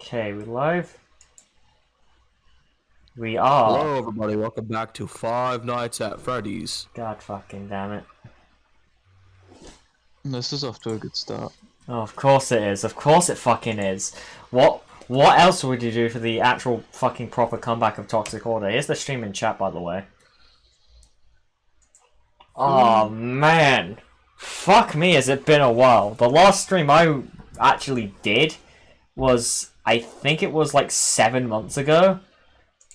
Okay, we live? We are. Hello, everybody. Welcome back to Five Nights at Freddy's. God fucking damn it. This is off to a good start. Oh, of course it is. Of course it fucking is. What else would you do for the actual fucking proper comeback of Toxic Order? Here's the stream in chat, by the way. Oh, man. Fuck me, has it been a while. The last stream I actually did was, I think it was like 7 months ago.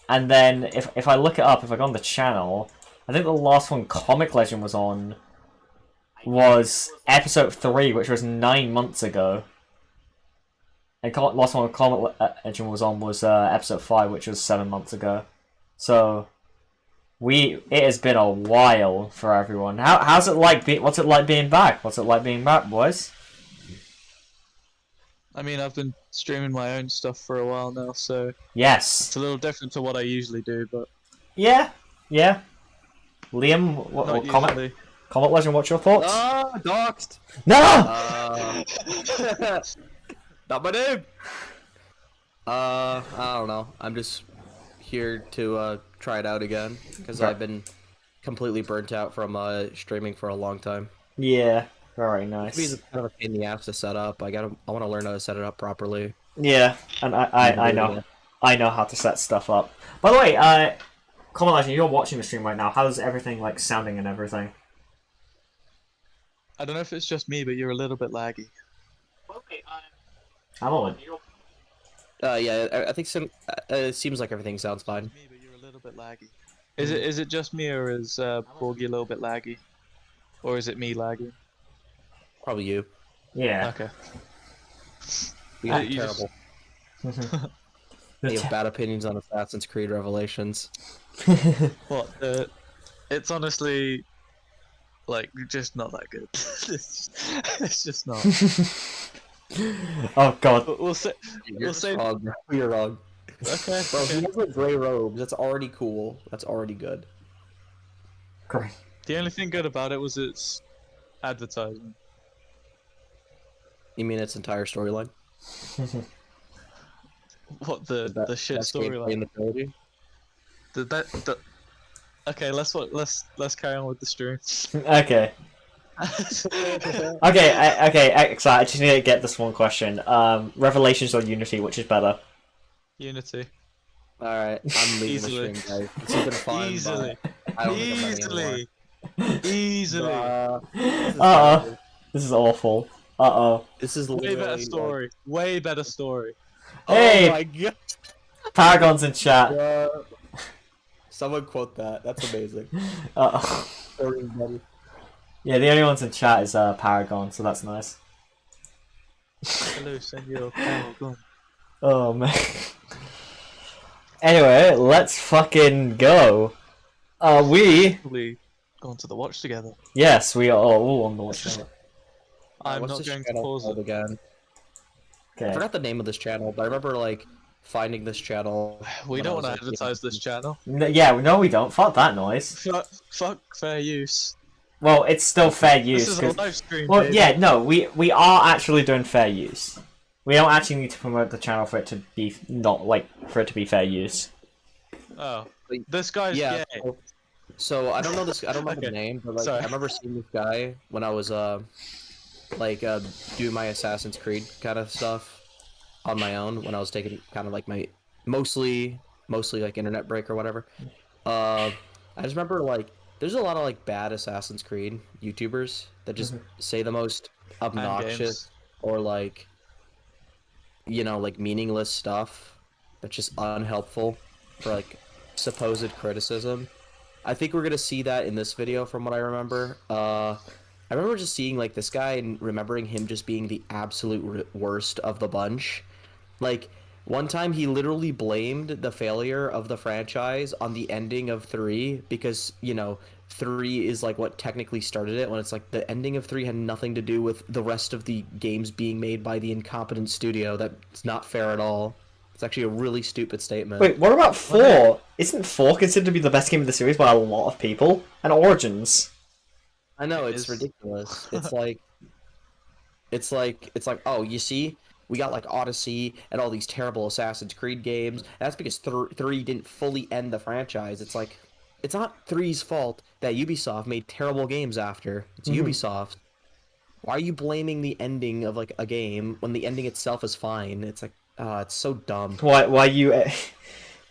And then, if I look it up, if I go on the channel, I think the last one Comiclegend was on was episode 3, which was 9 months ago. And last one Comiclegend was on was episode 5, which was 7 months ago. So, it has been a while for everyone. How's it like? What's it like being back? What's it like being back, boys? I mean, I've been streaming my own stuff for a while now, so Yes. it's a little different to what I usually do, but Yeah. Liam, not comment usually. Legend, what's your thoughts? Ah, doxed. No! Not my name. I don't know. I'm just here to try it out again because I've been completely burnt out from streaming for a long time. Yeah, very nice. It's kind of a pain in the ass to set up. I want to learn how to set it up properly. Yeah, and I know how to set stuff up. By the way, Common Legend, you're watching the stream right now. How's everything like sounding and everything? I don't know if it's just me, but you're a little bit laggy. I'm on. Yeah, I think it seems like everything sounds fine. Me, but you're a little bit laggy. Is it just me, or is Borgie a little bit laggy, or is it me laggy? Probably you. Yeah. Okay. You are you terrible. You have bad opinions on Assassin's Creed Revelations. What? It's honestly, like, just not that good. it's just not. Oh god. We'll say. You're wrong, bro. You're wrong. Okay. Bro, he okay. has like gray robes. That's already cool. That's already good. Great. The only thing good about it was its advertising. You mean its entire storyline? What the shit Best gameplay in storyline? the trilogy? Okay, let's carry on with the stream. Okay. Okay, so I just need to get this one question. Revelations or Unity, which is better? Unity. Alright, I'm leaving Easily. the stream, guys. It's been fun, Easily. but I don't think I'm running anymore. Easily. Uh-oh. This is awful. Uh-oh. This is Way literally better story. Way better story. Hey! Oh my god! Paragon's in chat. Someone quote that. That's amazing. Uh-oh. Sorry, buddy. Yeah, the only ones in chat is Paragon, so that's nice. Hello, Senor Paragon. Oh man. Anyway, let's fucking go. We We going to the watch together. yes, we are all on the watch channel. I'm What's not this going to channel pause called it. again. I Okay. forgot the name of this channel, but I remember like finding this channel. We when don't I want to was, like, advertise this channel. Yeah, no, we don't. Fuck that noise. Fuck fair use. Well, it's still fair use. This is 'cause- a live stream. well, baby. yeah, no, we are actually doing fair use. We don't actually need to promote the channel for it to be for it to be fair use. Oh, this guy's Yeah. gay. So I don't know this. I don't remember Okay. the name, but like Sorry. I remember seeing this guy when I was doing my Assassin's Creed kind of stuff on my own when I was taking kind of like my mostly like internet break or whatever. I just remember like there's a lot of like bad Assassin's Creed YouTubers that just say the most obnoxious or like like meaningless stuff that's just unhelpful for like supposed criticism. I think we're gonna see that in this video from what I remember. I remember just seeing like this guy and remembering him just being the absolute worst of the bunch. Like one time he literally blamed the failure of the franchise on the ending of 3 because 3 is like what technically started it, when it's like the ending of 3 had nothing to do with the rest of the games being made by the incompetent studio. That's not fair at all. It's actually a really stupid statement. Wait, what about 4? Isn't 4 considered to be the best game of the series by a lot of people? And Origins? I know, It it's is. ridiculous. It's like, oh, you see, we got like Odyssey and all these terrible Assassin's Creed games. And that's because 3 didn't fully end the franchise. It's like, it's not 3's fault that Ubisoft made terrible games after. It's Ubisoft. Why are you blaming the ending of like a game when the ending itself is fine? It's like, it's so dumb. Why you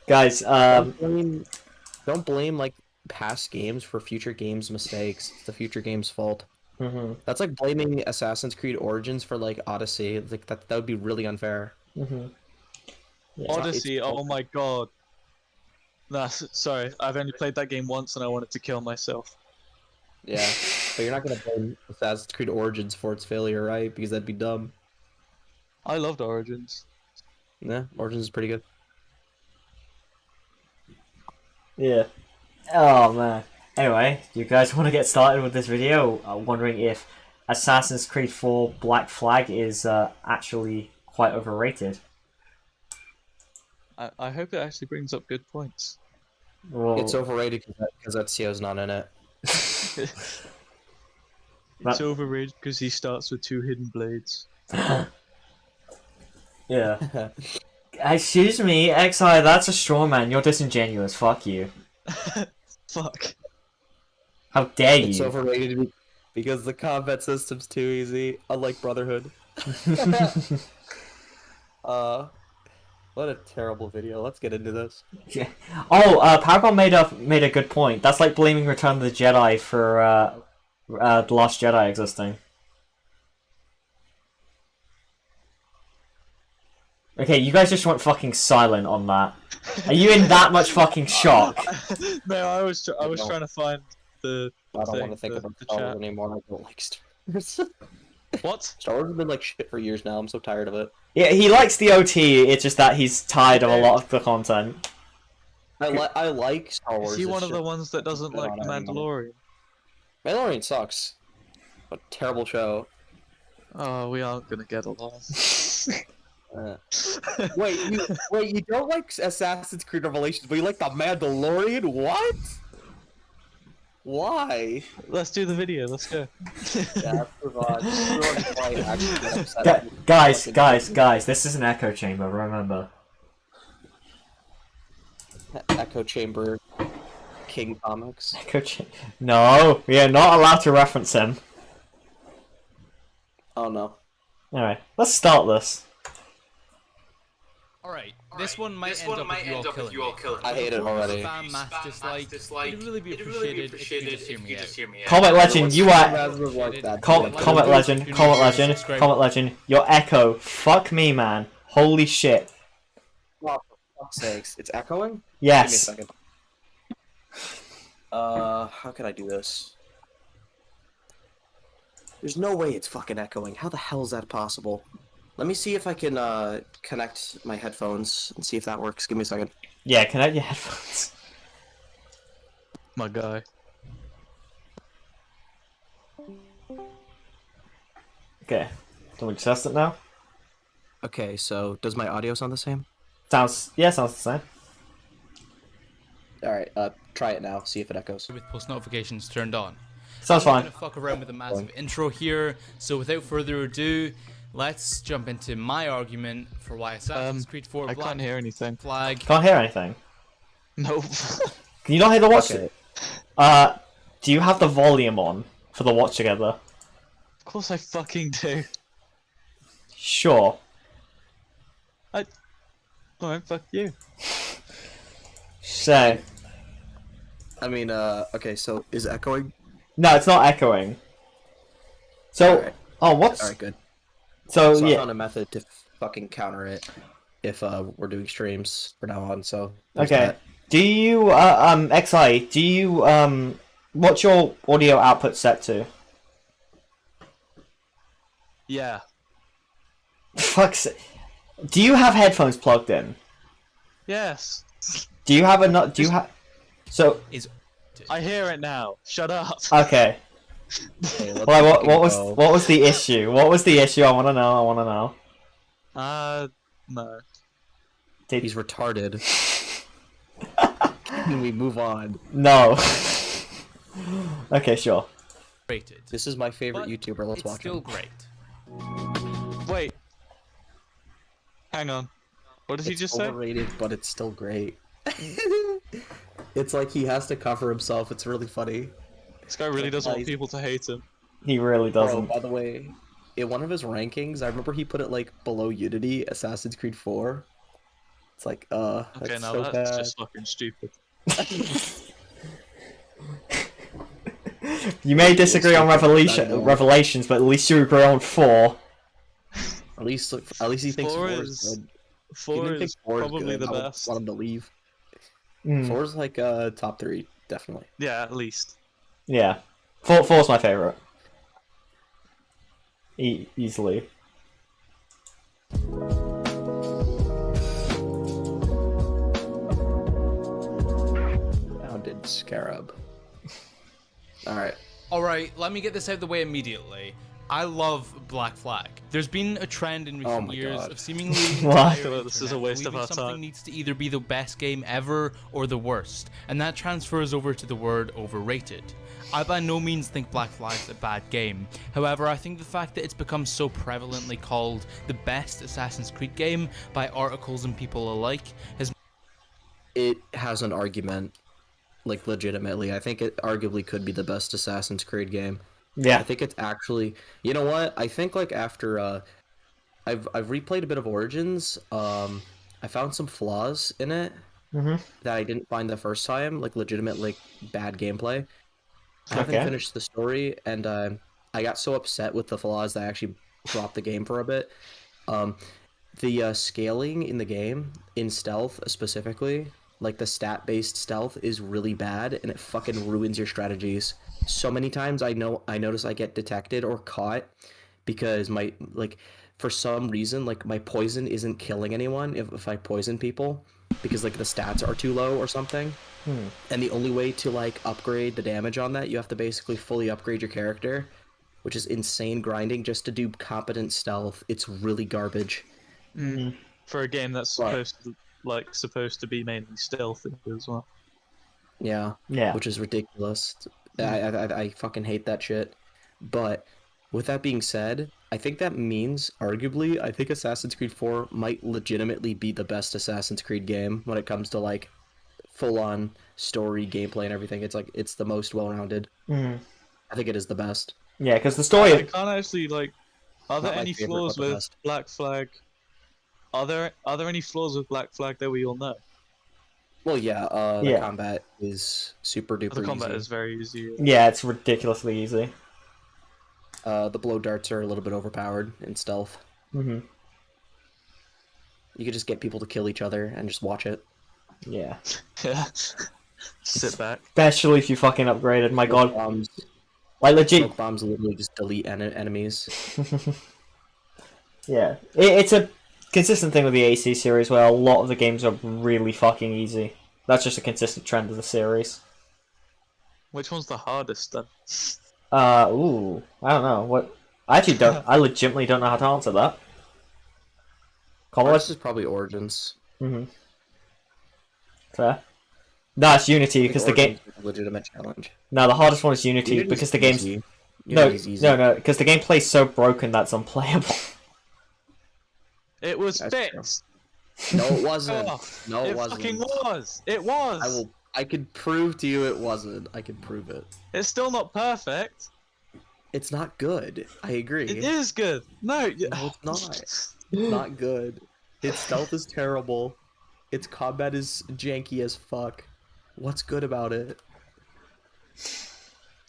guys? Don't blame like past games for future games' mistakes. It's the future game's fault. That's like blaming Assassin's Creed Origins for like Odyssey. Like that would be really unfair. Yeah. Odyssey, oh my god. Nah, sorry, I've only played that game once and I wanted to kill myself. Yeah, but you're not gonna blame Assassin's Creed Origins for its failure, right? Because that'd be dumb. I loved Origins. Yeah, Origins is pretty good. Yeah. Oh man. Anyway, do you guys want to get started with this video? Wondering if Assassin's Creed 4 Black Flag is actually quite overrated. I hope it actually brings up good points. Well, It's overrated because Ezio's not in it. It's overrated because he starts with 2 hidden blades. yeah. Excuse me, XI, that's a straw man. You're disingenuous. Fuck you. Fuck. How dare It's you? overrated because the combat system's too easy, unlike Brotherhood. What a terrible video. Let's get into this. Yeah. Oh, Paragon made a good point. That's like blaming Return of the Jedi for The Last Jedi existing. Okay, you guys just went fucking silent on that. Are you in that much fucking shock? No, I was trying to find the I don't thing, want to think the about Star Wars chat. anymore. I don't like Star Wars. What? Star Wars has been like shit for years now. I'm so tired of it. Yeah, he likes the OT. It's just that he's tired of a lot of the content. I like Star Wars. Is he it's one of the just- ones that doesn't like The Mandalorian? Mandalorian sucks. What a terrible show. Oh, we aren't gonna get along. Wait, you don't like Assassin's Creed Revelations, but you like The Mandalorian? What? Why? Let's do the video. Let's go. Yeah, move on. Actually, Guys, this is an echo chamber, remember. Echo Chamber King Comics. No, we are not allowed to reference him. Oh no. Alright, let's start this. Alright, this one might end up with you all killing me. I hate it already. Spam mass dislike. It'd really be appreciated if you could just hear me out. Comet Legend, you are... Like Comet Legend, your echo. Fuck me, man. Holy shit. Oh, for fuck's sakes. It's echoing? Yes. Give me a second. How can I do this? There's no way it's fucking echoing. How the hell is that possible? Let me see if I can, connect my headphones and see if that works. Give me a second. Yeah, connect your headphones. My guy. Okay. Can we test it now? Okay, so does my audio sound the same? Sounds the same. Alright, try it now. See if it echoes. With post notifications turned on. Sounds I'm fine. gonna fuck around with a massive intro here, so without further ado, let's jump into my argument for why Assassin's Creed 4 I Black can't hear anything. Flag. Can't hear anything. Nope. Can you not hear the watch? Okay. Do you have the volume on for the watch together? Of course I fucking do. Sure. Alright, fuck you. So, I mean, okay, so is it echoing? no, it's not echoing. So, Alright. oh, what's Alright, good. so So I yeah? found a method to fucking counter it if, we're doing streams from now on, so... there's Okay. that. Do you XI? Do you what's your audio output set to? Yeah. Fuck's. Do you have headphones plugged in? Yes. Do you have a not? Do you have? So Is I hear it now. Shut up. okay. Okay, let's Well, fucking go. what was the issue? What was the issue? I want to know. No. He's retarded. Can we move on? No. Okay, sure. rated. This is my favorite But YouTuber. Let's it's watch still him. great. Wait. Hang on. What did he It's just say? overrated, but it's still great. It's like he has to cover himself. It's really funny. This guy really does want people to hate him. He really Bro, doesn't. by the way, in one of his rankings, I remember he put it like below Unity, Assassin's Creed 4. It's like, Okay, that's now so that's bad. just fucking stupid. You may disagree on Revelations, but at least you agree on 4. At least he thinks 4 is good. He 4 didn't think is 4 probably good. the I best. want him to leave. Mm. 4 is like top 3, definitely. Yeah, at least. Yeah. 4's my favourite. Easily. Founded Scarab. Alright. Alright, let me get this out of the way immediately. I love Black Flag. There's been a trend in recent my years God. of seemingly What? entire This is a internet waste of believing our something time. needs to either be the best game ever or the worst, and that transfers over to the word overrated. I by no means think Black Flag's a bad game. However, I think the fact that it's become so prevalently called the best Assassin's Creed game by articles and people alike has It has an argument, like legitimately. I think it arguably could be the best Assassin's Creed game. I Yeah. think it's actually, you know what? I think like after I've replayed a bit of Origins. I found some flaws in it that I didn't find the first time, like legitimate like bad gameplay. I haven't Okay. finished the story, and I got so upset with the flaws that I actually dropped the game for a bit. The scaling in the game, in stealth specifically, like the stat-based stealth, is really bad, and it fucking ruins your strategies. So many times I notice I get detected or caught because my, like, for some reason, like, my poison isn't killing anyone if I poison people, because like the stats are too low or something. And the only way to like upgrade the damage on that, you have to basically fully upgrade your character, which is insane grinding just to do competent stealth. It's really garbage. For a game that's Right. supposed to be mainly stealthy as well. Yeah. Yeah. Which is ridiculous. I fucking hate that shit. But with that being said, I think that means, arguably, I think Assassin's Creed 4 might legitimately be the best Assassin's Creed game when it comes to like full-on story, gameplay, and everything. It's like it's the most well-rounded. I think it is the best. Yeah, because the story I of... can't actually like. Are there Not my any favorite, flaws but the with best. Black Flag? Are there any flaws with Black Flag that we all know? Well, yeah. The Yeah. combat is super duper The combat easy. is very easy. Yeah, it's ridiculously easy. The blow darts are a little bit overpowered in stealth. Mm-hmm. You could just get people to kill each other and just watch it. Yeah. Yeah. Sit back. Especially if you fucking upgraded, my god. Bombs, Like, legit... smoke bombs literally just delete enemies. Yeah. It's a consistent thing with the AC series where a lot of the games are really fucking easy. That's just a consistent trend of the series. Which one's the hardest then? Ooh. I don't know. What... I actually don't... I legitimately don't know how to answer that. This is probably Origins. Mm-hmm. Fair. No, it's Unity I think because the game... Origins is a legitimate challenge. No, the hardest one is Unity Unity's because the game's... easy. No, Unity's easy. no, because the gameplay's so broken that's unplayable. It was That's fixed. No, it wasn't. Oh, No, it it wasn't. fucking was. It was. I could prove to you it wasn't. I could prove it. It's still not perfect. It's not good. I agree. It is good. No, No, it's not. It's not good. Its stealth is terrible. Its combat is janky as fuck. What's good about it?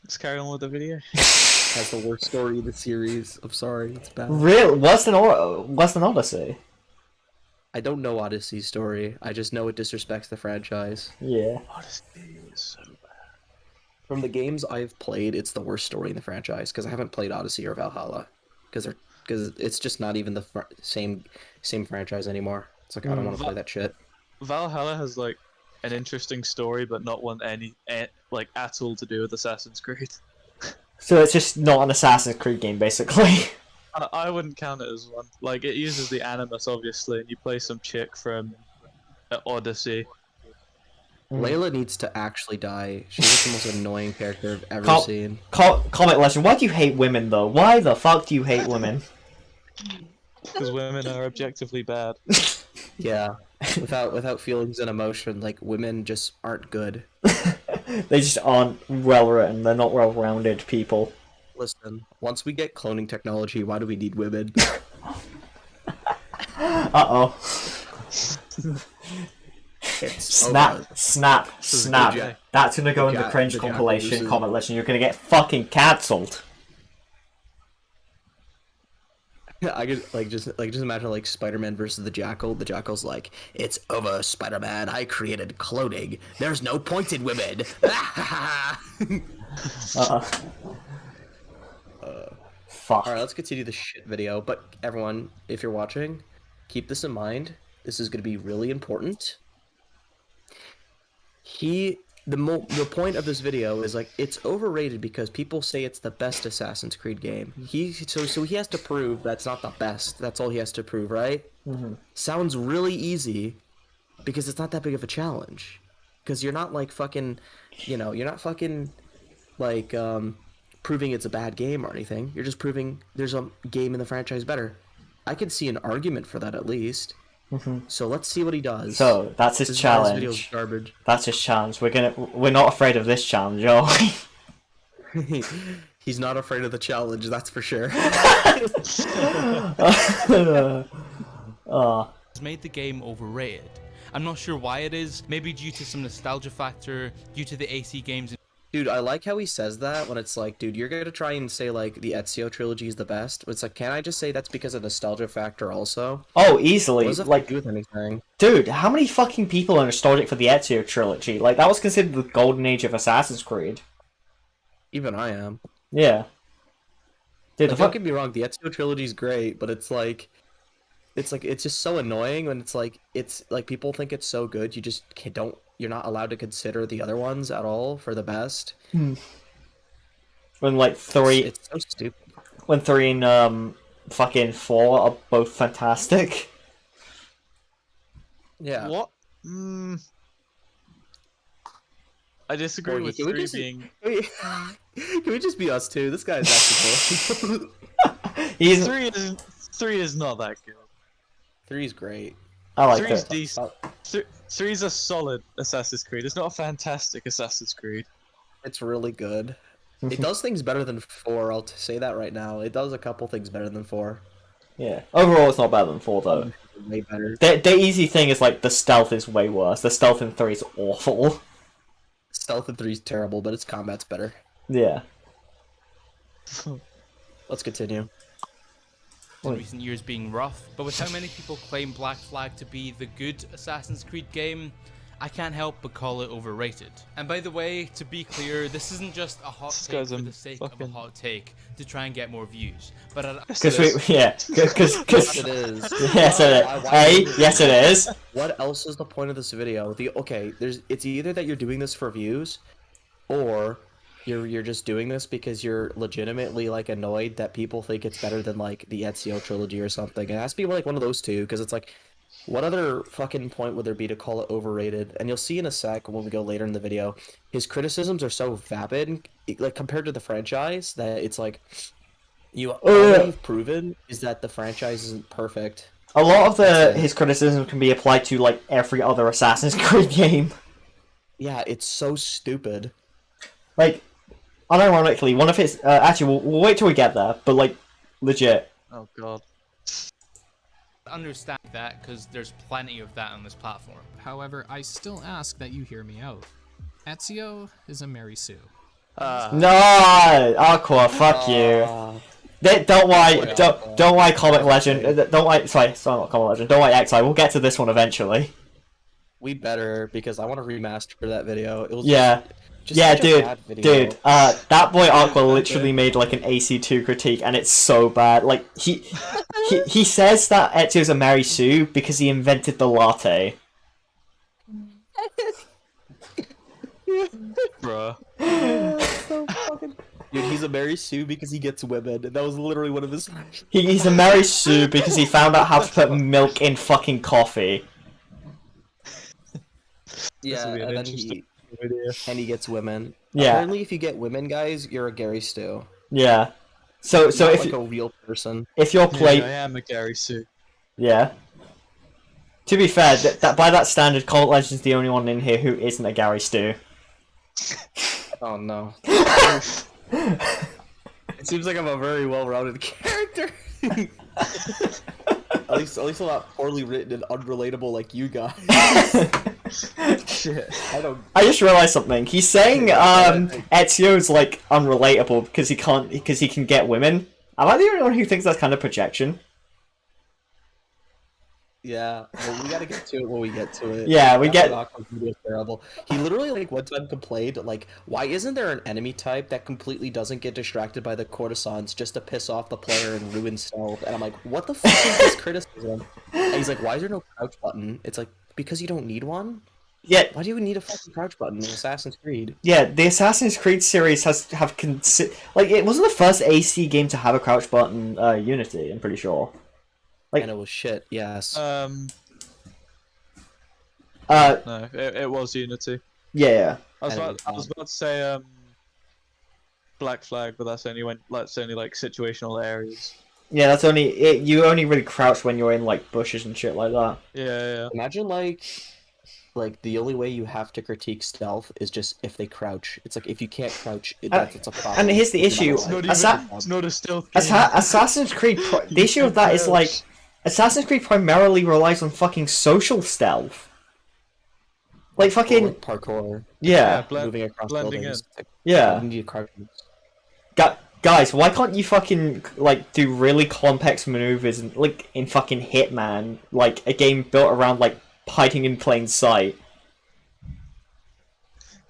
Let's carry on with the video. Has the worst story in the series. I'm sorry, it's bad. Real? Worse than Odyssey? I don't know Odyssey's story. I just know it disrespects the franchise. Yeah. Odyssey is so bad. From the games I've played, it's the worst story in the franchise because I haven't played Odyssey or Valhalla because it's just not even the same franchise anymore. It's like I don't want to play that shit. Valhalla has like an interesting story, but not one like at all to do with Assassin's Creed. So it's just not an Assassin's Creed game, basically. I wouldn't count it as one. Like it uses the Animus obviously, and you play some chick from Odyssey. Layla needs to actually die. She's the most annoying character I've ever seen. Comiclegend, why do you hate women, though? Why the fuck do you hate women? Because women are objectively bad. Yeah, without feelings and emotion, like women just aren't good. They just aren't well written. They're not well rounded people. Listen, once we get cloning technology, why do we need women? Uh oh. Snap. Jack- That's gonna go in the Jack- cringe the Jack compilation versus- comment legend. You're gonna get fucking cancelled. I could just imagine like Spider-Man versus the Jackal. The Jackal's like, "It's over, Spider-Man. I created cloning. There's no point in women." Fuck. All right, let's continue the shit video. But everyone, if you're watching, keep this in mind. This is going to be really important. The point of this video is like it's overrated because people say it's the best Assassin's Creed game. So he has to prove that's not the best. That's all he has to prove, right? Mm-hmm. Sounds really easy because it's not that big of a challenge. Because you're not like fucking, you're not fucking like proving it's a bad game or anything. You're just proving there's a game in the franchise better. I could see an argument for that at least. Mm-hmm. So let's see what he does. So that's his This challenge. video's garbage. That's his challenge. We're not afraid of this challenge, are we? He's not afraid of the challenge, that's for sure. Has made the game overrated. I'm not sure why it is. Maybe due to some nostalgia factor, due to the AC games. Dude, I like how he says that when it's like, dude, you're gonna try and say like the Ezio trilogy is the best. But it's like, can I just say that's because of nostalgia factor also? Oh, easily. What does that Like, do with anything? dude, how many fucking people are nostalgic for the Ezio trilogy? Like, that was considered the golden age of Assassin's Creed. Even I am. Yeah. Dude, Like, don't get me wrong, the Ezio trilogy is great, but it's just so annoying when it's like people think it's so good, you just you're not allowed to consider the other ones at all for the best. when like three, It's so stupid. when 3 and fucking 4 are both fantastic. Yeah. What? I disagree Corgi, with can we 3 just- being. Can we just be us two? This guy's actually cool. He's, 3 is not that good. 3's great. I like 3's it. decent. 3's a solid Assassin's Creed. It's not a fantastic Assassin's Creed. It's really good. It does things better than 4, I'll say that right now. It does a couple things better than 4. Yeah. Overall, it's not better than 4 though. Way better. The easy thing is like the stealth is way worse. The stealth in 3 is awful. Stealth in 3's terrible, but its combat's better. Yeah. Let's continue. In recent years being rough, but with how many people claim Black Flag to be the good Assassin's Creed game, I can't help but call it overrated. And by the way, to be clear, this isn't just a hot This take guy's for a the sake of a fucking- hot take to try and get more views, but Because because Yes, it is. yes it is. Hey, yes it is. What else is the point of this video? It's either that you're doing this for views, or you're just doing this because you're legitimately like annoyed that people think it's better than like the Ezio trilogy or something. It has to be like one of those two, because it's like, what other fucking point would there be to call it overrated? And you'll see in a sec when we go later in the video, his criticisms are so vapid, like compared to the franchise, that it's like, all you've proven is that the franchise isn't perfect. A lot of his criticism can be applied to like every other Assassin's Creed game. Yeah, it's so stupid. Like, unironically, one of his actually we'll wait till we get there, but like legit. Oh god. understand that because there's plenty of that on this platform. However, I still ask that you hear me out. Ezio is a Mary Sue. No, Aqua, fuck you. Don't worry, don't worry, Comic Legend. Don't worry, sorry, not Comic Legend. Don't worry, XI. We'll get to this one eventually. We better, because I want to remaster that video. It was Yeah. just Yeah, such a dude, bad video. that boy Aqua literally made like an AC2 critique, and it's so bad. Like he says that Ezio's a Mary Sue because he invented the latte. Bruh. Dude, he's a Mary Sue because he gets women, and that was literally one of his. He's a Mary Sue because he found out how to put milk in fucking coffee. Yeah, will be an and then interesting video. he gets women. Yeah. Apparently, if you get women, guys, you're a Gary Stu. Yeah. So Not if like a real person. if you're Yeah, I am a Gary Sue. yeah. To be fair, that by that standard, Comiclegend's the only one in here who isn't a Gary Stu. Oh no. It seems like I'm a very well-rounded character. at least a lot poorly written and unrelatable like you guys. Shit. I just realized something. He's saying Ezio's like unrelatable because he can get women. Am I the only one who thinks that's kind of projection? Yeah, well, we gotta get to it when we get to it. Yeah, we That get- Rock video is terrible. He literally, like, one time complained, like, why isn't there an enemy type that completely doesn't get distracted by the courtesans just to piss off the player and ruin stealth? And I'm like, what the fuck is this criticism? And he's like, why is there no crouch button? It's like, because you don't need one? Yeah, Why do you need a fucking crouch button in Assassin's Creed? yeah. The Assassin's Creed series like it wasn't the first AC game to have a crouch button. Unity, I'm pretty sure. Like- And it was shit, yes. No, it was Unity. Yeah. I was And about to say Black Flag, but that's only like situational areas. Yeah, that's only you only really crouch when you're in like bushes and shit like that. Yeah. Imagine, like the only way you have to critique stealth is just if they crouch. It's like if you can't crouch, it's a problem. And here's the issue: It's not even. It's not a stealth game. Assassin's Creed. The issue of that is like Assassin's Creed primarily relies on fucking social stealth. Like fucking Like parkour, yeah, moving across blending buildings. Like, yeah. you need a crouch. Guys, why can't you fucking like do really complex maneuvers and like in fucking Hitman, like a game built around like hiding in plain sight?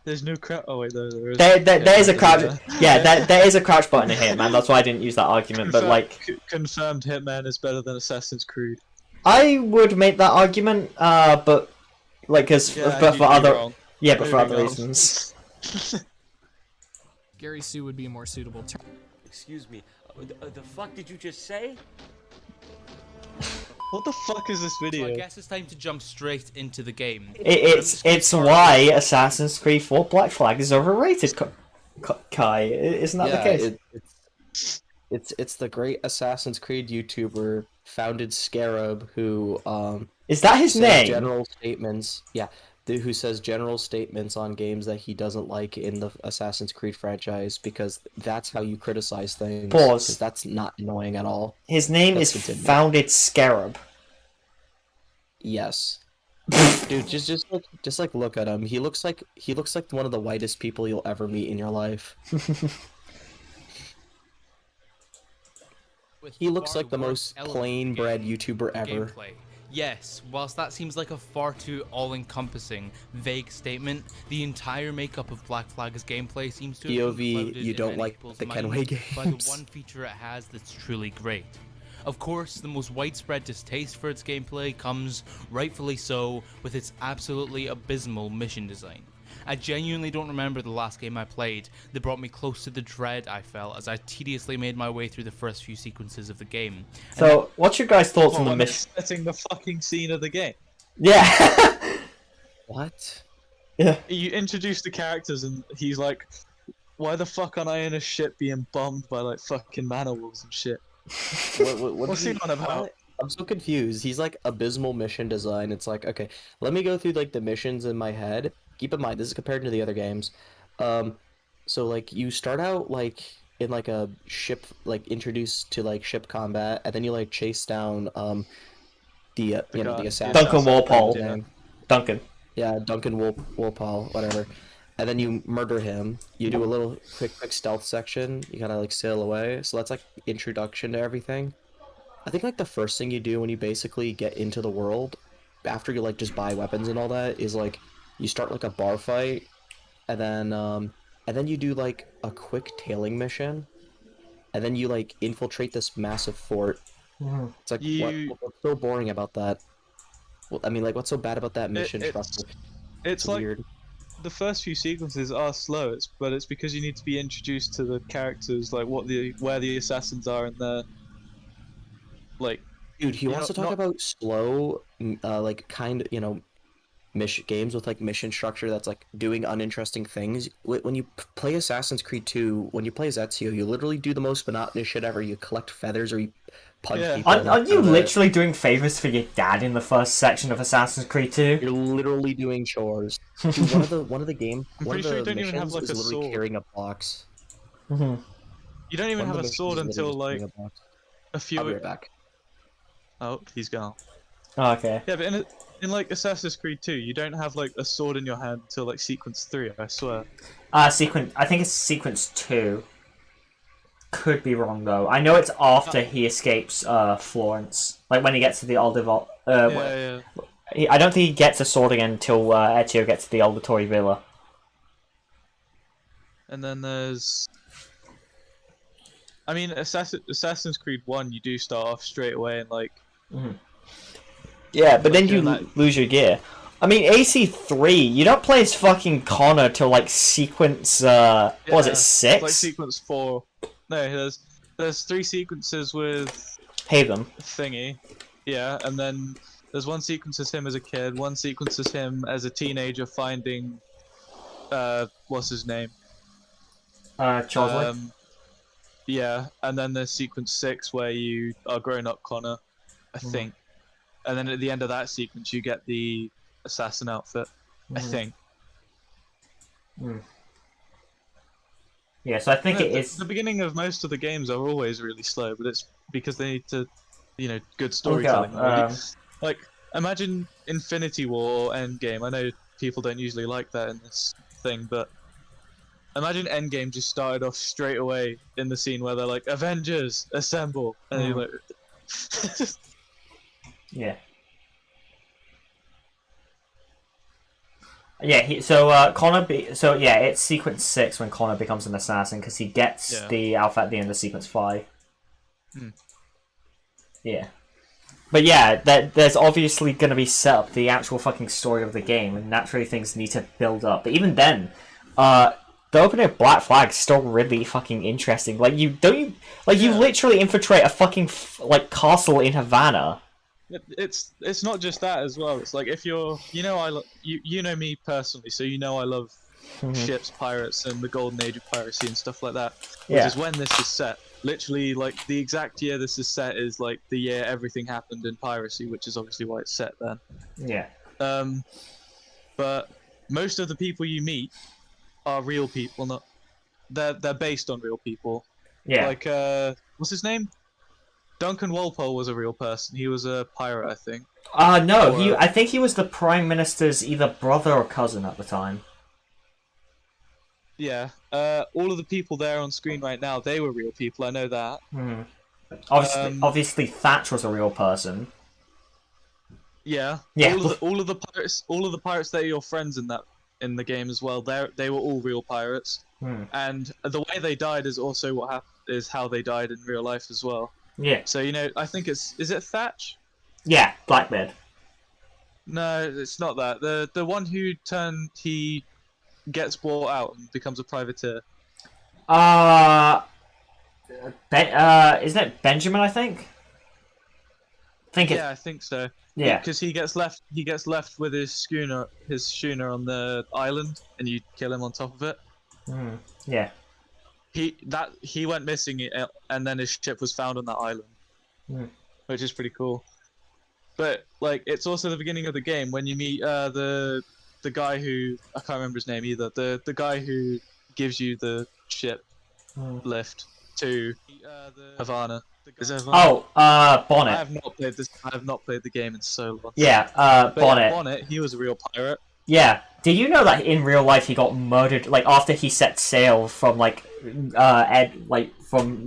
There's no crouch. Oh wait, there is. There is a crouch. Yeah. There is a crouch button in Hitman. That's why I didn't use that argument. But like, Confirmed, Hitman is better than Assassin's Creed. I would make that argument. But like, but for other reasons. Gary Sue would be a more suitable term. Excuse me, the fuck did you just say? What the fuck is this So I video? guess it's time to jump straight into the game. It's why Assassin's Creed 4 Black Flag is overrated. Kai, isn't that the case? It's the great Assassin's Creed YouTuber founded Scarab who Is that his says name? general statements. Yeah, who says general statements on games that he doesn't like in the Assassin's Creed franchise because that's how you criticize things. Pause. 'Cause that's not annoying at all. His name Let's is continue. Founded Scarab. Yes. Dude, just look at him. He looks like one of the whitest people you'll ever meet in your life. He looks like the most plain-bred YouTuber ever. Gameplay. Yes, whilst that seems like a far too all-encompassing, vague statement, the entire makeup of Black Flag's gameplay seems to have been POV, clouded you in don't many like people's the minds Kenway by the games. one feature it has that's truly great. Of course, the most widespread distaste for its gameplay comes, rightfully so, with its absolutely abysmal mission design. I genuinely don't remember the last game I played that brought me close to the dread I felt as I tediously made my way through the first few sequences of the game. So, what's your guys' thoughts on the When mission? it's setting the fucking scene of the game. Yeah. What? Yeah. You introduce the characters and he's like, why the fuck aren't I in a ship being bombed by like fucking mana wolves and shit? What's he on about? what? I'm so confused. He's like abysmal mission design. It's like, okay, let me go through like the missions in my head. Keep in mind, this is compared to the other games. So like you start out like in like a ship, like introduced to like ship combat, and then you like chase down the assassin. Duncan Walpole. Yeah. Duncan. Yeah, Duncan Wolpal, whatever. And then you murder him. You do a little quick stealth section. You kind of like sail away. So that's like introduction to everything. I think like the first thing you do when you basically get into the world, after you like just buy weapons and all that, is like you start like a bar fight, and then you do like a quick tailing mission, and then you like infiltrate this massive fort. It's like what's so boring about that? Well, I mean, like, what's so bad about that mission structure? It's like weird. the first few sequences are slow, but it's because you need to be introduced to the characters, like where the assassins are, and their like. Dude, he wants to talk about slow, like kind of, games with like mission structure that's like doing uninteresting things. When you play Assassin's Creed 2, when you play as Ezio, you literally do the most monotonous shit ever. You collect feathers or you punch Yeah. people. Aren't you literally doing favors for your dad in the first section of Assassin's Creed 2? You're literally doing chores. Dude, one of the game I'm one pretty of sure the you don't even have, missions like, is a literally sword. carrying a box. Mm-hmm. You don't even One of have the a missions sword is literally until just like carrying a box. a few. I'll be right back. Oh, he's gone. Oh, okay. Yeah, but in like Assassin's Creed 2, you don't have like a sword in your hand until like sequence 3. I swear. Sequence. I think it's sequence 2. Could be wrong though. I know it's after he escapes Florence. Like when he gets to the Aldival. Yeah. I don't think he gets a sword again until Ezio gets to the Auditory Villa. And then there's. I mean, Assassin's Creed 1, you do start off straight away and like. Yeah, but then Like, you lose your gear. I mean, AC3, you don't play as fucking Connor till like sequence, what was it, 6? Like sequence 4. No, there's 3 sequences with Haven. Thingy. Yeah, and then there's one sequence as him as a kid, one sequence as him as a teenager finding, what's his name? Charles. Yeah, and then there's sequence 6 where you are grown up Connor, I think. And then at the end of that sequence, you get the assassin outfit, I think. Yeah, so I think it is. The beginning of most of the games are always really slow, but it's because they need to, good storytelling. Like, imagine Infinity War or Endgame. I know people don't usually like that in this thing, but imagine Endgame just started off straight away in the scene where they're like, Avengers, assemble! And you're like... Yeah. Yeah, so Connor. It's sequence 6 when Connor becomes an assassin because he gets the alpha at the end of sequence 5. Yeah, but yeah, there's obviously going to be set up the actual fucking story of the game, and naturally things need to build up. But even then, the opening of Black Flag is still really fucking interesting. Like you literally infiltrate a fucking castle in Havana. It's not just that as well. It's like if you're, you know me personally, so I love ships, pirates, and the golden age of piracy and stuff like that. Which is when this is set. Literally, like the exact year this is set is like the year everything happened in piracy, which is obviously why it's set then. Yeah. But most of the people you meet are real people, not they're based on real people. Yeah. Like what's his name? Duncan Walpole was a real person. He was a pirate, I think. No, I think he was the Prime Minister's either brother or cousin at the time. Yeah. All of the people there on screen right now, they were real people. I know that. Obviously, Thatch was a real person. Yeah. Yeah. All of the pirates that are your friends in the game as well. They were all real pirates. And the way they died is also is how they died in real life as well. Yeah. So I think is it Thatch? Yeah, Blackbeard. No, it's not that. The one who he gets bought out and becomes a privateer. Isn't it Benjamin? I think. I think so. Yeah. Because he gets left with his schooner on the island, and you kill him on top of it. Yeah. He went missing, and then his ship was found on that island, which is pretty cool. But like, it's also the beginning of the game when you meet the guy who I can't remember his name either. The guy who gives you the ship lift to Havana. Is it Havana? Bonnet. I have not played the game in so long. Yeah, But Bonnet. yeah, Bonnet. He was a real pirate. Yeah. Did you know that in real life he got murdered? Like after he set sail from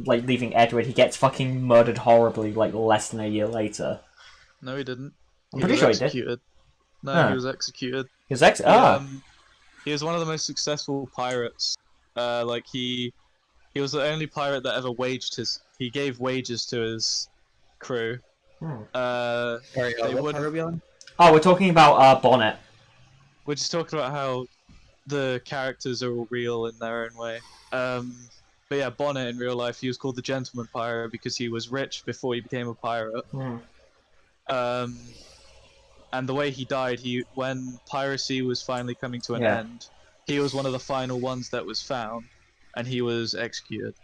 leaving Edward, he gets fucking murdered horribly like less than a year later. No, he didn't. I'm pretty sure he did. Executed. No, he was executed. He was He was one of the most successful pirates. He was the only pirate that ever he gave wages to his crew. Sorry, what part are we on? Oh, we're talking about Bonnet. We're just talking about how the characters are all real in their own way. But yeah, Bonnet in real life, he was called the Gentleman Pirate because he was rich before he became a pirate. And the way he died, when piracy was finally coming to an end, he was one of the final ones that was found, and he was executed.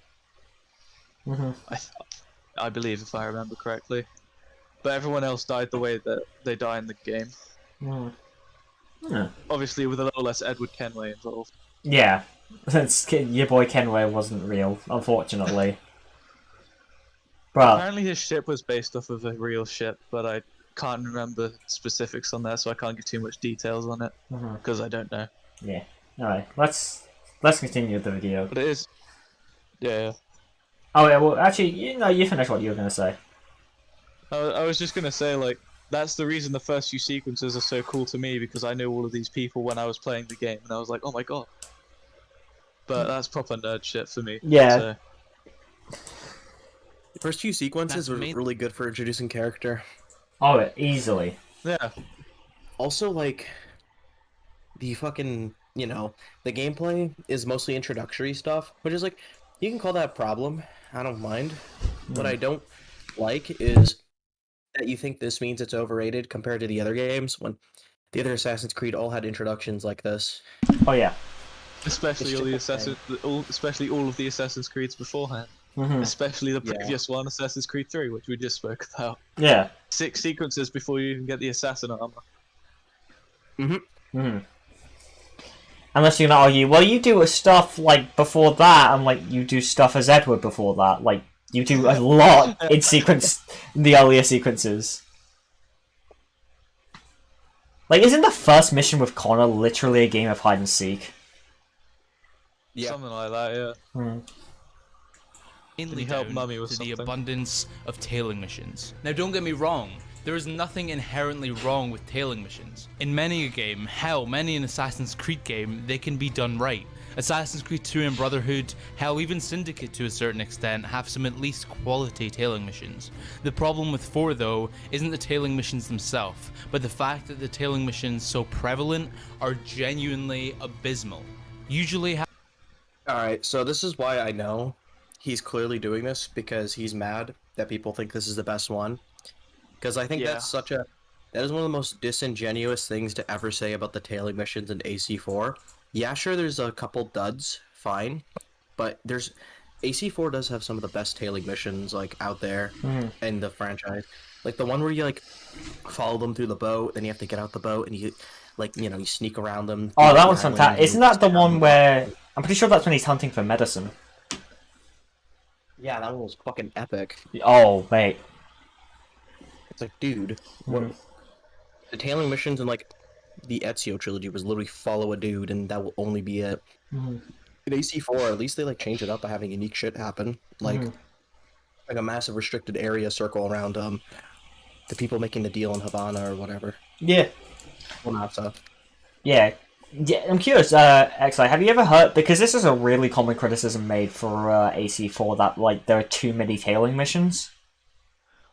I believe, if I remember correctly. But everyone else died the way that they die in the game. Obviously, with a little less Edward Kenway involved. Yeah, your boy Kenway wasn't real, unfortunately. But Apparently his ship was based off of a real ship, but I can't remember specifics on that, so I can't give too much details on it, because I don't know. Yeah. Alright, let's continue with the video. But it is... Yeah. Oh, yeah, well, actually, you finish what you were going to say. I was just going to say, like, that's the reason the first few sequences are so cool to me, because I knew all of these people when I was playing the game, and I was like, oh my god. But that's proper nerd shit for me. Yeah. So. The first few sequences were really good for introducing character. Oh, easily. Yeah. Also, like, the fucking, the gameplay is mostly introductory stuff, which is like, you can call that a problem. I don't mind. What I don't like is that you think this means it's overrated compared to the other games, when the other Assassin's Creed all had introductions like this. Oh, yeah. Especially especially all of the Assassin's Creeds beforehand. Especially the previous one, Assassin's Creed 3, which we just spoke about. Yeah. 6 sequences before you even get the assassin armor. Unless you're gonna argue, well, you do stuff like before that, and like you do stuff as Edward before that. Like you do a lot in the earlier sequences. Like, isn't the first mission with Connor literally a game of hide and seek? Yeah. Something like that, yeah. Mainly help down Mummy with to the something? abundance of tailing missions. Now, don't get me wrong, there is nothing inherently wrong with tailing missions. In many a game, hell, many an Assassin's Creed game, they can be done right. Assassin's Creed 2 and Brotherhood, hell, even Syndicate to a certain extent, have some at least quality tailing missions. The problem with 4, though, isn't the tailing missions themselves, but the fact that the tailing missions so prevalent are genuinely abysmal. Usually Alright, so this is why I know he's clearly doing this, because he's mad that people think this is the best one. Because I think that is one of the most disingenuous things to ever say about the tailing missions in AC4. Yeah, sure, there's a couple duds, fine, but AC4 does have some of the best tailing missions, like, out there in the franchise. Like, the one where you, like, follow them through the boat, then you have to get out the boat, and you, like, you sneak around them. Oh, that one's fantastic. Isn't that the one where... I'm pretty sure that's when he's hunting for medicine. Yeah, that one was fucking epic. Oh, mate. It's like, dude, what... The tailing missions in, like, the Ezio trilogy was literally follow a dude, and that will only be it. In AC4, at least they, like, change it up by having unique shit happen. Like a massive restricted area circle around, the people making the deal in Havana or whatever. Yeah. Well, not so. Yeah. Yeah, I'm curious, XI, have you ever heard, because this is a really common criticism made for AC4, that, like, there are too many tailing missions?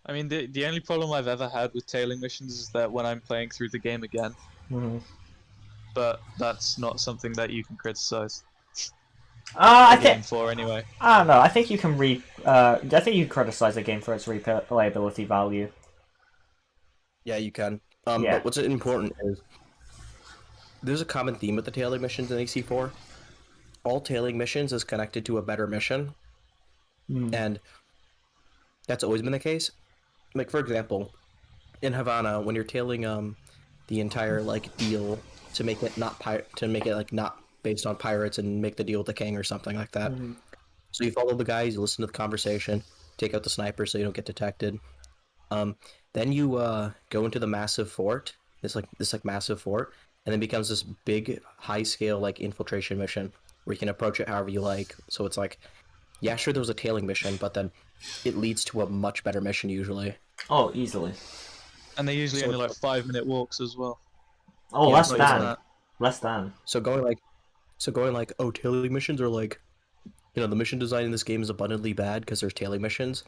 I mean, the only problem I've ever had with tailing missions is that when I'm playing through the game again. But that's not something that you can criticize. I think for anyway. I don't know. I think you can I think you can criticize the game for its replayability value. Yeah, you can. Yeah. But what's important is there's a common theme with the tailing missions in AC4. All tailing missions is connected to a better mission, and that's always been the case. Like, for example, in Havana, when you're tailing the entire, like, deal to make it not not based on pirates and make the deal with the king or something like that. So you follow the guys, you listen to the conversation, take out the sniper so you don't get detected. Then you go into the massive fort, this massive fort, and then becomes this big, high-scale, like, infiltration mission where you can approach it however you like. So it's like, yeah, sure, there was a tailing mission, but then it leads to a much better mission usually. Oh, easily. And they usually only like 5-minute walks as well. Oh, Yeah, less so than. Less than. So going like, oh, tailing missions are like, the mission design in this game is abundantly bad because there's tailing missions.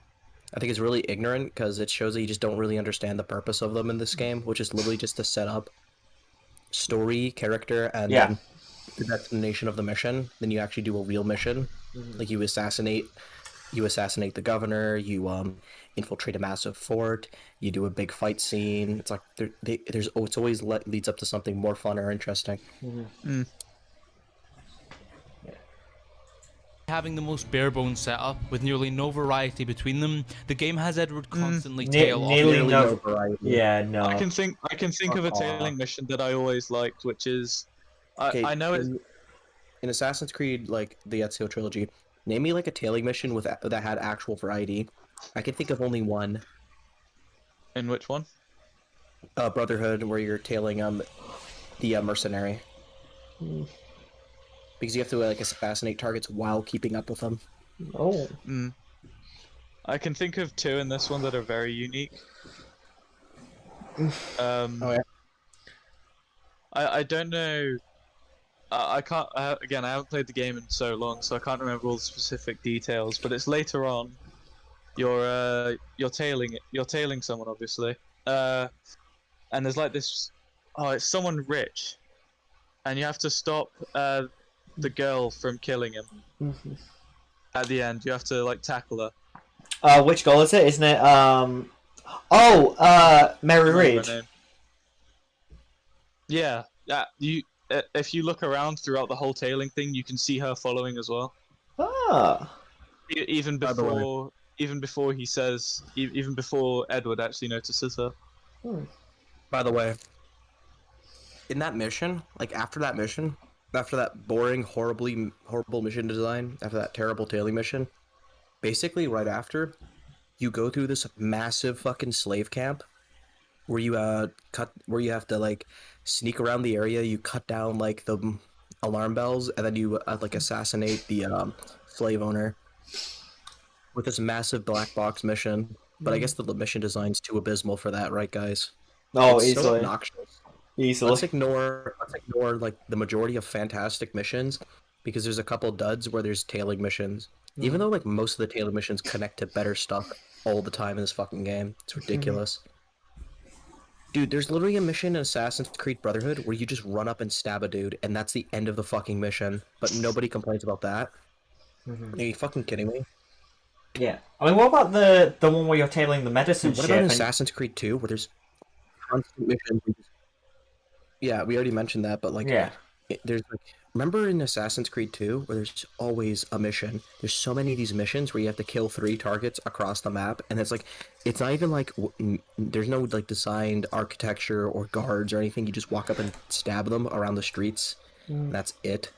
I think it's really ignorant because it shows that you just don't really understand the purpose of them in this game, which is literally just to set up story, character, and then the destination of the mission. Then you actually do a real mission, like you assassinate You assassinate the governor. You infiltrate a massive fort. You do a big fight scene. It's like it's always leads up to something more fun or interesting. Mm. Having the most bare bones setup with nearly no variety between them, the game has Edward constantly Ne- tail off. nearly Nearly no- no variety. Yeah, no. I can think of a tailing mission that I always liked, which is Okay, I know it's in Assassin's Creed, like the Ezio trilogy. Name me like a tailing mission that had actual variety. I can think of only one. in which one? Brotherhood, where you're tailing the mercenary. Because you have to like assassinate targets while keeping up with them. Oh. Mm. I can think of two in this one that are very unique. Oh yeah. I don't know. I can't. Again, I haven't played the game in so long, so I can't remember all the specific details. But it's later on. You're tailing someone, obviously. And there's like this. Oh, it's someone rich, and you have to stop the girl from killing him. At the end, you have to like tackle her. Which goal is it? Isn't it? Mary Reed. Yeah, you. If you look around throughout the whole tailing thing, you can see her following as well. Ah. Even By the way. before he says, even before Edward actually notices her. By the way, in that mission, like after that boring, horrible mission design, after that terrible tailing mission, basically right after, you go through this massive fucking slave camp, where you have to like sneak around the area. You cut down like the alarm bells, and then you like assassinate the slave owner with this massive black box mission. But I guess the mission design's too abysmal for that, right, guys? Oh, It's so easily. obnoxious. Easily. Let's ignore like the majority of fantastic missions, because there's a couple duds where there's tailing missions. Even though like most of the tailing missions connect to better stuff all the time in this fucking game. It's ridiculous. Dude, there's literally a mission in Assassin's Creed Brotherhood where you just run up and stab a dude, and that's the end of the fucking mission. But nobody complains about that. Are you fucking kidding me? Yeah. I mean, what about the one where you're tailing the medicine What ship? about in and- Assassin's Creed 2 where there's constant missions? Yeah, we already mentioned that, but like, Yeah. there's like, remember in Assassin's Creed 2 where there's always a mission? There's so many of these missions where you have to kill 3 targets across the map, and it's like, it's not even like there's no like designed architecture or guards or anything. You just walk up and stab them around the streets. And that's it.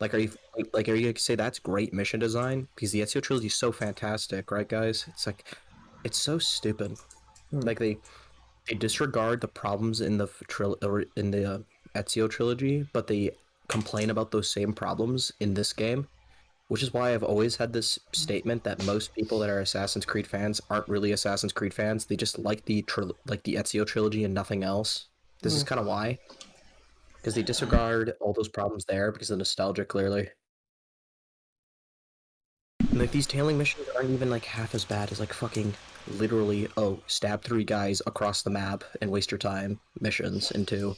Like, are you gonna say that's great mission design? Because the Ezio trilogy is so fantastic, right, guys? It's like, it's so stupid. Like they disregard the problems in the Ezio trilogy, but they complain about those same problems in this game, which is why I've always had this statement that most people that are Assassin's Creed fans aren't really Assassin's Creed fans. They just like the Ezio trilogy and nothing else. This is kind of why, because they disregard all those problems there because of nostalgia, clearly. And, like, these tailing missions aren't even like half as bad as like fucking literally stab 3 guys across the map and waste your time missions into.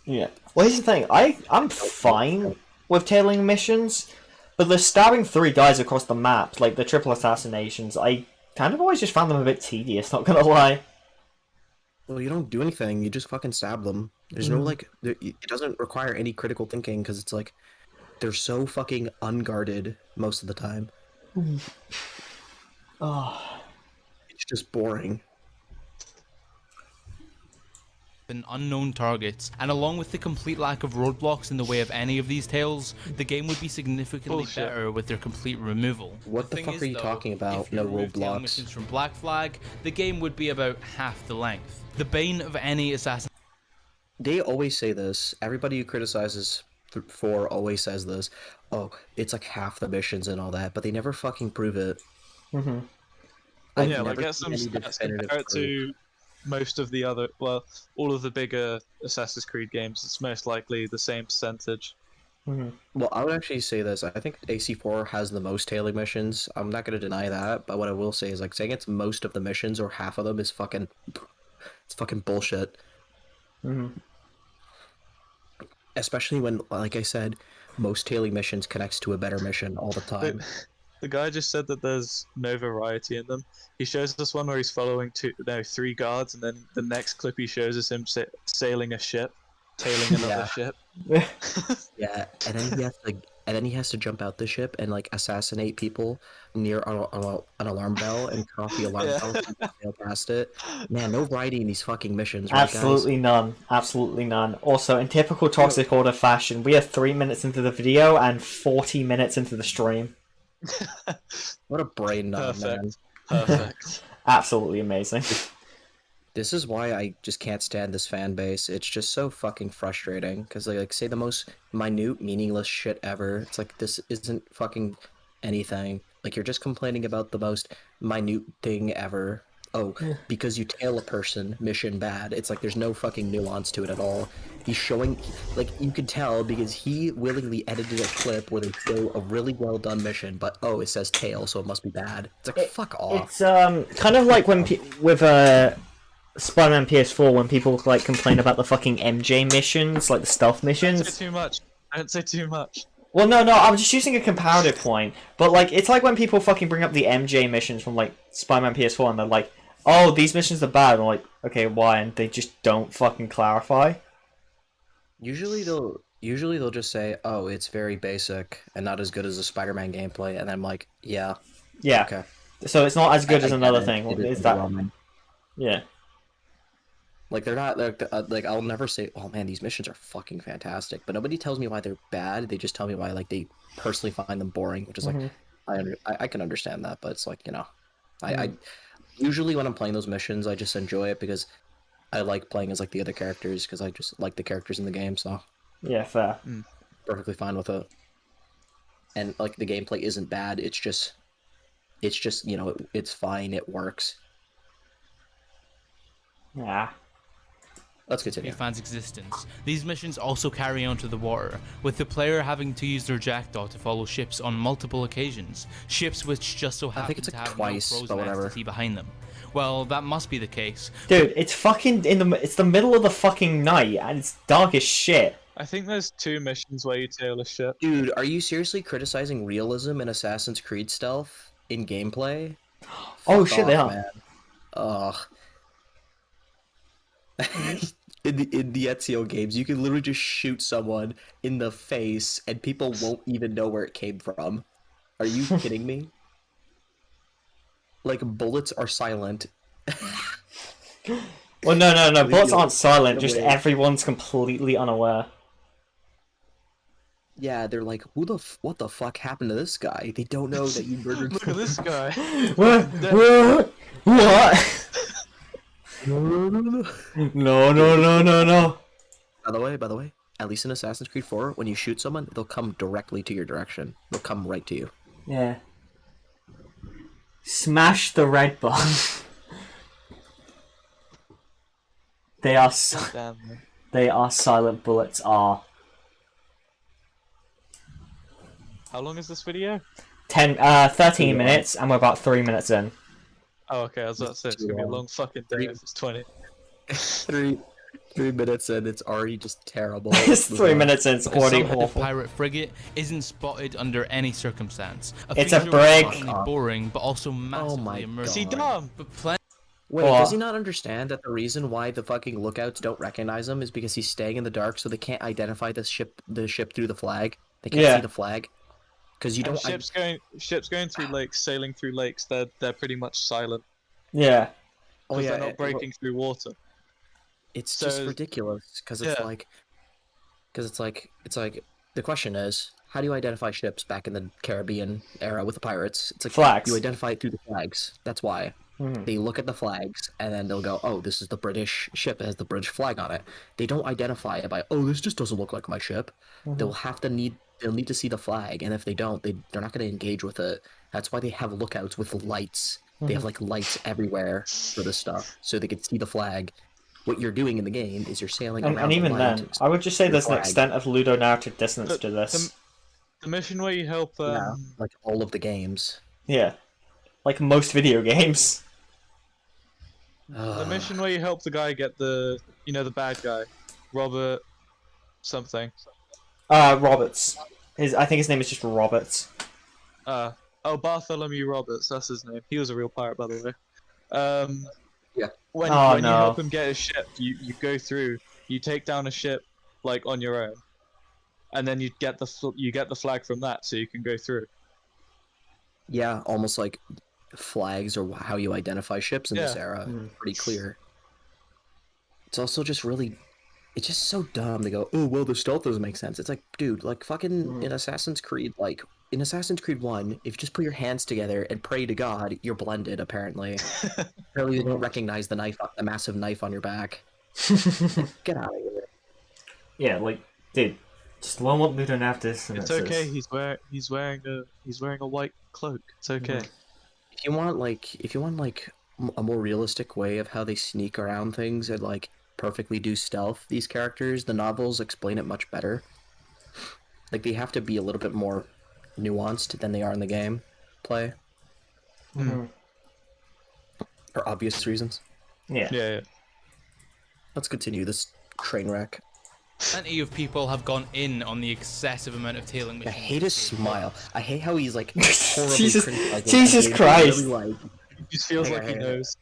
Yeah. Well, here's the thing. I'm fine with tailing missions, but the stabbing 3 guys across the map, like the triple assassinations, I kind of always just found them a bit tedious, not gonna lie. Well, you don't do anything. You just fucking stab them. There's no like. It doesn't require any critical thinking because it's like they're so fucking unguarded most of the time. Oh. It's just boring. And unknown targets, and along with the complete lack of roadblocks in the way of any of these tales, the game would be significantly Bullshit. better with their complete removal. What the thing fuck is, are you though, talking about? if you No remove tailing roadblocks. missions from Black Flag, the game would be about half the length. The bane of any assassin. They always say this. Everybody who criticizes 4 always says this. Oh, it's like half the missions and all that, but they never fucking prove it. I've Yeah, like never get some seen any stats, definitive compare it proof. to most of the other, well, all of the bigger Assassin's Creed games. It's most likely the same percentage. Well, I would actually say this. I think AC4 has the most tailing missions. I'm not going to deny that, but what I will say is like saying it's most of the missions or half of them is fucking, it's fucking bullshit. Especially when, like I said, most tailing missions connects to a better mission all the time. The guy just said that there's no variety in them. He shows us one where he's following three guards, and then the next clip he shows us him sailing a ship, tailing another ship. Yeah, and then he has to jump out the ship and like assassinate people near an alarm bell and cut off the alarm bell so you can sail past it. Man, no variety in these fucking missions, right, Absolutely none. Absolutely none. Also, in typical Toxic Order fashion, we are 3 minutes into the video and 40 minutes into the stream. What a brain nod, man. Perfect. Absolutely amazing. This is why I just can't stand this fan base. It's just so fucking frustrating because they like say the most minute, meaningless shit ever. It's like this isn't fucking anything. Like you're just complaining about the most minute thing ever. Oh, because you tail a person, mission bad. It's like there's no fucking nuance to it at all. He's showing, like you could tell because he willingly edited a clip where they show a really well done mission, but oh, it says tail, so it must be bad. It's like fuck off. It's kind of like when with Spider-Man PS4 when people like complain about the fucking MJ missions, like the stealth missions. Don't say too much. Don't say too much. Well, no, I'm just using a comparative point. But like, it's like when people fucking bring up the MJ missions from like Spider-Man PS4 and they're like, "Oh, these missions are bad." I'm like, "Okay, why?" And they just don't fucking clarify. Usually they'll just say, "Oh, it's very basic and not as good as the Spider-Man gameplay," and I'm like, "Yeah, Yeah. okay." So it's not as good I as get another it. thing. It Is is that? overwhelming. Yeah. Like they're not like I'll never say, "Oh man, these missions are fucking fantastic," but nobody tells me why they're bad. They just tell me why like they personally find them boring, which is like I can understand that, but it's like I usually when I'm playing those missions, I just enjoy it because I like playing as like the other characters because I just like the characters in the game, so Yeah, fair. perfectly fine with it. And like the gameplay isn't bad. It's just it's fine. It works. Yeah. Let's continue. Fan's existence. These missions also carry on to the water, with the player having to use their jackdaw to follow ships on multiple occasions. Ships which just so happen it's to like have twice, no but frozen whatever. entity behind them. Well, that must be the case. Dude, it's fucking it's the middle of the fucking night and it's dark as shit. I think there's 2 missions where you tail a ship. Dude, are you seriously criticizing realism in Assassin's Creed stealth in gameplay? Oh Fuck shit, they off, are. man. Ugh. in the Ezio games, you can literally just shoot someone in the face and people won't even know where it came from. Are you kidding me? Like bullets are silent. Well, no. Bullets you'll aren't silent. get Just away. everyone's completely unaware. Yeah, they're like, what the fuck happened to this guy? They don't know that you murdered. Look at this guy. What? What? No. By the way, at least in Assassin's Creed 4, when you shoot someone, they'll come directly to your direction. They'll come right to you. Yeah. Smash the red button. They are Damn, man. they are silent bullets are. How long is this video? 13 minutes and we're about 3 minutes in. Oh, okay. I was about to say it's gonna be a long fucking day if it's 20. 3 minutes in, it's already just terrible. It's 3 minutes in, it's already Somehow the awful. pirate frigate isn't spotted under any circumstance. It's a feature brig. which is not only boring, but also massively my immersive. Is he dumb? But plenty Wait, Well, does he not understand that the reason why the fucking lookouts don't recognize him is because he's staying in the dark, so they can't identify the ship through the flag? They can't Yeah. see the flag because you And don't. ships going through lakes, sailing through lakes. They're pretty much silent Yeah. Oh because yeah, they're not breaking through water. it's just So- ridiculous because it's Yeah. like, it's like the question is, how do you identify ships back in the Caribbean era with the pirates? It's like Flags. you identify it through the flags. That's why. They look at the flags and then they'll go, "Oh, this is the British ship. It has the British flag on it." They don't identify it by, "Oh, this just doesn't look like my ship." They'll need to see the flag, and if they don't, they're not going to engage with it. That's why they have lookouts with lights. They have like lights everywhere for this stuff, so they can see the flag. What you're doing in the game is you're sailing around. And even the then, light. I would just say there's an flag. extent of ludonarrative dissonance But to this. The mission where you help Yeah, like all of the games. Yeah. Like most video games. the mission where you help the guy get the the bad guy, Robert something. Roberts. I think his name is just Roberts. Oh, Bartholomew Roberts, that's his name. He was a real pirate, by the way. Yeah. When Oh, you no. help him get his ship, you go through, you take down a ship like on your own, and then you get the flag from that, so you can go through. Yeah, almost like flags or how you identify ships in this Yeah. era. Pretty clear. It's also just really, it's just so dumb to go, oh, well, the stealth doesn't make sense. It's like, dude, like fucking in Assassin's Creed, like in Assassin's Creed 1, if you just put your hands together and pray to God, you're blended, apparently. Apparently you don't recognize the knife, the massive knife on your back. Get out of here. Yeah, like, dude, just learn what we don't have this. And It's okay. He's wearing a white cloak. It's okay. If you want like a more realistic way of how they sneak around things and like perfectly do stealth, these characters, the novels explain it much better. Like they have to be a little bit more nuanced than they are in the game play. For obvious reasons. Yeah. Yeah. Let's continue this train wreck. Plenty of people have gone in on the excessive amount of tailing I missions. hate his smile. I hate how he's like horribly Jesus criticizing. Jesus He Christ. really, like, It just feels like he knows.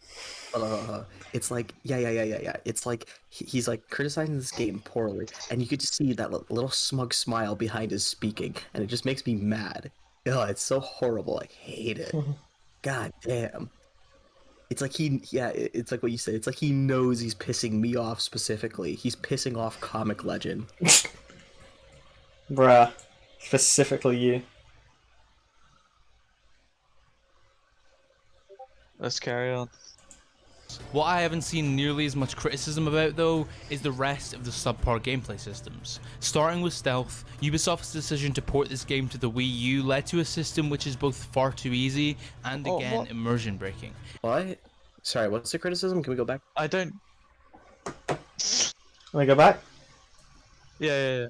It's like yeah. It's like he's like criticizing this game poorly, and you could just see that little smug smile behind his speaking, and it just makes me mad. Oh, it's so horrible. I hate it. God damn. It's like it's like what you said. It's like he knows he's pissing me off specifically. He's pissing off Comiclegend. Bruh. Specifically you. Let's carry on. What I haven't seen nearly as much criticism about, though, is the rest of the subpar gameplay systems. Starting with stealth, Ubisoft's decision to port this game to the Wii U led to a system which is both far too easy and, again, immersion breaking. What? Sorry, what's the criticism? Can we go back? I don't. Let me go back. Yeah.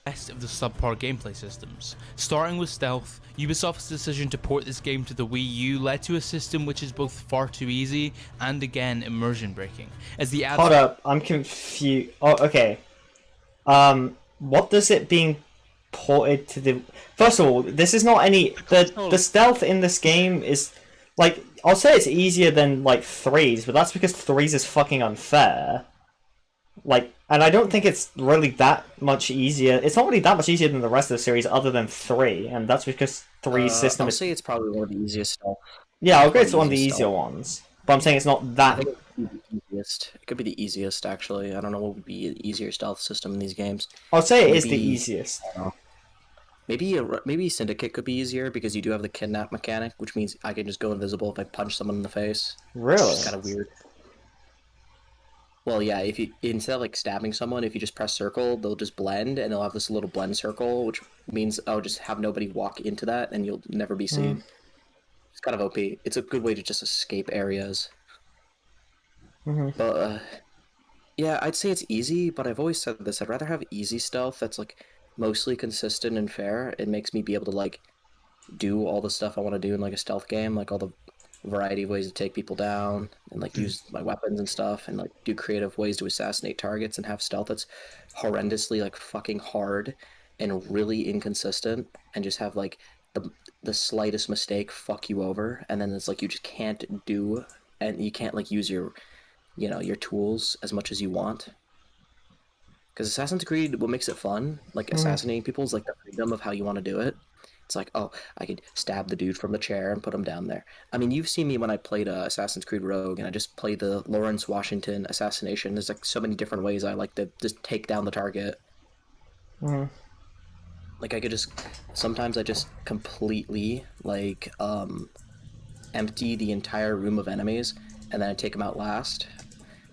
Rest of the subpar gameplay systems. Starting with stealth, Ubisoft's decision to port this game to the Wii U led to a system which is both far too easy and, again, immersion breaking. As the Hold up, I'm confused. Oh, okay. What does it being ported to the... First of all, this is not any... The stealth in this game is... Like, I'll say it's easier than, like, 3's, but that's because 3's is fucking unfair. Like, and I don't think it's really that much easier. It's not really that much easier than the rest of the series other than 3, and that's because 3's system I'll is... say it's probably one of the easiest stuff. Yeah, I'll agree it's one of the easiest easier ones. But I'm saying it's not that... I think it could be the easiest. It could be the easiest, actually. I don't know what would be an easier stealth system in these games. I'll say it is the Maybe- easiest. I don't know. Maybe Syndicate could be easier because you do have the kidnap mechanic, which means I can just go invisible if I punch someone in the face. Really? It's kind of weird. Well, yeah, if you instead of like stabbing someone, if you just press circle, they'll just blend, and they'll have this little blend circle, which means I'll just have nobody walk into that, and you'll never be seen. It's kind of OP. It's a good way to just escape areas. But yeah, I'd say it's easy, but I've always said this. I'd rather have easy stealth that's like mostly consistent and fair. It makes me be able to like do all the stuff I want to do in like a stealth game, like all the variety of ways to take people down and like use my weapons and stuff, and like do creative ways to assassinate targets and have stealth that's horrendously like fucking hard and really inconsistent, and just have like the slightest mistake fuck you over, and then it's like you just can't do, and you can't like use your your tools as much as you want. Because Assassin's Creed, what makes it fun, like assassinating people, is like the freedom of how you want to do it. It's like, oh, I could stab the dude from the chair and put him down there. I mean, you've seen me when I played Assassin's Creed Rogue, and I just played the Lawrence Washington assassination. There's like so many different ways I like to just take down the target. Like I could just, sometimes I just completely like empty the entire room of enemies, and then I take them out last.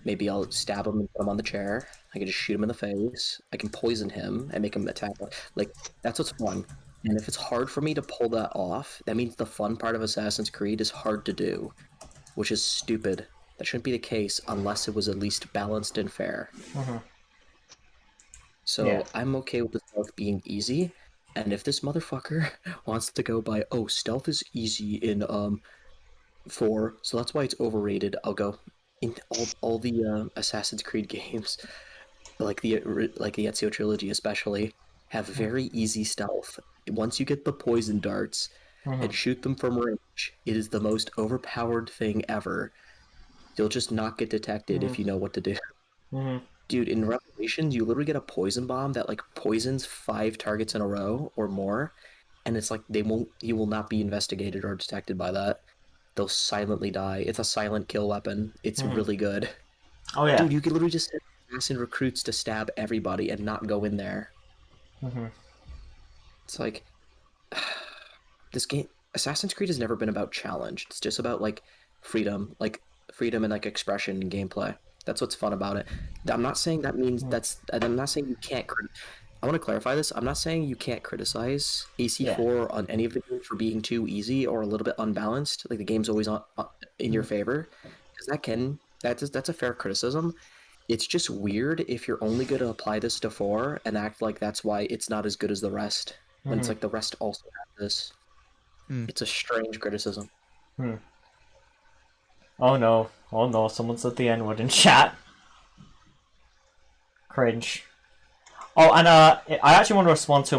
Maybe I'll stab him and put him on the chair. I can just shoot him in the face. I can poison him and make him attack. Like, that's what's fun. And if it's hard for me to pull that off, that means the fun part of Assassin's Creed is hard to do, which is stupid. That shouldn't be the case unless it was at least balanced and fair. So Yeah. I'm okay with the stealth being easy, and if this motherfucker wants to go by, oh, stealth is easy in 4, so that's why it's overrated, I'll go in all the Assassin's Creed games, like the Ezio trilogy especially, have very easy stealth. Once you get the poison darts, and shoot them from range, it is the most overpowered thing ever. You'll just not get detected if you know what to do. Dude, in Revelations, you literally get a poison bomb that like poisons 5 targets in a row or more, and it's like you will not be investigated or detected by that. They'll silently die. It's a silent kill weapon. It's really good. Oh yeah. Dude, you could literally just send assassin recruits to stab everybody and not go in there. It's like this game, Assassin's Creed has never been about challenge. It's just about like freedom and like expression and gameplay. That's what's fun about it. I'm not saying that means I'm not saying you can't. I want to clarify this. I'm not saying you can't criticize AC4 on any of the games for being too easy or a little bit unbalanced. Like the game's always in your favor, because that's a fair criticism. It's just weird if you're only going to apply this to 4 and act like that's why it's not as good as the rest. When it's like the rest also have this. It's a strange criticism. Oh no, someone said the N-word in chat. Cringe. Oh, and I actually want to respond to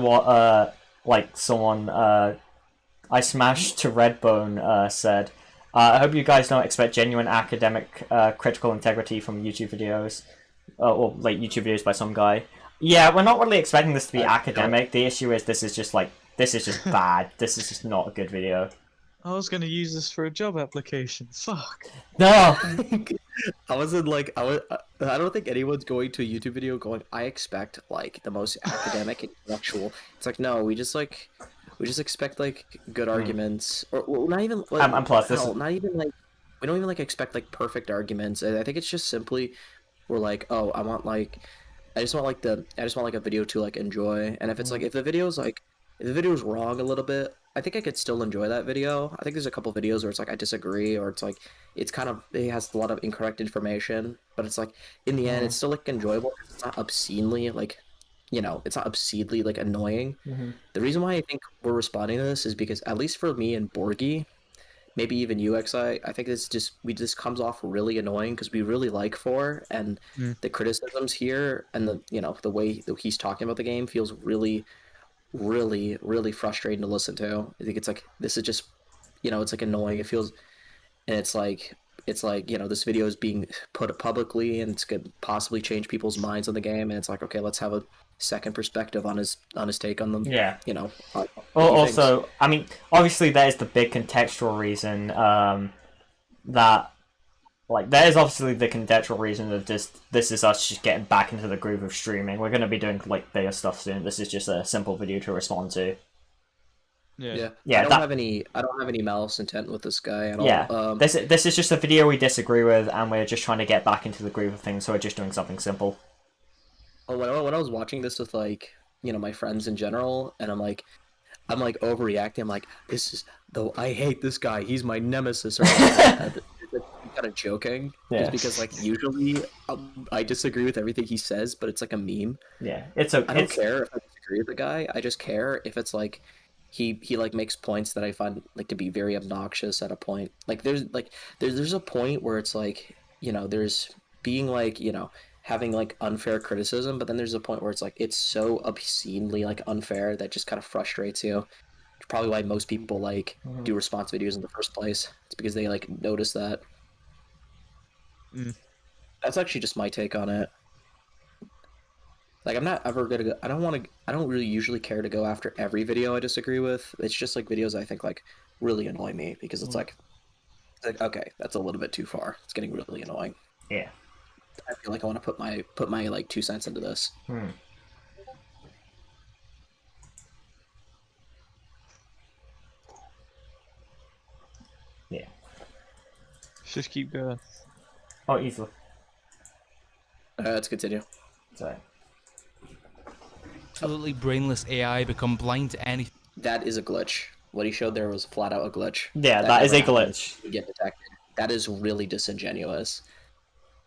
what someone I smashed to Redbone said. I hope you guys don't expect genuine academic critical integrity from YouTube videos, or like YouTube videos by some guy. Yeah, we're not really expecting this to be academic. The issue is this is just bad. This is just not a good video. I was gonna use this for a job application. Fuck. No. I don't think anyone's going to a YouTube video going, I expect like the most academic and intellectual. It's like, no, we just expect like good arguments, or well, not even like, and plus not even like, we don't even like expect like perfect arguments. I think it's just simply we're like, oh, I just want like a video to like enjoy. And if it's like if the video's wrong a little bit, I think I could still enjoy that video. I think there's a couple videos where it's like I disagree, or it's like it has a lot of incorrect information, but it's like in the end it's still like enjoyable. It's not obscenely like, it's not obscenely like annoying. The reason why I think we're responding to this is because, at least for me and Borgie, maybe even UXI, I think this comes off really annoying because we really like 4, and the criticisms here and the way that he's talking about the game feels really, really, really frustrating to listen to. I think it's like, this is just, it's like annoying. It feels, and it's like this video is being put publicly and it's could possibly change people's minds on the game, and it's like, okay, let's have a second perspective on his take on them. Yeah. Also, I mean, obviously there is the big contextual reason that, like, there is obviously the contextual reason of this is us just getting back into the groove of streaming. We're going to be doing like bigger stuff soon. This is just a simple video to respond to. Yeah. I don't have any malice intent with this guy at all. Yeah. This is just a video we disagree with, and we're just trying to get back into the groove of things, so we're just doing something simple. When I was watching this with like, my friends in general, and I'm like overreacting. I'm like, I hate this guy. He's my nemesis. Or kind of joking, just because like usually I disagree with everything he says, but it's like a meme. Yeah, I don't care if I disagree with the guy. I just care if it's like he like makes points that I find like to be very obnoxious at a point. Like there's a point where it's like, there's being like, having like unfair criticism, but then there's a point where it's like it's so obscenely like unfair that just kind of frustrates you. It's probably why most people like do response videos in the first place. It's because they like notice that. That's actually just my take on it. Like, I'm not ever gonna go, I don't really usually care to go after every video I disagree with. It's just like videos I think like really annoy me, because it's like okay, that's a little bit too far. It's getting really annoying. Yeah. I feel like I want to put my like 2 cents into this. Yeah. Just keep going. Oh, easily. Let's continue. Sorry. Absolutely brainless AI become blind to anything. That is a glitch. What he showed there was flat out a glitch. Yeah, that is a glitch. You get detected. That is really disingenuous.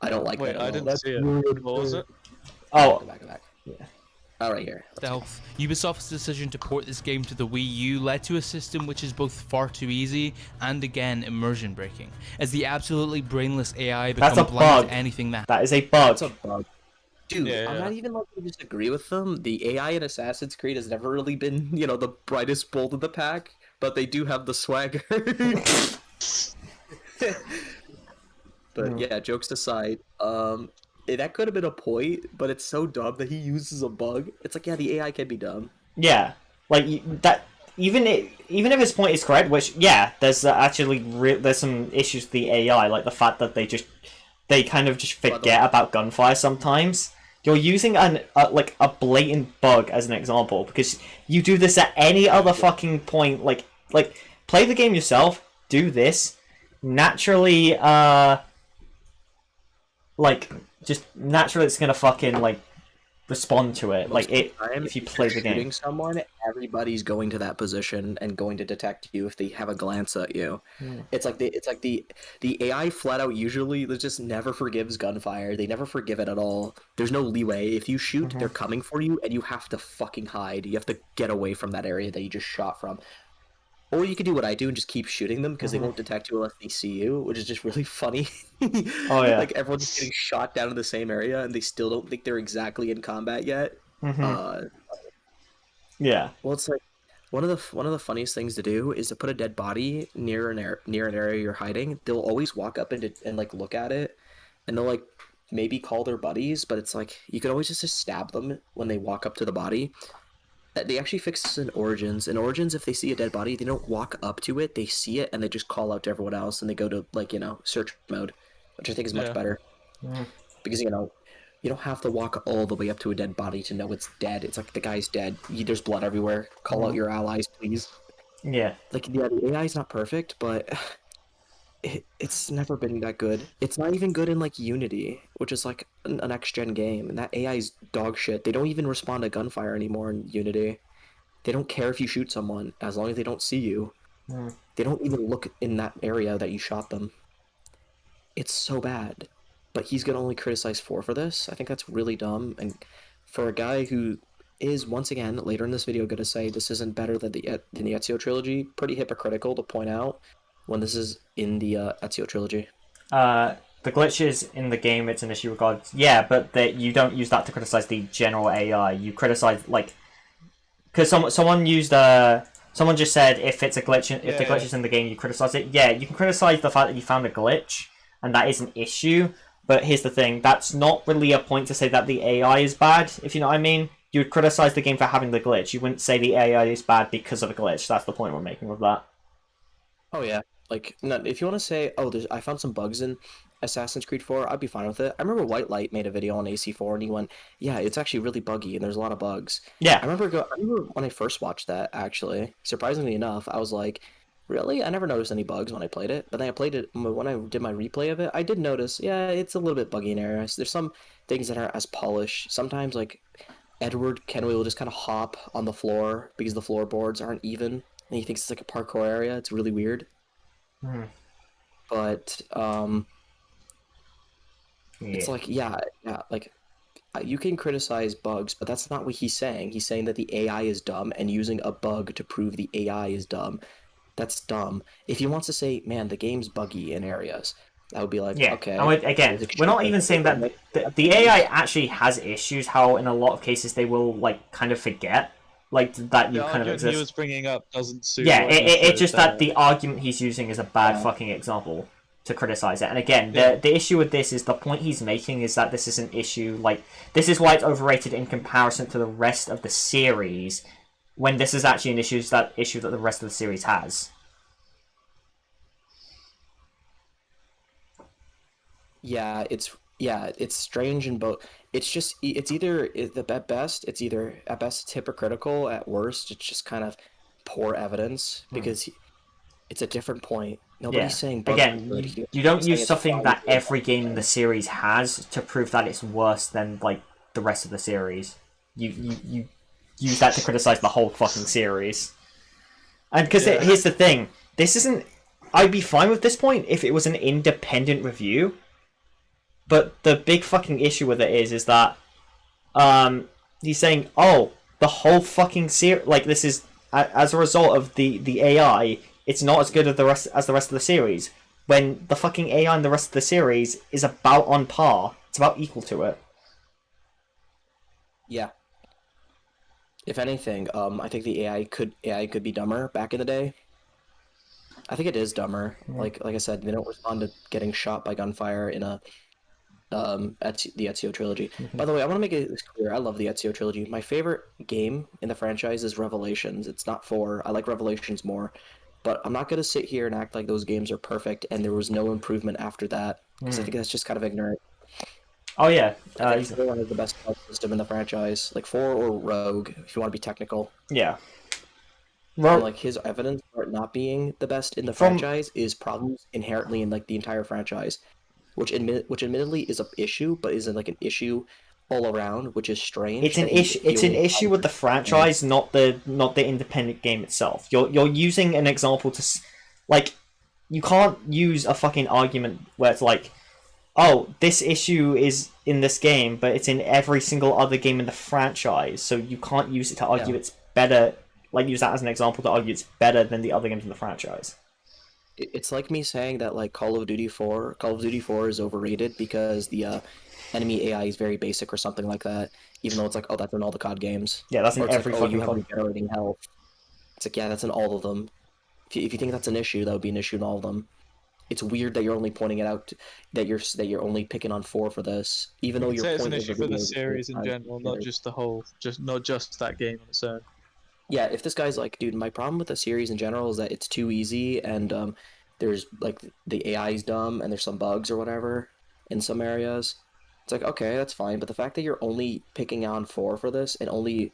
I don't like that. Wait, at all. I didn't see it. What was it? Oh, Go back. yeah. Oh, right here. Stealth. Ubisoft's decision to port this game to the Wii U led to a system which is both far too easy and again immersion breaking, as the absolutely brainless AI That's become a blind bug. to anything that. That is a bug. That's a bug. Dude, Yeah, I'm yeah. not even like to disagree with them. The AI in Assassin's Creed has never really been, the brightest bolt of the pack. but they do have the swagger. But yeah, jokes aside, that could have been a point, but it's so dumb that he uses a bug. It's like, yeah, the AI can be dumb. Yeah, like that. Even if his point is correct, which yeah, there's there's some issues with the AI, like the fact that they kind of just forget about gunfire sometimes. You're using like a blatant bug as an example because you do this at any other fucking point. Like play the game yourself, do this naturally. Like just naturally, it's gonna fucking like respond to it. Like it if you play the game. Shooting someone, everybody's going to that position and going to detect you if they have a glance at you. It's like the AI flat out usually just never forgives gunfire. They never forgive it at all. There's no leeway. If you shoot, they're coming for you, and you have to fucking hide. You have to get away from that area that you just shot from. Or you could do what I do and just keep shooting them because they won't detect you unless they see you, which is just really funny. Oh yeah, like everyone's just getting shot down in the same area and they still don't think they're exactly in combat yet. Yeah. Well, it's like one of the funniest things to do is to put a dead body near an area you're hiding. They'll always walk up and like look at it, and they'll like maybe call their buddies, but it's like you can always just stab them when they walk up to the body. They actually fix this in Origins. In Origins, if they see a dead body, they don't walk up to it. They see it, and they just call out to everyone else, and they go to, like, search mode, which I think is much better. Because, you don't have to walk all the way up to a dead body to know it's dead. It's like, the guy's dead. There's blood everywhere. Call out your allies, please. Yeah. Like, yeah, the AI is not perfect, but it's never been that good. It's not even good in, like, Unity, which is, like, a next-gen game, and that AI's dog shit. They don't even respond to gunfire anymore in Unity. They don't care if you shoot someone, as long as they don't see you. They don't even look in that area that you shot them. It's so bad. But he's gonna only criticize 4 for this. I think that's really dumb, and for a guy who is, once again, later in this video, gonna say this isn't better than the Ezio trilogy, pretty hypocritical to point out when this is in the Ezio trilogy. The glitches in the game, it's an issue regards. Yeah, but you don't use that to criticize the general AI. You criticize like because someone just said if it's a glitch, if the glitch is in the game, you criticize it. Yeah, you can criticize the fact that you found a glitch, and that is an issue. But here's the thing: that's not really a point to say that the AI is bad. If you know what I mean, you would criticize the game for having the glitch. You wouldn't say the AI is bad because of a glitch. That's the point we're making with that. Oh yeah. Like, no, if you want to say, oh, I found some bugs in Assassin's Creed 4, I'd be fine with it. I remember White Light made a video on AC4, and he went, yeah, it's actually really buggy, and there's a lot of bugs. Yeah. I remember when I first watched that, actually. Surprisingly enough, I was like, really? I never noticed any bugs when I played it. But then I played it, when I did my replay of it, I did notice, yeah, it's a little bit buggy in areas. There's some things that aren't as polished. Sometimes, like, Edward Kenway will just kind of hop on the floor because the floorboards aren't even, and he thinks it's like a parkour area. It's really weird. But it's like yeah, like you can criticize bugs, but that's not what he's saying. He's saying that the AI is dumb and using a bug to prove the AI is dumb. That's dumb. If he wants to say, man, the game's buggy in areas, that would be like, okay. And again, we're not even saying that the AI actually has issues. How in a lot of cases they will like kind of forget. Like that you kind of exist. He was bringing up doesn't suit. Yeah, it's just that the argument he's using is a bad fucking example to criticize it. And again, the issue with this is the point he's making is that this is an issue. Like this is why it's overrated in comparison to the rest of the series, when this is actually an issue that the rest of the series has. Yeah, it's strange in both. It's either at best it's hypocritical, at worst it's just kind of poor evidence because it's a different point. Nobody's saying again. You don't use something that every game in the series has to prove that it's worse than like the rest of the series. You use that to criticize the whole fucking series. And because here's the thing, this isn't. I'd be fine with this point if it was an independent review. But the big fucking issue with it is that he's saying, oh, the whole fucking series, like this is as a result of the AI, it's not as good as the rest of the series. When the fucking AI in the rest of the series is about on par, it's about equal to it. Yeah. If anything, I think the AI could be dumber back in the day. I think it is dumber. Like I said, they don't respond to getting shot by gunfire in a the Ezio trilogy. By the way, I want to make it clear. I love the Ezio trilogy. My favorite game in the franchise is Revelations. It's not 4. I like Revelations more, but I'm not gonna sit here and act like those games are perfect and there was no improvement after that because I think that's just kind of ignorant. Oh yeah, I think everyone has the best health system in the franchise, like 4 or Rogue, if you want to be technical. yeah. And like his evidence for it not being the best in the franchise is problems inherently in like the entire franchise, which admittedly is an issue, but isn't like an issue all around, which is strange. It's an issue. It's an issue with the franchise, not the independent game itself. You're using an example to, like, you can't use a fucking argument where it's like, oh, this issue is in this game, but it's in every single other game in the franchise, so you can't use it to argue it's better. Like, use that as an example to argue it's better than the other games in the franchise. It's like me saying that like Call of Duty 4 is overrated because the enemy AI is very basic or something like that, even though it's like, oh, that's in all the COD games. Yeah, that's in or every like, fucking you have COD. regenerating health. It's like, yeah, that's in all of them. If you think that's an issue, that would be an issue in all of them. It's weird that you're only pointing it out, that you're only picking on 4 for this, even though I'd your say it's point an of the issue for the video is series in general, not just the whole, not just that game on its own. Yeah, if this guy's like, dude, my problem with the series in general is that it's too easy and there's like the AI's dumb and there's some bugs or whatever in some areas. It's like, okay, that's fine, but the fact that you're only picking on 4 for this and only,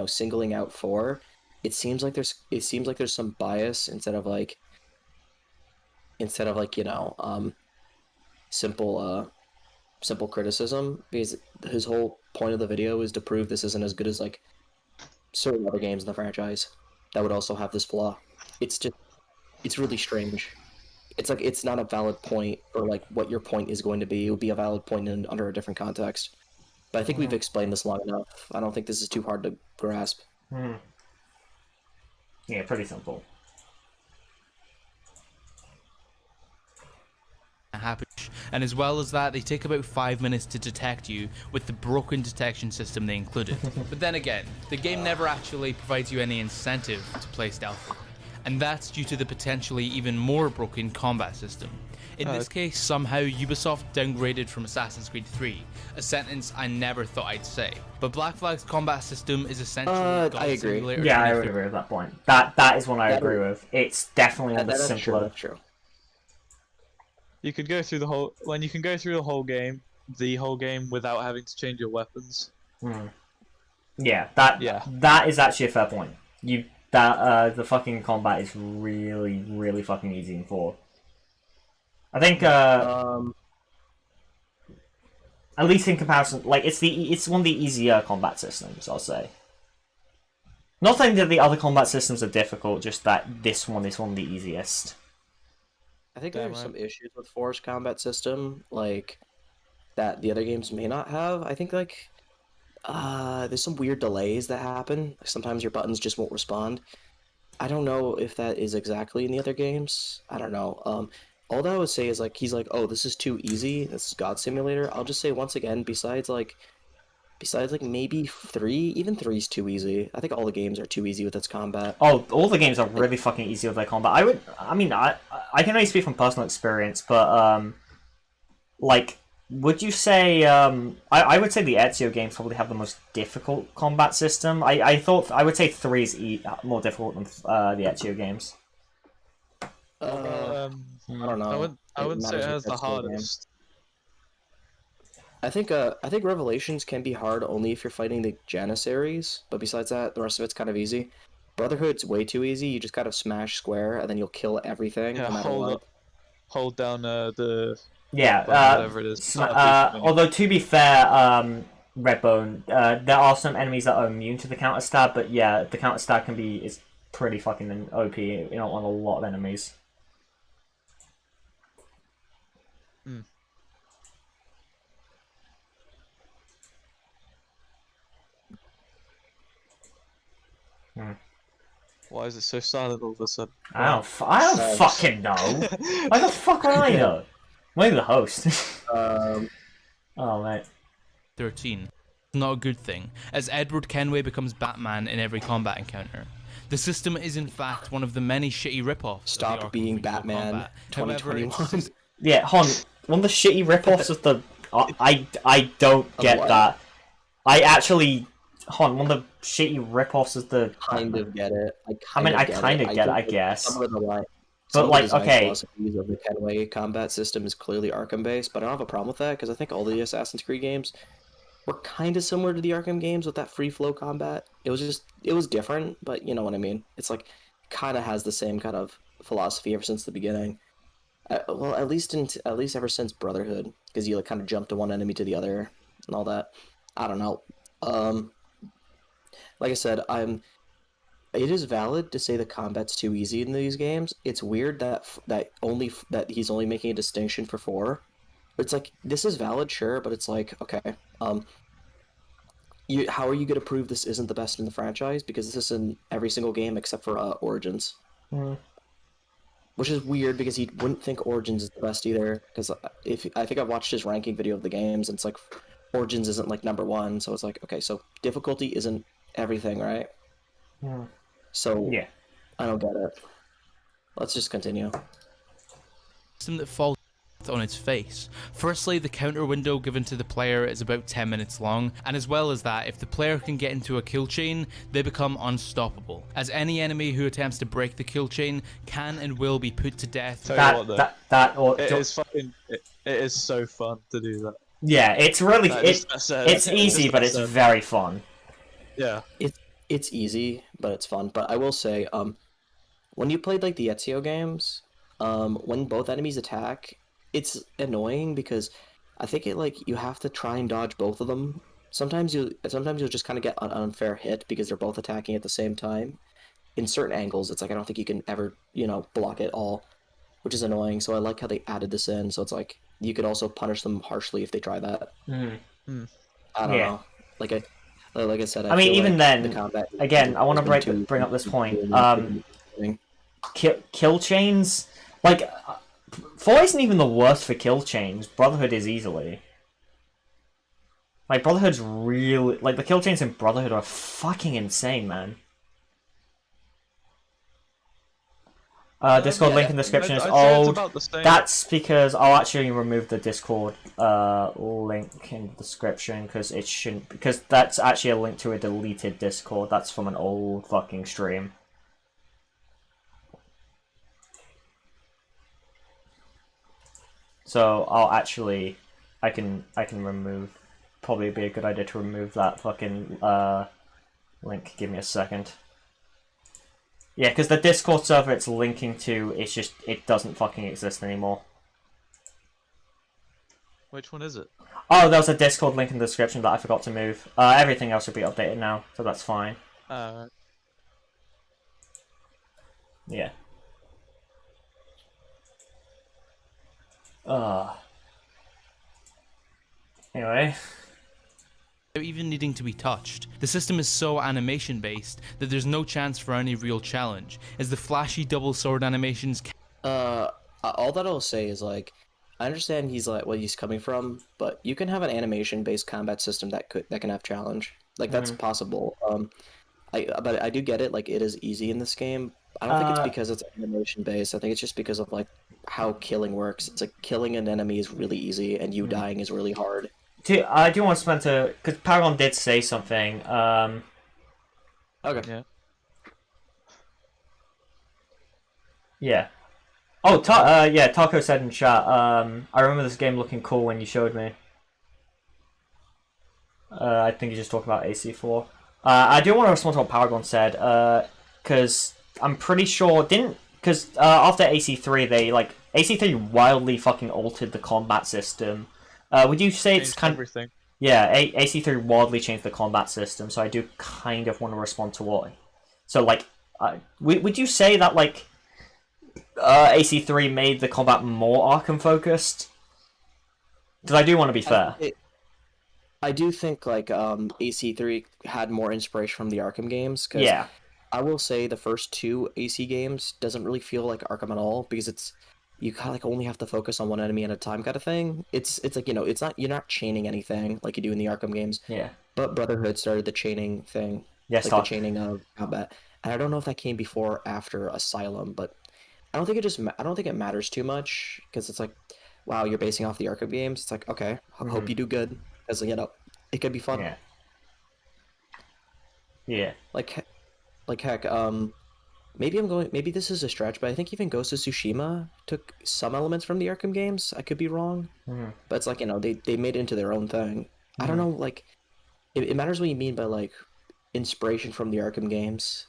singling out 4, it seems like there's some bias instead of like simple criticism, because his whole point of the video is to prove this isn't as good as like certain other games in the franchise that would also have this flaw. It's really strange. It's like it's not a valid point, or like what your point is going to be. It would be a valid point under a different context. But I think we've explained this long enough. I don't think this is too hard to grasp. Yeah, pretty simple. Happy. And as well as that, they take about 5 minutes to detect you with the broken detection system they included. But then again, the game never actually provides you any incentive to play stealthily, and that's due to the potentially even more broken combat system. In this case, somehow Ubisoft downgraded from Assassin's Creed 3, a sentence I never thought I'd say. But Black Flag's combat system is essentially I agree. Yeah, I would agree with that point. That is one I agree with. It's definitely one of the simpler. That's true. You could go through the whole game without having to change your weapons. Yeah, that is actually a fair point. The fucking combat is really, really fucking easy in 4. I think at least in comparison, like it's one of the easier combat systems, I'll say. Not saying that the other combat systems are difficult, just that this one is one of the easiest. I think there's some issues with Force combat system, like that the other games may not have. I think like there's some weird delays that happen. Sometimes your buttons just won't respond. I don't know if that is exactly in the other games. I don't know. All that I would say is like he's like, oh, this is too easy. This is God Simulator. I'll just say once again, besides maybe 3, even 3 is too easy. I think all the games are too easy with its combat. Oh, all the games are really fucking easy with their combat. I can only speak from personal experience, but like, would you say I would say the Ezio games probably have the most difficult combat system. I would say 3 is more difficult than the Ezio games. I don't know. I wouldn't say it has the hardest. I think Revelations can be hard only if you're fighting the Janissaries, but besides that, the rest of it's kind of easy. Brotherhood's way too easy. You just gotta smash square, and then you'll kill everything. Yeah, no matter what. hold down the whatever it is. Although to be fair, Redbone, there are some enemies that are immune to the counter stab, but yeah, the counter stab is pretty fucking OP. On a lot of enemies. Why is it so silent all of a sudden? I don't fucking know. Why the fuck would I know? Maybe the host. Oh, mate. 13. Not a good thing, as Edward Kenway becomes Batman in every combat encounter. The system is in fact one of the many shitty rip-offs. Stop of the being Arkham Physical Batman Combat. However, 2021. Yeah, Hon, one of the shitty rip-offs of the... I don't get what? that. I actually... Hon, one of the shitty rip-offs of the... Kind of get it. I I kind kind of get it, I think guess. Some of the But, design okay... philosophies of the Kenway combat system is clearly Arkham-based, but I don't have a problem with that, because I think all the Assassin's Creed games were kind of similar to the Arkham games with that free-flow combat. It was different, but you know what I mean. It's like, kind of has the same kind of philosophy ever since the beginning. Well, at least ever since Brotherhood, because you like kind of jump to one enemy to the other and all that. I don't know. Like I said, it is valid to say the combat's too easy in these games. It's weird that he's only making a distinction for 4. It's like, this is valid, sure, but it's like, okay, how are you going to prove this isn't the best in the franchise? Because this is in every single game except for Origins. Which is weird, because he wouldn't think Origins is the best either, because I think I've watched his ranking video of the games, and it's like, Origins isn't like number 1, so it's like, okay, so difficulty isn't everything, right? So, Yeah. I don't get it. Let's just continue. System that falls on its face. Firstly, the counter window given to the player is about 10 minutes long, and as well as that, if the player can get into a kill chain, they become unstoppable, as any enemy who attempts to break the kill chain can and will be put to death. Tell you what, though, it is so fun to do that. Yeah, it's really... It's easy, but it's very very fun. Yeah. It's easy, but it's fun. But I will say, when you played like the Ezio games, when both enemies attack, it's annoying because I think you have to try and dodge both of them. Sometimes you'll just kind of get an unfair hit because they're both attacking at the same time. In certain angles, it's like I don't think you can ever, block it all, which is annoying. So I like how they added this in. So it's like you could also punish them harshly if they try that. I don't know. Like I said, I mean, even like then, the combat again, I want to bring up this point. Kill chains, like, 4 isn't even the worst for kill chains. Brotherhood is easily. Like, Brotherhood's really... Like, the kill chains in Brotherhood are fucking insane, man. Discord link in the description is old. That's because I'll actually remove the Discord link in the description, because it shouldn't... Because that's actually a link to a deleted Discord. That's from an old fucking stream. So I'll actually... I can remove... Probably be a good idea to remove that fucking link. Give me a second. Yeah, because the Discord server it's linking to, it doesn't fucking exist anymore. Which one is it? Oh, there was a Discord link in the description that I forgot to move. Everything else should be updated now, so that's fine. Yeah. Anyway. Even needing to be touched. The system is so animation based that there's no chance for any real challenge, as the flashy double sword animations all that I'll say is, like, I understand where he's coming from, but you can have an animation based combat system that can have challenge. Like, that's possible. But I do get it, like, it is easy in this game. I don't think it's because it's animation based. I think it's just because of, like, how killing works. It's like killing an enemy is really easy and you dying is really hard. I do want to spend because Paragon did say something. Okay. Yeah. Yeah. Oh, yeah. Taco said in chat. I remember this game looking cool when you showed me. I think you just talked about AC4. I do want to respond to what Paragon said. Because I'm pretty sure because after AC3 AC3 wildly fucking altered the combat system. Would you say it's kind of everything? Yeah, AC3 wildly changed the combat system, so I do kind of want to respond to what. So, like, would you say that, like, AC3 made the combat more Arkham focused? Because I do want to be fair. I do think, like, AC3 had more inspiration from the Arkham games. Cause yeah. I will say the first 2 AC games doesn't really feel like Arkham at all, because you kind of like only have to focus on one enemy at a time kind of thing. It's like, it's not, you're not chaining anything like you do in the Arkham games. Yeah. But Brotherhood started the chaining thing. Yes, like the chaining of combat. and I don't know if that came before or after Asylum, but I don't think it matters too much because it's like, wow, you're basing off the Arkham games. It's like, okay, hope you do good, because it could be fun. Yeah. Yeah. Like, heck, maybe this is a stretch, but I think even Ghost of Tsushima took some elements from the Arkham games. I could be wrong, but it's like, they made it into their own thing. I don't know, like, it matters what you mean by like inspiration from the Arkham games.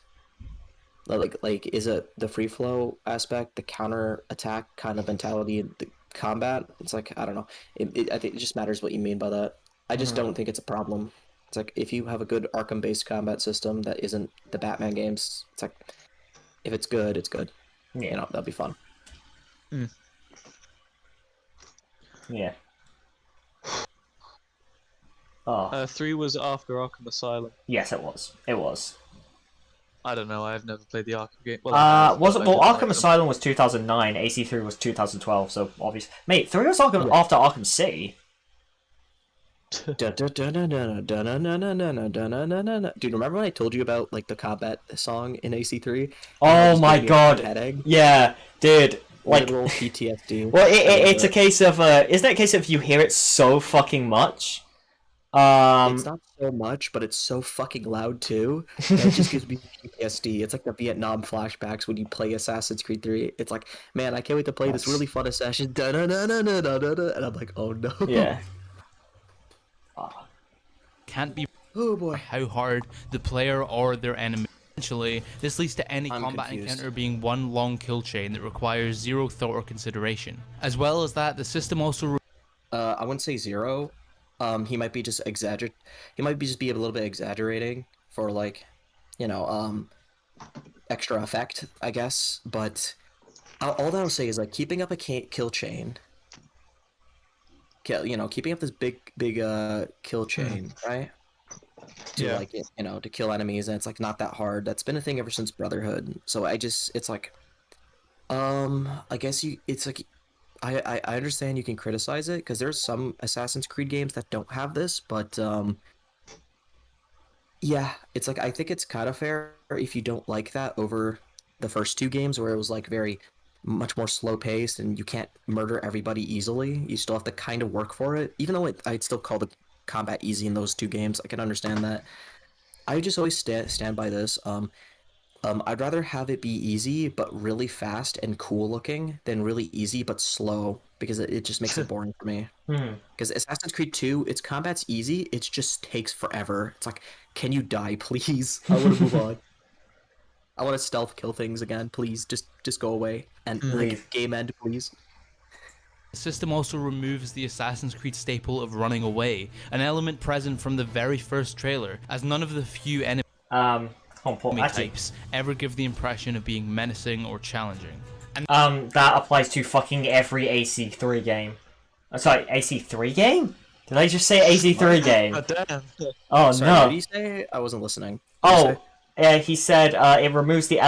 Like is it the free flow aspect, the counter attack kind of mentality, the combat? It's like, I don't know. I think it just matters what you mean by that. I just don't think it's a problem. It's like, if you have a good Arkham based combat system that isn't the Batman games, it's like, if it's good, it's good. Yeah. That'll be fun. Yeah. Oh. 3 was after Arkham Asylum. Yes, it was. It was. I don't know. I've never played the Arkham game. Arkham Asylum was 2009. AC3 was 2012. So obvious, mate. 3 was after Arkham City. Dude, remember when I told you about like the combat song in AC3? Oh my god. Yeah, dude. Like little PTSD. Well, it's a case of isn't it a case of you hear it so fucking much? It's not so much, but it's so fucking loud too. That it just gives me PTSD. It's like the Vietnam flashbacks when you play Assassin's Creed 3. It's like, man, I can't wait to play this really fun Assassin. And I'm like, oh no. Yeah. Can't be Oh boy. how hard the player or their enemy. Essentially, this leads to any combat confused. encounter being one long kill chain that requires zero thought or consideration. As well as that, the system also. I wouldn't say zero. He might be just He might be just be a little bit exaggerating for like, extra effect, I guess. But all that I'll say is like keeping up a kill chain. Keeping up this big kill chain, right? To to kill enemies, and it's like not that hard. That's been a thing ever since Brotherhood. So it's like, I guess it's like, I understand you can criticize it because there's some Assassin's Creed games that don't have this, but yeah, it's like, I think it's kind of fair if you don't like that over the first 2 games where it was like very much more slow paced and you can't murder everybody easily. You still have to kind of work for it, even though I'd still call the combat easy in those 2 games. I can understand that. I just always stand by this. I'd rather have it be easy but really fast and cool looking than really easy but slow, because it just makes it boring for me. Because Assassin's Creed 2, its combat's easy, it just takes forever. It's like, can you die, please? I want to move on. I want to stealth kill things again, please. Just go away and like game end, please. The system also removes the Assassin's Creed staple of running away, an element present from the very first trailer, as none of the few enemy types ever give the impression of being menacing or challenging. And that applies to fucking every AC3 game. Sorry, AC3 game? Did I just say AC3 game? Oh, damn. Oh Sorry, no. what did you say? I wasn't listening. He said it removes the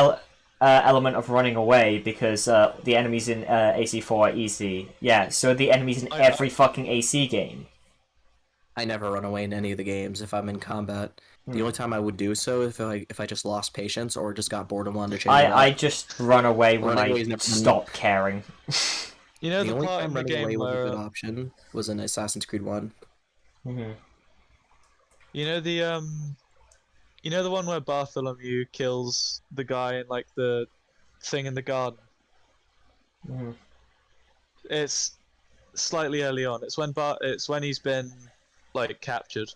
element of running away because the enemies in AC4 are easy. Yeah, so the enemies in every fucking AC game. I never run away in any of the games if I'm in combat. The only time I would do so if I just lost patience or just got bored and wanted to change it up. I just run away when I stop caring. You know, the only part time in the running away game was a where good option was in Assassin's Creed 1. you know the one where Bartholomew kills the guy in like the thing in the garden. It's slightly early on. It's when he's been like captured.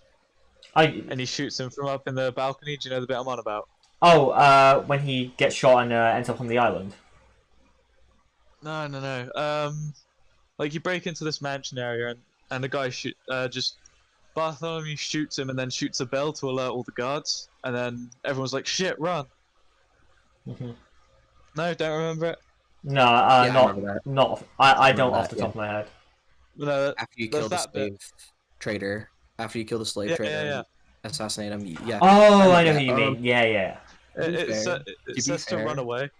And he shoots him from up in the balcony. Do you know the bit I'm on about? Oh, when he gets shot and ends up on the island. No. Like you break into this mansion area and the guy Bartholomew shoots him and then shoots a bell to alert all the guards, and then everyone's like, "Shit, run!" No, don't remember it. No, I don't off the top of my head. No, After you kill the slave trader. After you kill the slave trader, assassinate him. Yeah. Oh, I know who you mean. Yeah. It says to run away.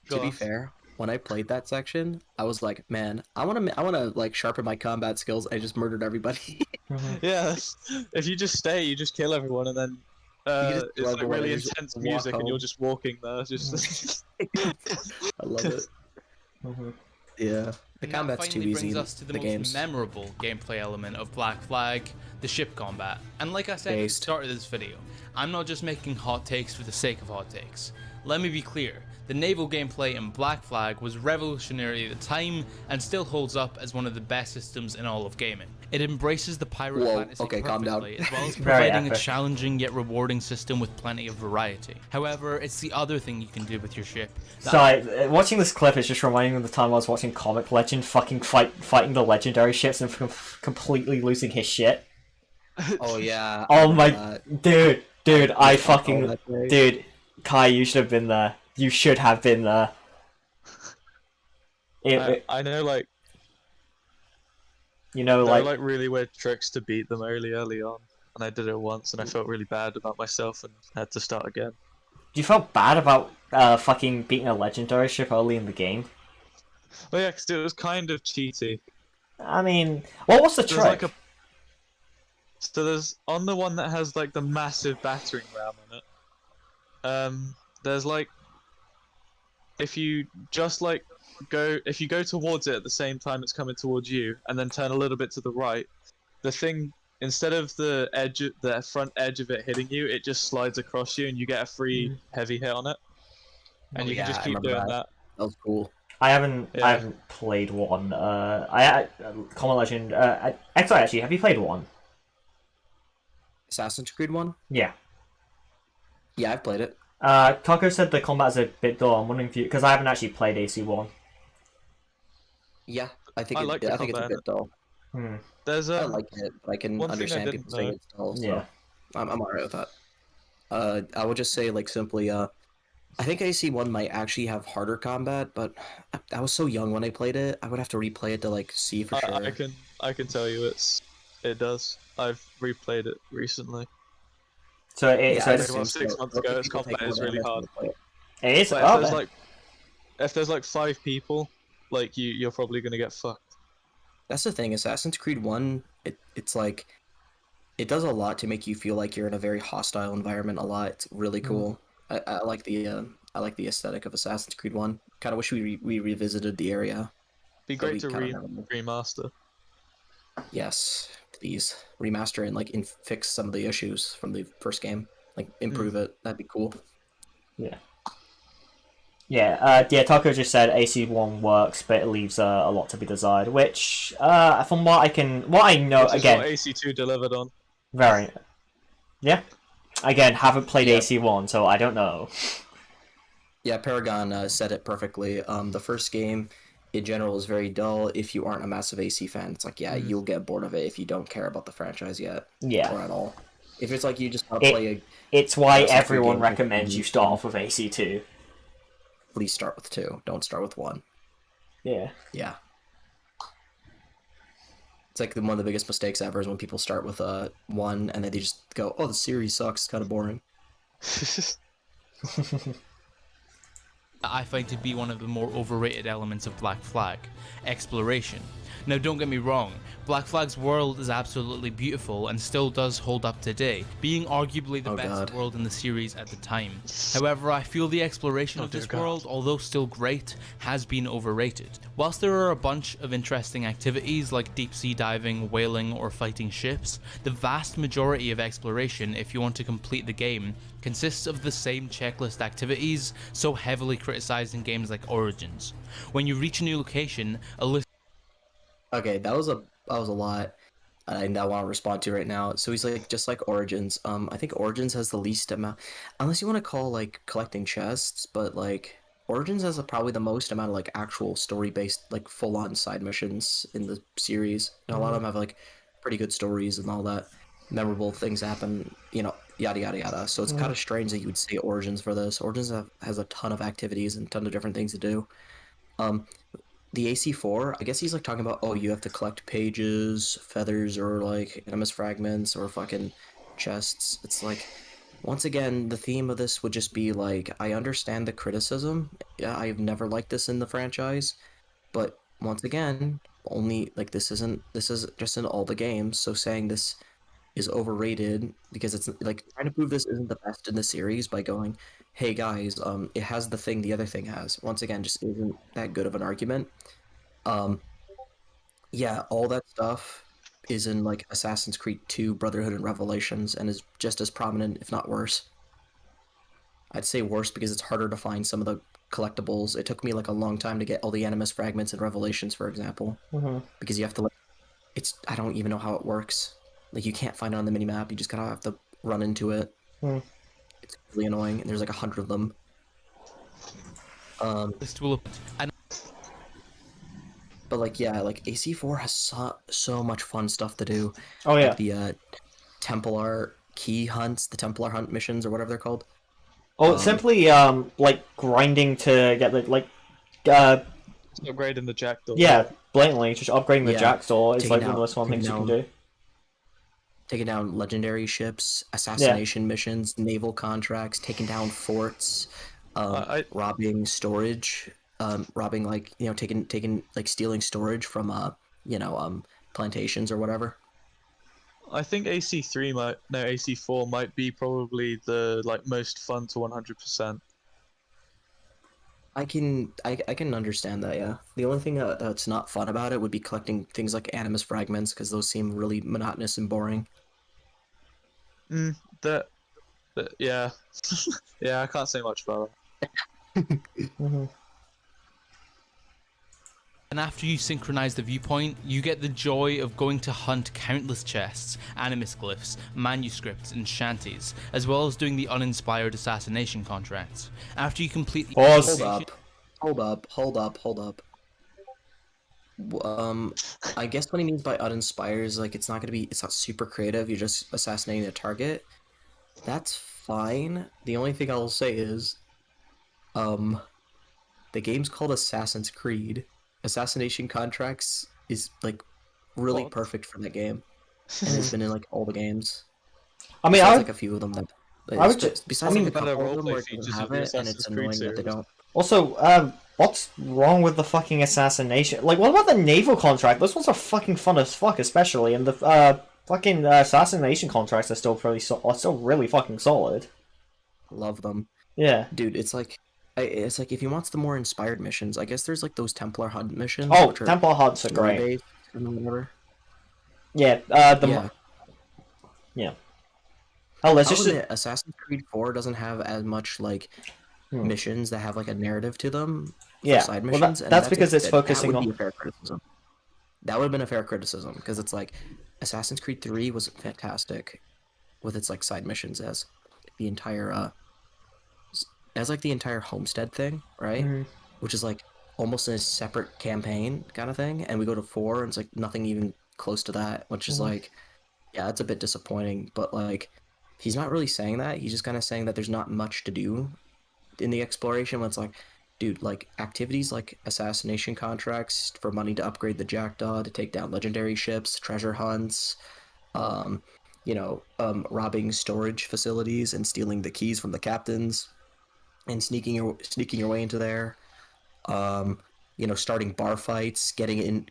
To be fair, when I played that section, I was like, man, I wanna like sharpen my combat skills. I just murdered everybody. Yeah, if you just stay, you just kill everyone, and then just it's drive like away, really just intense walk music, and you're home. just walking there. Just I love it. Mhm. Yeah, the And that combat's too finally easy brings in us to the the most games. memorable gameplay element of Black Flag, the ship combat. And like I said at the Based. start of this video, I'm not just making hot takes for the sake of hot takes. Let me be clear, the naval gameplay in Black Flag was revolutionary at the time and still holds up as one of the best systems in all of gaming. It embraces the pirate Whoa, fantasy okay, calm down. perfectly, as well as Very providing a epic. challenging yet rewarding system with plenty of variety. However, it's the other thing you can do with your ship that Sorry, watching this clip is just reminding me of the time I was watching Comiclegend fucking fighting the legendary ships and completely losing his shit. Oh yeah. Oh I my, remember dude, I was on fucking, that day. dude, Kai, you should have been there. You should have been there. I know, like You know, there were like, like really weird tricks to beat them early on, and I did it once, and I felt really bad about myself and had to start again. you felt bad about fucking beating a legendary ship early in the game. Well, yeah, 'cause it was kind of cheaty. I mean, what was the There's like trick? So there's on the one that has like the massive battering ram on it. There's like if you just like if you go towards it at the same time it's coming towards you, and then turn a little bit to the right, the thing, instead of the front edge of it hitting you, it just slides across you, and you get a free heavy hit on it, and Oh, you can yeah, just I keep remember doing that. that. That was cool. I haven't Yeah. played one. Common Legend. Actually, have you played one? Assassin's Creed 1? Yeah. Yeah, I've played it. Taco said the combat is a bit dull. I'm wondering if you, because I haven't actually played AC1. Yeah, I think I like the I think it's a combat in bit dull. Hmm. There's I like it, but I can one thing I understand didn't people saying know. it's dull. So Yeah. I'm alright with that. I would just say like simply I think AC1 might actually have harder combat, but I was so young when I played it. I would have to replay it to like see for sure. I can tell you it does. I've replayed it recently. So it, Yeah, so I it's, assume 6 so. months Most ago, its people take combat is more really damage hard. when they play it. it is. But Oh, if there's then. like if there's like 5 people, like you're probably gonna get fucked. That's the thing. Assassin's Creed 1, it's like it does a lot to make you feel like you're in a very hostile environment a lot. It's really cool. I like the aesthetic of Assassin's Creed 1. Kind of wish we revisited the area. Be So we great to kinda never know. remaster. Yes, please remaster it and like fix some of the issues from the first game. Like improve it. That'd be cool. Yeah, Taco just said AC1 works, but it leaves a lot to be desired. Which, from what I know, Which is again, what AC2 delivered on. very, yeah. Again, haven't played Yeah. AC1, so I don't know. Yeah, Paragon said it perfectly. The first game, in general, is very dull if you aren't a massive AC fan. It's like, yeah, you'll get bored of it if you don't care about the franchise yet. Yeah. Or at all. If it's like you just want to play a... It's why Assassin's Creed everyone game, recommends you start off with AC2. Please start with 2. Don't start with 1. Yeah. Yeah. It's like one of the biggest mistakes ever is when people start with 1 and then they just go, oh, the series sucks, it's kind of boring. I find to be one of the more overrated elements of Black Flag, exploration. Now don't get me wrong, Black Flag's world is absolutely beautiful and still does hold up today, being arguably the best world in the series at the time. However, I feel the exploration of this world, although still great, has been overrated. Whilst there are a bunch of interesting activities like deep sea diving, whaling, or fighting ships, the vast majority of exploration, if you want to complete the game, consists of the same checklist activities so heavily criticized in games like Origins. When you reach a new location, a list. Okay, that was a lot, and I want to respond to right now. So he's like, just like Origins. I think Origins has the least amount, unless you want to call like collecting chests, but like Origins has probably the most amount of like actual story-based, like full-on side missions in the series. And a lot of them have like pretty good stories and all that. Memorable things happen, you know, yada yada yada. So it's kind of strange that you would say Origins for this. Origins has a ton of activities and a ton of different things to do. The AC4, I guess he's like talking about, oh, you have to collect pages, feathers, or like animus fragments, or fucking chests. It's like, once again, the theme of this would just be like, I understand the criticism. Yeah, I've never liked this in the franchise, but once again, only like this is just in all the games. So saying this is overrated because it's like trying to prove this isn't the best in the series by going, "Hey guys, it has the thing the other thing has." Once again, just isn't that good of an argument. Um, yeah, all that stuff is in like Assassin's Creed 2, Brotherhood and Revelations, and is just as prominent, if not worse. I'd say worse because it's harder to find some of the collectibles. It took me like a long time to get all the Animus fragments and Revelations, for example, because you have to like, I don't even know how it works. Like you can't find it on the minimap. You just gotta have to run into it. It's really annoying, and there's like 100 of them. List will and But like yeah, like AC4 has so much fun stuff to do. Oh yeah. Like the Templar key hunts, the Templar hunt missions, or whatever they're called. Oh, simply like grinding to get the Upgrading the jackdaw. yeah, blatantly just upgrading the Yeah, jackdaw is taking like one of the out- most fun things you can taking do. Taking down legendary ships, assassination missions, naval contracts, taking down forts, robbing storage, robbing like taking like stealing storage from plantations or whatever. I think AC4 might be probably the like most fun to 100%. I can understand that. Yeah, the only thing that's not fun about it would be collecting things like Animus fragments because those seem really monotonous and boring. That yeah, yeah. I can't say much about that. And after you synchronize the viewpoint, you get the joy of going to hunt countless chests, animus glyphs, manuscripts, and shanties, as well as doing the uninspired assassination contracts. After you complete the Pause. Hold up. I guess what he means by uninspired is like it's not super creative. You're just assassinating a target. That's fine. The only thing I'll say is, the game's called Assassin's Creed. Assassination contracts is like really perfect for that game, and it's been in like all the games. I mean, Besides, like a few of them that. I would just. Besides, I mean, like, a better couple of them roleplay where it features doesn't of have the it, and Assassin's it's Creed annoying that they series. don't. Also, what's wrong with the fucking assassination? Like, what about the naval contract? Those ones are fucking fun as fuck, especially, and the fucking assassination contracts are still still really fucking solid. Love them. Yeah. Dude, it's like if you want the more inspired missions, I guess there's like those Templar hunt missions. Oh, which are Templar hunts are great. story-based and whatever. Yeah. Yeah. Oh, let's I'll just. admit, Assassin's Creed 4 doesn't have as much like missions that have like a narrative to them. Yeah. Side Well, missions, that's because it's that focusing would be on. a fair criticism. That would have been a fair criticism because it's like Assassin's Creed 3 was fantastic with its like side missions as the entire the entire homestead thing, right? Which is like almost a separate campaign kind of thing, and we go to 4 and it's like nothing even close to that, which is like, yeah, it's a bit disappointing, but like he's not really saying that. He's just kind of saying that there's not much to do in the exploration when it's like, dude, like activities like assassination contracts for money to upgrade the jackdaw, to take down legendary ships, treasure hunts, robbing storage facilities and stealing the keys from the captains and sneaking your way into there, starting bar fights, paying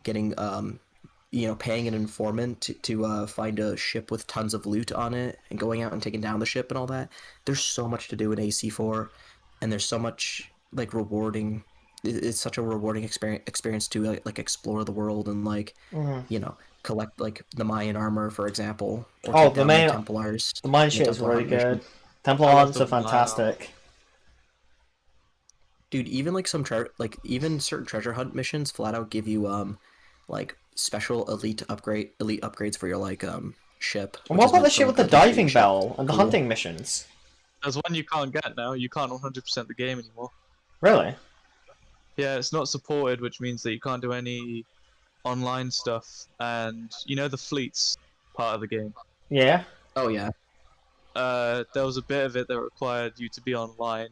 an informant to find a ship with tons of loot on it and going out and taking down the ship and all that. There's so much to do in AC4, and there's so much like rewarding. It's such a rewarding experience to like explore the world and like collect like the Mayan armor, for example. Or Oh, take the down Mayan Templars. The mine in shit is Templar really hunt mission. good. Templar I love hunts are the Mayan fantastic. Dude, even like even certain treasure hunt missions flat out give you like special elite upgrades for your like ship. And which what is about the meant shit for with the legendary diving ship. bell and the Cool. hunting missions? There's one you can't get now. You can't 100% the game anymore. Really? Yeah, it's not supported, which means that you can't do any online stuff. And you know the fleets part of the game. Yeah. Oh yeah. There was a bit of it that required you to be online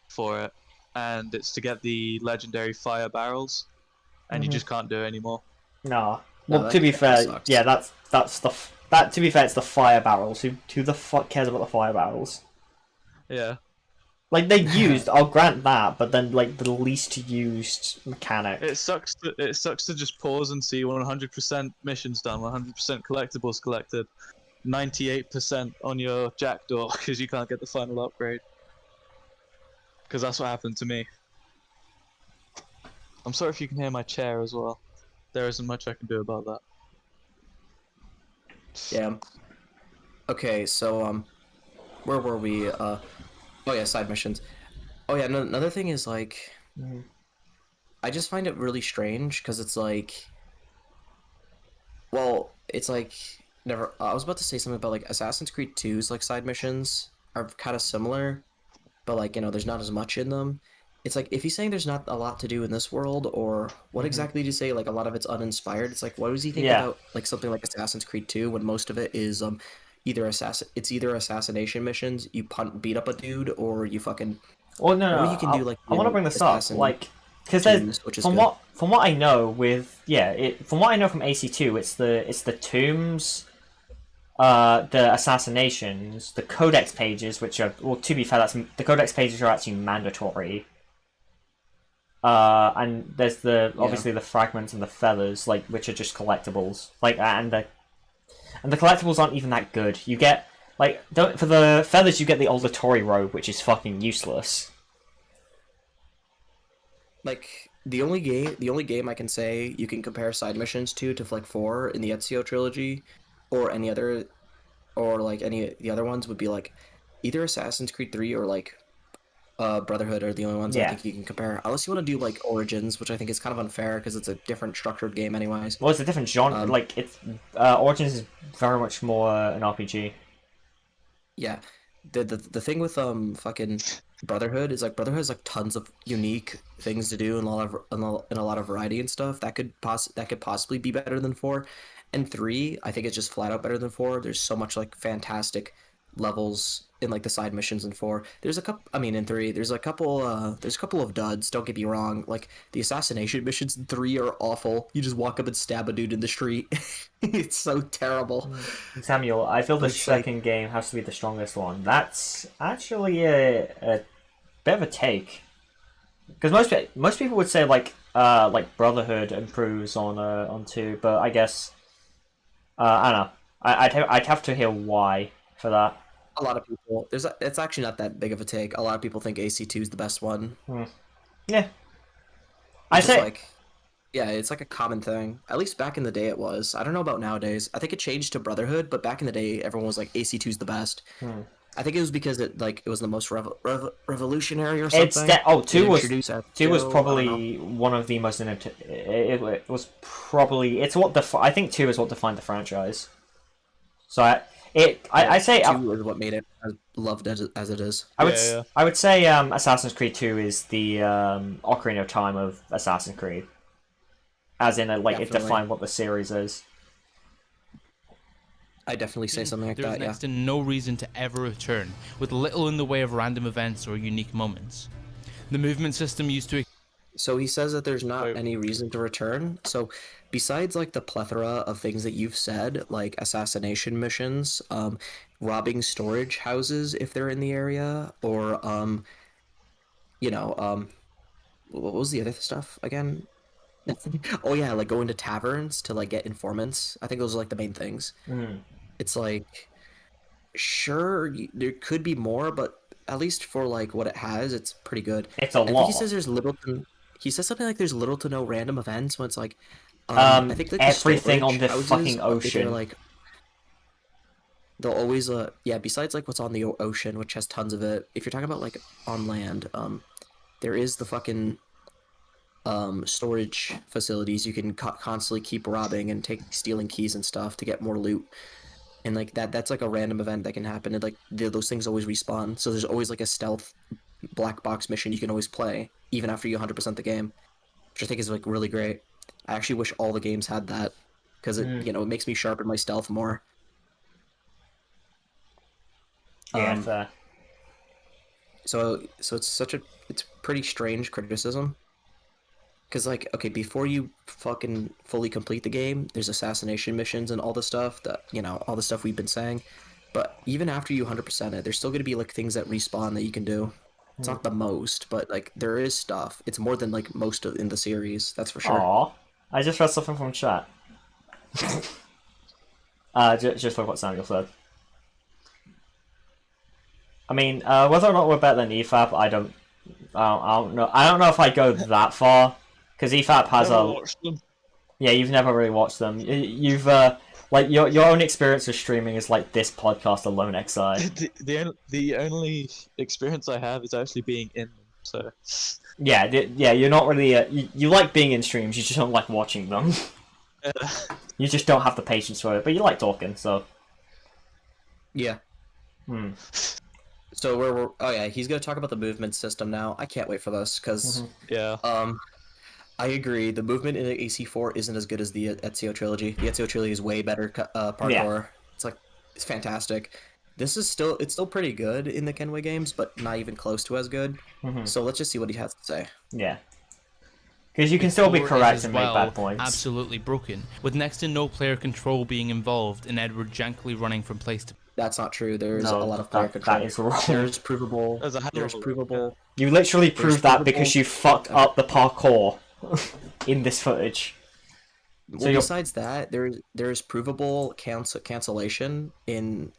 for it, and it's to get the legendary fire barrels, and you just can't do it anymore. Nah. No, Well, that to be kinda fair, sucks. yeah, that's the that. To be fair, it's the fire barrels. Who the fuck cares about the fire barrels? Yeah. Like they used, I'll grant that, but then like the least used mechanic. It sucks to just pause and see 100% missions done, 100% collectibles collected. 98% on your jackdaw because you can't get the final upgrade. Because that's what happened to me. I'm sorry if you can hear my chair as well. There isn't much I can do about that. Yeah. Okay, so where were we? Oh yeah, side missions. Oh yeah, another thing is like, I just find it really strange because it's like, well, it's like never. I was about to say something about like Assassin's Creed 2's like side missions are kind of similar, but like there's not as much in them. It's like if he's saying there's not a lot to do in this world, or what exactly did you say? Like a lot of it's uninspired. It's like what does he think Yeah. about like something like Assassin's Creed 2 when most of it is either assassination missions, you beat up a dude, or you fucking Well, no, or no, you can do like I want to bring this up, assassin like, because twos, which is from good. what I know from what I know from AC2, it's the tombs, the assassinations, the codex pages, which are, well, to be fair, the codex pages are actually mandatory. And there's obviously the fragments and the feathers, like, which are just collectibles, like, and the collectibles aren't even that good. You get, like, for the feathers, you get the Auditory robe, which is fucking useless. Like the only game I can say you can compare side missions to like 4 in the Ezio trilogy, or any other, or like any of the other ones would be like either Assassin's Creed 3 or like Brotherhood are the only ones I Yeah. think you can compare. Unless you want to do like Origins, which I think is kind of unfair because it's a different structured game anyways. Well, it's a different genre. Like, it's Origins is very much more an RPG. Yeah. The thing with fucking Brotherhood is like Brotherhood has like tons of unique things to do and a lot of variety and stuff that could possibly be better than 4. And 3, I think it's just flat out better than 4. There's so much like fantastic levels in like the side missions in 4. There's a couple, I mean in 3, there's a couple of duds, don't get me wrong. Like the assassination missions in 3 are awful. You just walk up and stab a dude in the street. It's so terrible. Samuel, I feel the It's like- second game has to be the strongest one. That's actually a bit of a take, because most people would say like Brotherhood improves on 2, but I guess I don't know. I'd have to hear why for that. A lot of people, it's actually not that big of a take. A lot of people think AC2 is the best one. Yeah, I It's just say like, yeah, it's like a common thing. At least back in the day, it was. I don't know about nowadays. I think it changed to Brotherhood, but back in the day, everyone was like AC2 is the best. I think it was because it was the most revolutionary or something. two was Introduced Ezio, two was I don't know. probably one of the most it was probably it's what I think 2 is what defined the franchise. So I say 2 is what made it as loved as it is. I would say Assassin's Creed 2 is the Ocarina of Time of Assassin's Creed, as in it Definitely. defined what the series is. I definitely say something like There's that. Yeah. next to no reason to ever return, with little in the way of random events or unique moments. The movement system used to So he says that there's not Wait. any reason to return. So besides like the plethora of things that you've said, like assassination missions, robbing storage houses if they're in the area, or what was the other stuff again? Oh yeah, like going to taverns to like get informants. I think those are like the main things. It's like, sure, there could be more, but at least for like what it has, it's pretty good. It's a I think lot. he says there's little to, he says something like there's little to no random events when it's like I think like the everything on storage the houses, fucking they're ocean. like they'll always besides like what's on the ocean, which has tons of it. If you're talking about like on land, there is the fucking storage facilities you can constantly keep robbing and stealing keys and stuff to get more loot. And like that's like a random event that can happen, and like those things always respawn. So there's always like a stealth black box mission you can always play even after you 100% the game, which I think is like really great. I actually wish all the games had that, because it it makes me sharpen my stealth more. Yeah, fair. So it's pretty strange criticism. Because, like, okay, before you fucking fully complete the game, there's assassination missions and all the stuff that, all the stuff we've been saying. But even after you 100% it, there's still going to be, like, things that respawn that you can do. It's not the most, but, like, there is stuff. It's more than, like, most in the series, that's for sure. Aw, I just read something from chat. Just like what Samuel said. I mean, whether or not we're better than EFAP, I don't know. I don't know if I go that far, because EFAP has Never a. watched them. Yeah, you've never really watched them. You've like your own experience of streaming is like this podcast alone, XI. The only experience I have is actually being in them. So Yeah, you're not really. You like being in streams, you just don't like watching them. You just don't have the patience for it, but you like talking, so. Yeah. So we're oh yeah, he's gonna talk about the movement system now. I can't wait for this because yeah. I agree. The movement in the AC4 isn't as good as the Ezio trilogy. The Ezio trilogy is way better parkour. Yeah. It's fantastic. It's still pretty good in the Kenway games, but not even close to as good. So let's just see what he has to say. Yeah. Because you can still be Core is correct as and make well bad points. absolutely broken, with next to no player control being involved and Edward jankily running from place to. That's not true. There's No, a lot of player control. that is wrong. There's provable. There's a hell of There's a lot, provable. You literally proved that provable- because you fucked up the parkour in this footage. Well, besides that, there's provable cancellation in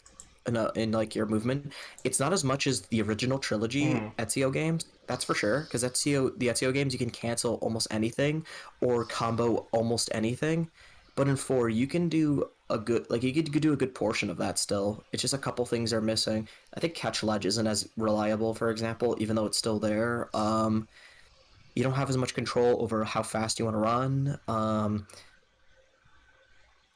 like your movement. It's not as much as the original trilogy Ezio games, that's for sure. Because the Ezio games, you can cancel almost anything or combo almost anything. But in 4, you can do a good you could do a good portion of that still. It's just a couple things are missing. I think catch ledge isn't as reliable, for example, even though it's still there. You don't have as much control over how fast you want to run.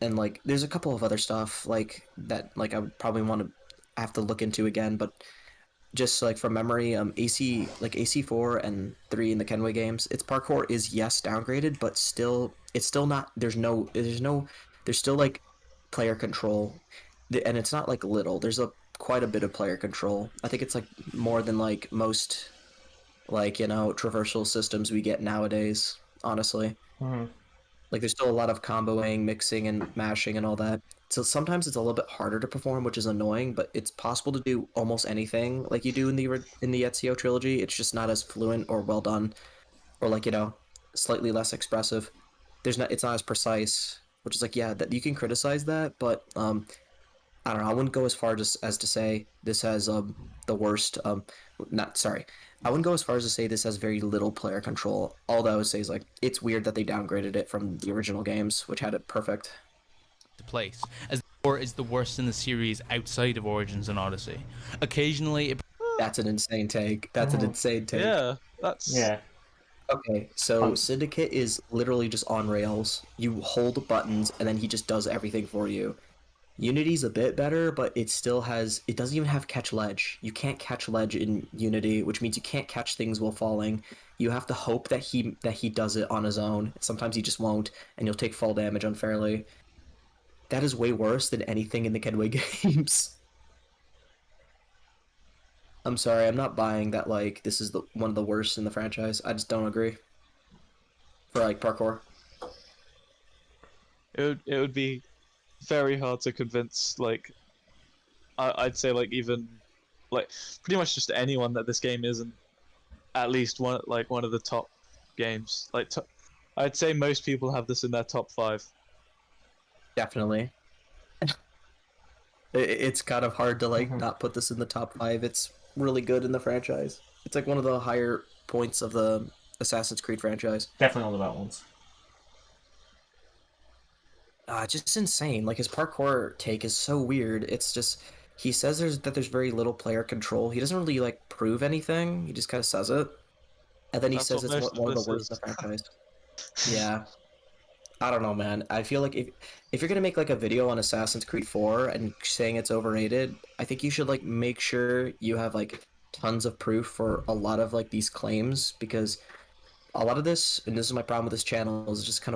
And like there's a couple of other stuff like that I would probably want to have to look into again, but just like from memory, AC4 and 3 in the Kenway games, its parkour is yes downgraded, but it's still not. There's still like player control, and it's not like little. There's quite a bit of player control. I think it's like more than like most traversal systems we get nowadays. Honestly. Like, there's still a lot of comboing, mixing, and mashing and all that. So sometimes it's a little bit harder to perform, which is annoying, but it's possible to do almost anything like you do in the Ezio trilogy. It's just not as fluent or well done, or slightly less expressive. It's not as precise, which is that you can criticize that, but I don't know. I wouldn't go as far as to say this has the worst. I wouldn't go as far as to say this has very little player control. All that I would say is it's weird that they downgraded it from the original games, which had it perfect. Place, as 4 is the worst in the series outside of Origins and Odyssey. Occasionally, That's an insane take. Yeah, that's Okay, so Syndicate is literally just on rails. You hold buttons, and then he just does everything for you. Unity's a bit better, but it doesn't even have catch ledge. You can't catch ledge in Unity, which means you can't catch things while falling. You have to hope that he does it on his own. Sometimes he just won't, and you'll take fall damage unfairly. That is way worse than anything in the Kenway games. I'm sorry, I'm not buying that this is one of the worst in the franchise. I just don't agree. For parkour. it would be very hard to convince I'd say even pretty much just anyone that this game isn't at least one of the top games. I'd say most people have this in their top 5. Definitely. It's kind of hard to not put this in the top 5. It's really good in the franchise. It's one of the higher points of the Assassin's Creed franchise. Definitely one of the better ones. Just insane. His parkour take is so weird. It's just he says there's very little player control. He doesn't really prove anything. He just kind of says it, and then he says it's one of the worst in the franchise. Yeah. I don't know, man. I feel like if you're gonna make a video on Assassin's Creed 4 and saying it's overrated, I think you should make sure you have tons of proof for a lot of these claims, because a lot of this, and this is my problem with this channel, is just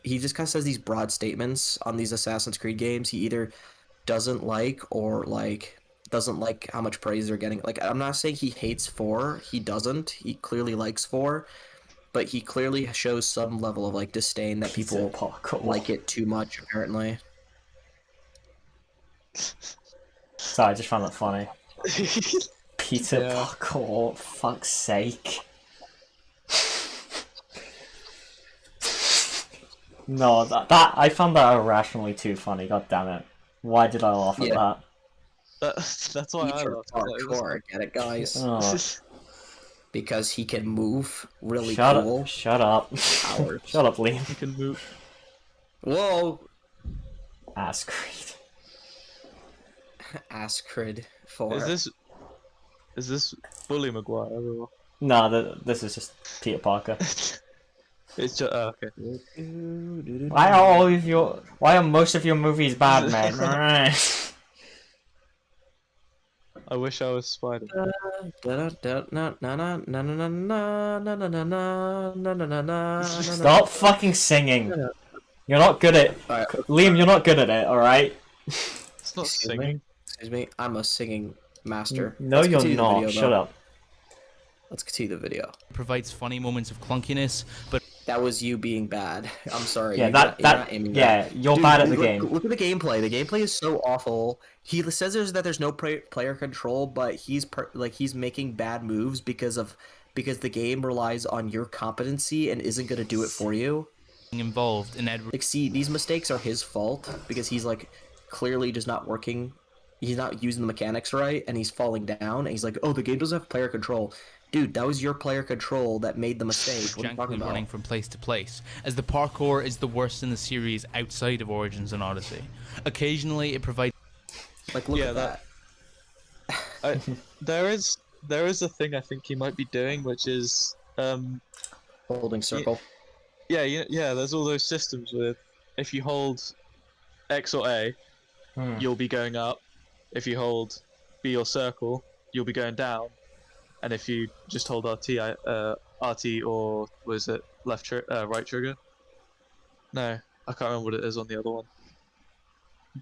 he just kind of says these broad statements on these Assassin's Creed games. He either doesn't or doesn't like how much praise they're getting. I'm not saying he hates 4. He doesn't. He clearly likes 4. But he clearly shows some level of disdain that people like it too much, apparently. Sorry, I just found that funny. Peter Parkour, fuck's sake. No, that I found that irrationally too funny, god damn it. Why did I laugh at Yeah. that? That's why I Feature laughed. It was- parkour, get it, guys? Oh, Because he can move really shut cool. up! Shut up! Powers. Shut up, Liam. You can move. Whoa! Ass Creed. Askrid 4. Is this Bully Maguire? Or... Nah, this is just Peter Parker. It's just okay. Why are most of your movies bad, man? I wish I was Spider. Stop fucking singing. You're not good at Alright, Liam. You're not good at it. All right. It's not excuse singing. me. Excuse me. I'm a singing master. No, Let's you're continue the not. video, Shut though. up. Let's continue the video. provides funny moments of clunkiness, but That was you being bad. I'm sorry. Yeah, you're that not aiming yeah, that. you're Dude, bad at the look, game. Look at the gameplay. The gameplay is so awful. He says there's no player control, but he's making bad moves because the game relies on your competency and isn't going to do it for you. involved in Edward Like, see, these mistakes are his fault because he's like clearly just not working. He's not using the mechanics right, and he's falling down. And he's like, "Oh, the game doesn't have player control." Dude, that was your player control that made the mistake. What are you talking jankily about? running from place to place, as the parkour is the worst in the series outside of Origins and Odyssey. Occasionally, it provides Like, look Yeah, at that. There is a thing I think he might be doing, which is Holding circle. yeah. There's all those systems with if you hold X or A, you'll be going up. If you hold B or circle, you'll be going down. And if you just hold RT or was it right trigger? No, I can't remember what it is on the other one.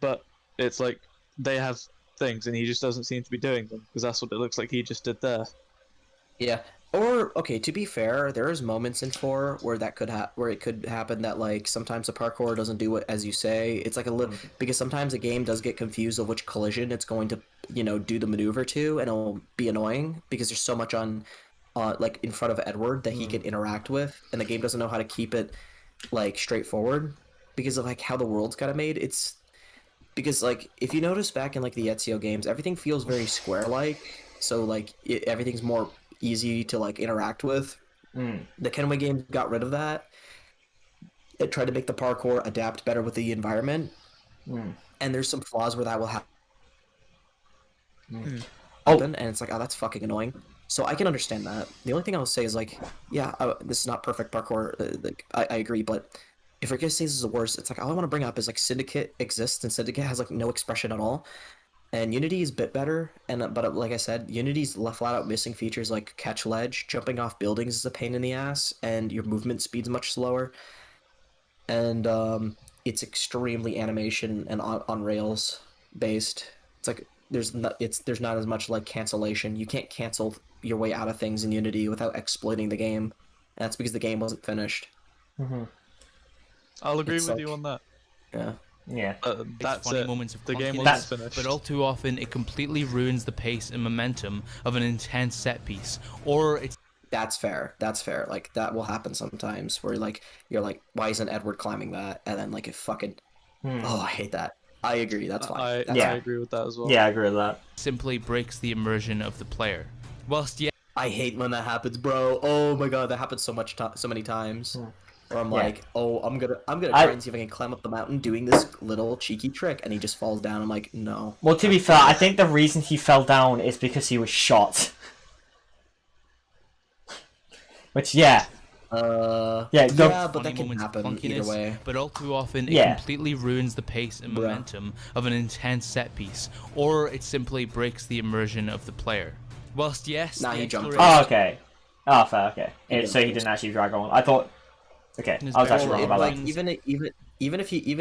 But it's like they have things, and he just doesn't seem to be doing them because that's what it looks like he just did there. Yeah. Or okay, to be fair, there is moments in 4 where that where it could happen that like sometimes the parkour doesn't do it as you say. It's like a little because sometimes the game does get confused of which collision it's going to do the maneuver to, and it'll be annoying because there's so much on like in front of Edward that he can interact with, and the game doesn't know how to keep it like straightforward because of like how the world's kind of made. It's because like if you notice back in like the Ezio games, everything feels very square-like, so like everything's more easy to like interact with. The Kenway games got rid of that. It tried to make the parkour adapt better with the environment, and there's some flaws where that will happen, and it's like, oh, that's fucking annoying. So I can understand that. The only thing I'll say is like, yeah, this is not perfect parkour. Like, I agree, but if we're gonna say this is the worst, it's like all I want to bring up is like Syndicate exists, and Syndicate has like no expression at all. And Unity is a bit better, but like I said, Unity's flat out missing features like catch ledge, jumping off buildings is a pain in the ass, and your movement speed's much slower. And it's extremely animation and on rails based. It's like there's not as much like cancellation. You can't cancel your way out of things in Unity without exploiting the game. And that's because the game wasn't finished. I'll agree It's with like- you on that. Yeah. Yeah. That's funny it. moments of The game clunkiness, wasn't finished. but all too often it completely ruins the pace and momentum of an intense set piece, or it's That's fair. That's fair. Like that will happen sometimes where like you're like, why isn't Edward climbing that? And then like it fucking oh, I hate that. I agree. That's fine. That's Yeah. I agree with that as well. Yeah, I agree with that. simply breaks the immersion of the player. Whilst yes, I hate when that happens, bro. Oh my god, that happens so many times. Where I'm like, oh, I'm gonna try and see if I can climb up the mountain doing this little cheeky trick, and he just falls down. I'm like, no. Well, to be fair, I think the reason he fell down is because he was shot. Which, yeah. Yeah, Yeah, no- but funny that can moments of happen either clunkiness, way. but all too often it Yeah. completely ruins the pace and Bruh. momentum of an intense set piece, or it simply breaks the immersion of the player. Whilst yes, Nah, the he jumped. exploration- Oh, okay. Oh, fair, okay. So he jumped. didn't actually drag on. I thought... Okay, His I was actually barrel wrong about Like that. even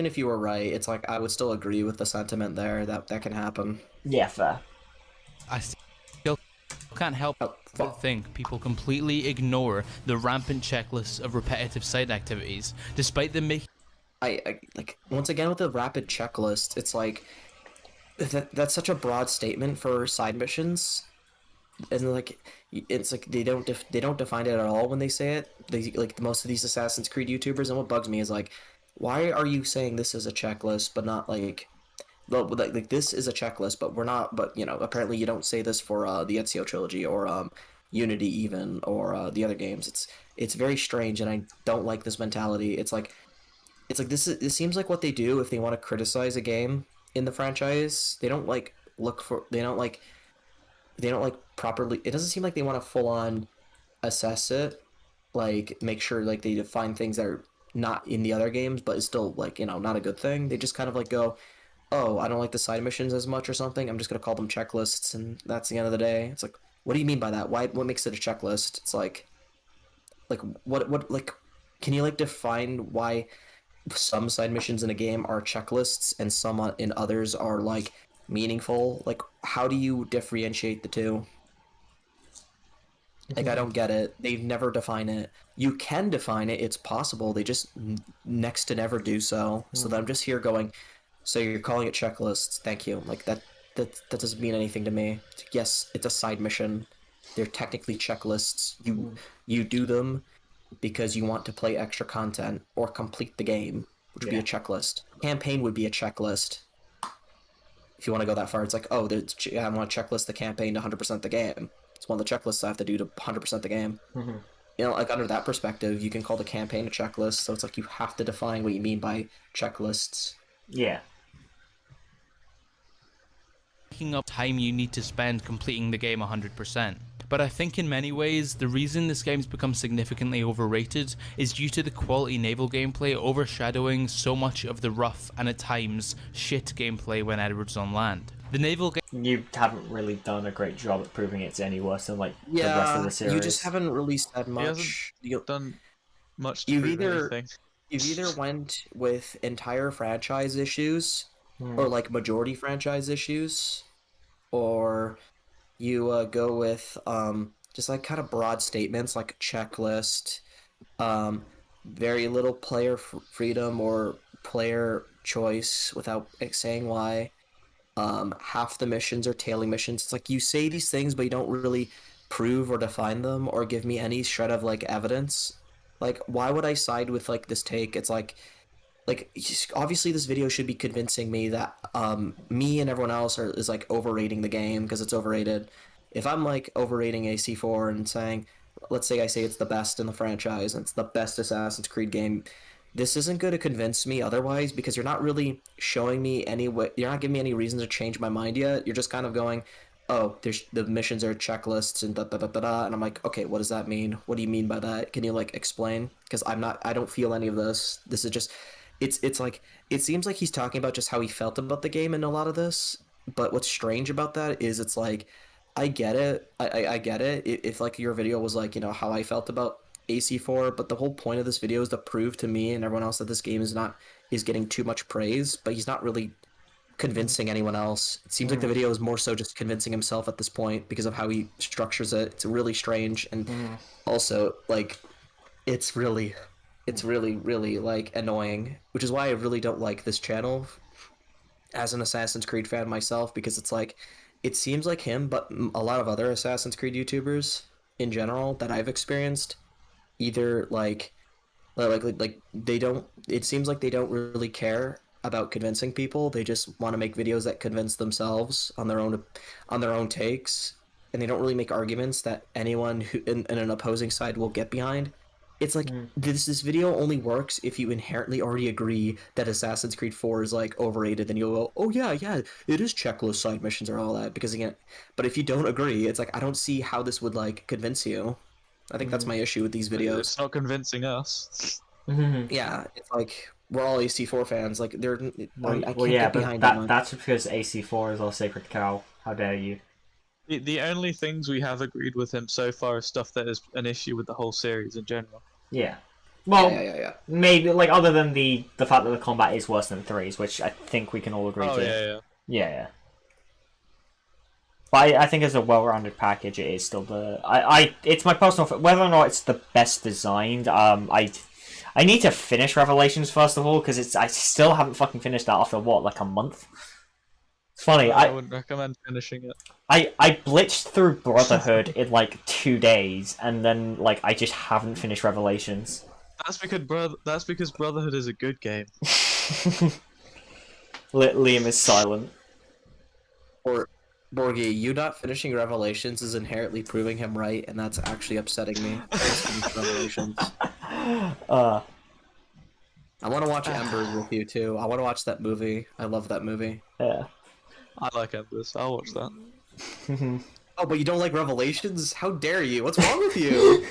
if you were right, it's like I would still agree with the sentiment there that can happen. Yeah, fair. I still can't help Oh, but fuck. think people completely ignore the rampant checklists of repetitive side activities, despite them making I like once again with the rapid checklist, it's like that's such a broad statement for side missions, and like it's like they don't define it at all when they say it. They like most of these Assassin's Creed YouTubers, and what bugs me is like, why are you saying this is a checklist but not like like this is a checklist, but we're not. But apparently you don't say this for the Ezio trilogy or Unity even or the other games. It's very strange, and I don't like this mentality. It's like this seems like what they do if they want to criticize a game in the franchise. They don't like look for they don't like properly. It doesn't seem like they want to full on assess it, like make sure like they define things that are not in the other games, but is still like not a good thing. They just kind of like go, oh, I don't like the side missions as much or something. I'm just gonna call them checklists, and that's the end of the day. It's like, what do you mean by that? What makes it a checklist? It's like what like, can you like define why some side missions in a game are checklists and some in others are like meaningful? Like, how do you differentiate the two? Like, I don't get it. They never define it. You can define it. It's possible. They just next to never do so. So then I'm just here going, so you're calling it checklists. Thank you. Like, that doesn't mean anything to me. Yes, it's a side mission. They're technically checklists. You do them because you want to play extra content or complete the game, which would be a checklist. Campaign would be a checklist. If you want to go that far, it's like, oh, I want to checklist the campaign to 100% the game. It's one of the checklists I have to do to 100% the game. Like under that perspective, you can call the campaign a checklist, so it's like you have to define what you mean by checklists. Yeah. Taking up time you need to spend completing the game 100%. But I think in many ways, the reason this game's become significantly overrated is due to the quality naval gameplay overshadowing so much of the rough and at times shit gameplay when Edward's on land. The naval game... You haven't really done a great job at proving it's any worse than like the rest of the series. You just haven't really said much. He hasn't done much to prove anything. You've either went with entire franchise issues or like majority franchise issues, or you go with just like kind of broad statements like checklist, very little player freedom or player choice without saying why. Half the missions are tailing missions. It's like you say these things, but you don't really prove or define them or give me any shred of like evidence. Like, why would I side with like this take? It's like obviously this video should be convincing me that me and everyone else is like overrating the game because it's overrated. If I'm like overrating AC4 and saying, let's say I say it's the best in the franchise and it's the best Assassin's Creed game, this isn't going to convince me otherwise, because you're not really showing me any way. You're not giving me any reason to change my mind yet. You're just kind of going, oh, the missions are checklists and da da da da da, and I'm like, okay, what does that mean? What do you mean by that? Can you like explain? Because I don't feel any of this. This is just, it's like, it seems like he's talking about just how he felt about the game in a lot of this. But what's strange about that is it's like, I get it. I get it. If like your video was like, how I felt about AC4, but the whole point of this video is to prove to me and everyone else that this game is getting too much praise, but he's not really convincing anyone else. It seems like the video is more so just convincing himself at this point because of how he structures it. It's really strange, and also like it's really like annoying, which is why I really don't like this channel as an Assassin's Creed fan myself, because it's like it seems like him, but a lot of other Assassin's Creed YouTubers in general that I've experienced, either like they don't, it seems like they don't really care about convincing people. They just want to make videos that convince themselves on their own takes, and they don't really make arguments that anyone who in an opposing side will get behind. It's like this video only works if you inherently already agree that Assassin's Creed 4 is like overrated, then you'll go, oh yeah, it is checklist side missions or all that, because again, but if you don't agree, it's like I don't see how this would like convince you. I think that's my issue with these videos. It's not convincing us. Yeah, it's like we're all AC4 fans. Like I can't well, yeah, get but behind that's because AC4 is our sacred cow. How dare you? The only things we have agreed with him so far is stuff that is an issue with the whole series in general. Yeah. Well, yeah. Maybe like other than the fact that the combat is worse than 3's, which I think we can all agree to. Yeah. But I think as a well-rounded package, it is still it's my personal, whether or not it's the best designed. I need to finish Revelations first of all, because I still haven't fucking finished that after like a month. It's funny. I wouldn't recommend finishing it. I blitzed through Brotherhood in like 2 days, and then like I just haven't finished Revelations. That's because Brotherhood is a good game. Liam is silent. Or Borgie, you not finishing Revelations is inherently proving him right, and that's actually upsetting me. Revelations. I want to watch Embers with you too. I want to watch that movie. I love that movie. Yeah. I like Embers. I'll watch that. Oh, but you don't like Revelations? How dare you? What's wrong with you?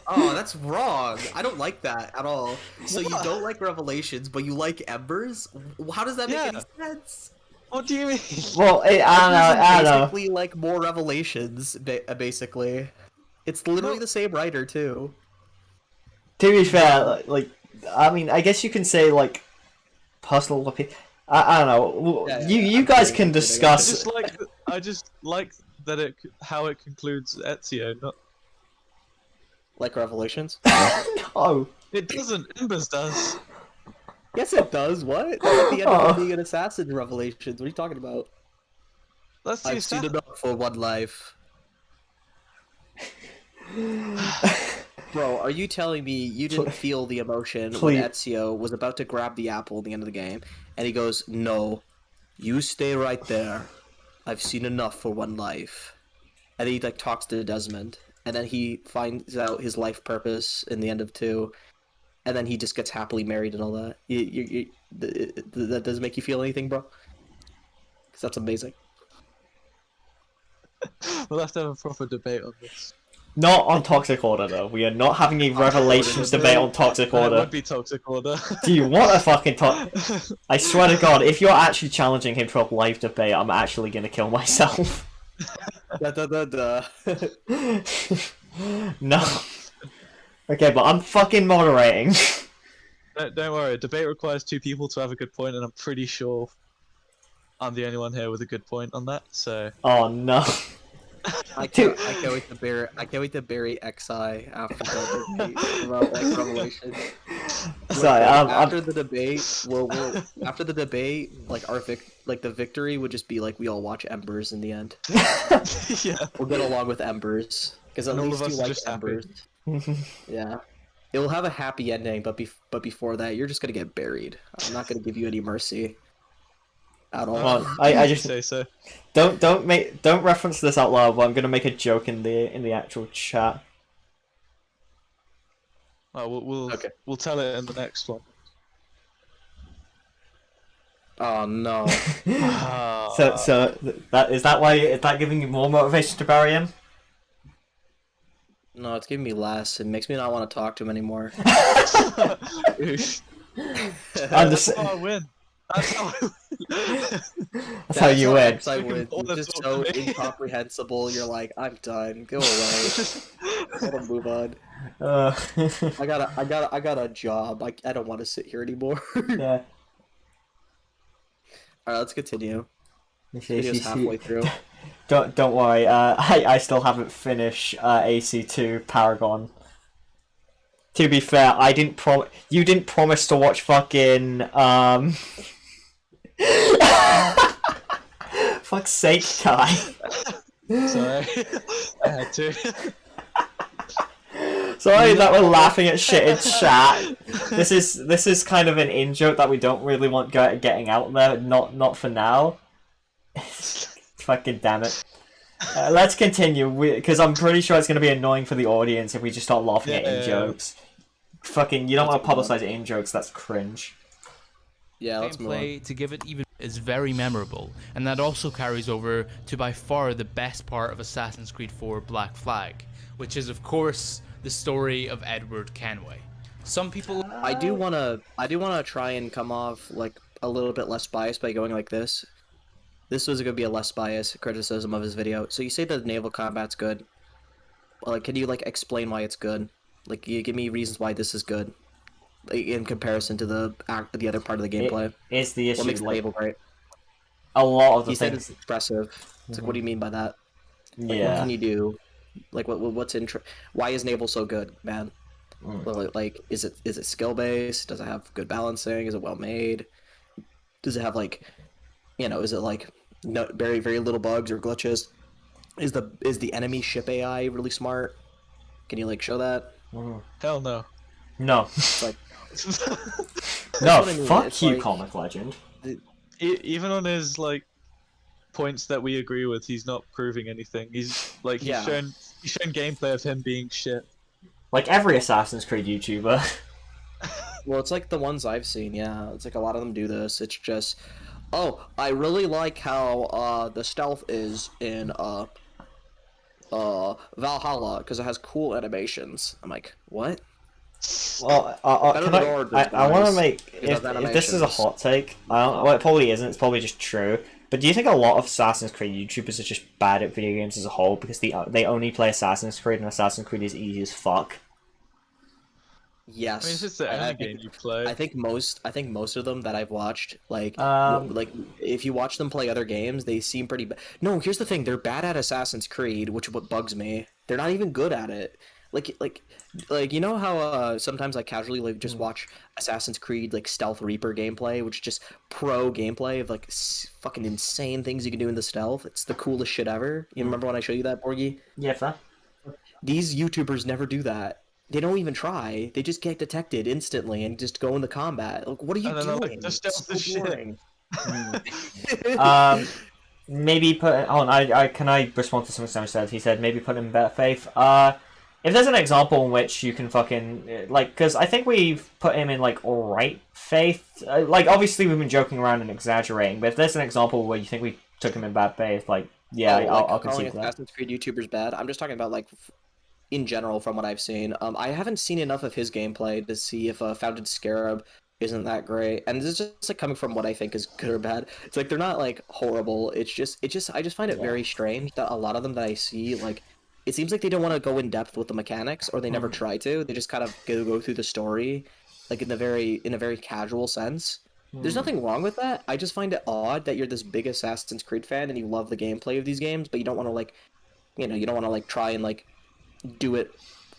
Oh, that's wrong. I don't like that at all. So you don't like Revelations, but you like Embers? How does that make any sense? What do you mean? Well, I don't know. Basically, like more Revelations. Basically, it's literally the same writer too. To be fair, like, I mean, I guess you can say like personal opinion. I don't know. Yeah, you guys can discuss. I just like that how it concludes Ezio. Not Like Revelations? No. it doesn't. Embers does. Yes, it does. What? That's at the end of him being an assassin in Revelations. What are you talking about? That's the I've seen enough for one life. Bro, are you telling me you didn't feel the emotion when Ezio was about to grab the apple at the end of the game, and he goes, "No, you stay right there. I've seen enough for one life." And he like talks to Desmond, and then he finds out his life purpose in the end of 2, and then he just gets happily married and all that. That doesn't make you feel anything, bro? Because that's amazing. We'll have to have a proper debate on this. Not on Toxic Order, though. We are not having a Revelations debate on Toxic That Order. would be Toxic Order. Do you want a fucking I swear to God, if you're actually challenging him to a live debate, I'm actually gonna kill myself. No. Okay, but I'm fucking moderating. Don't worry, a debate requires 2 people to have a good point, and I'm pretty sure I'm the only one here with a good point on that, so... Oh no. I can't wait to bury XI after the debate about like Revelation. Sorry, after the debate, like the victory would just be like we all watch Embers in the end. Yeah. We'll get along with Embers because at least you like Embers. Yeah. It will have a happy ending, but before that, you're just gonna get buried. I'm not gonna give you any mercy. At all. Well, I just say so. don't reference this out loud. But I'm gonna make a joke in the actual chat. Oh, we'll tell it in the next one. Oh no. So that is that giving you more motivation to bury him? No, it's giving me less. It makes me not want to talk to him anymore. That's how I win. That's how I win. That's how you win. I win. It's just so incomprehensible. You're like, I'm done. Go away. I gotta move on. I got a job. I don't want to sit here anymore. Yeah. All right, let's continue. Video's halfway through. Don't worry. I still haven't finished AC2 Paragon. To be fair, you didn't promise to watch fucking fuck's sake, Kai. Sorry, I had to. Sorry that we're laughing at shit in chat. This is kind of an in joke that we don't really want getting out there. Not for now. Fucking damn it. Let's continue, because I'm pretty sure it's going to be annoying for the audience if we just start laughing at in-jokes. Fucking, you don't want to publicize in-jokes, that's cringe. Yeah, let's move on. Gameplay, to give it even, is very memorable, and that also carries over to by far the best part of Assassin's Creed 4 Black Flag, which is of course the story of Edward Kenway. Some people... I do wanna try and come off like a little bit less biased by going like this. This was going to be a less biased criticism of his video. So you say that naval combat's good. Like, can you like explain why it's good? Like, you give me reasons why this is good, like, in comparison to the other part of the gameplay. It's the issue. What makes the naval great? A lot of the He said things. it's expressive. It's like, what do you mean by that? Like, Yeah. what can you do? Like, what's why is naval so good, man? Like, is it skill based? Does it have good balancing? Is it well made? Does it have like, is it like very very little bugs or glitches? Is the enemy ship AI really smart? Can you like show that? Hell no. No. It's like No, what I mean. fuck It's you, like- Comic Legend. even on his like points that we agree with, he's not proving anything. He's like Yeah. shown gameplay of him being shit. Like every Assassin's Creed YouTuber. Well, it's like the ones I've seen. Yeah, it's like a lot of them do this. It's just, oh, I really like how the stealth is in Valhalla because it has cool animations. I'm like, what? Well, Better can than I Origins, want to guys. make It has if this is a animations. hot take. Well, it probably isn't. It's probably just true. But do you think a lot of Assassin's Creed YouTubers are just bad at video games as a whole because they only play Assassin's Creed and Assassin's Creed is easy as fuck? Yes. I mean, it's just the only game you play. I think most of them that I've watched, like Um, if you watch them play other games, they seem pretty bad. No, here's the thing: they're bad at Assassin's Creed, which is what bugs me. They're not even good at it. Like you know how sometimes I casually like just watch Assassin's Creed like Stealth Reaper gameplay, which is just pro gameplay of like fucking insane things you can do in the stealth. It's the coolest shit ever. You remember when I showed you that, Borgie? yeah, fair. These YouTubers never do that. They don't even try. They just get detected instantly and just go into combat. Like, what are you And then they're doing? like, "The stealth It's is shit." boring. Maybe put. Hold on, can I respond to something Sam said? He said maybe put in better faith. If there's an example in which you can fucking like, because I think we've put him in like alright faith. Like obviously we've been joking around and exaggerating, but if there's an example where you think we took him in bad faith, like yeah, I'll calling concede that. Assassin's Creed YouTubers bad. I'm just talking about like in general from what I've seen. I haven't seen enough of his gameplay to see if Founded Scarab isn't that great. And this is just like coming from what I think is good or bad. It's like they're not like horrible. It's just I just find it very strange that a lot of them that I see like it seems like they don't want to go in depth with the mechanics or they never try to. They just kind of go through the story like in a very casual sense. There's nothing wrong with that. I just find it odd that you're this big Assassin's Creed fan and you love the gameplay of these games, but you don't want to like you don't want to like try and like do it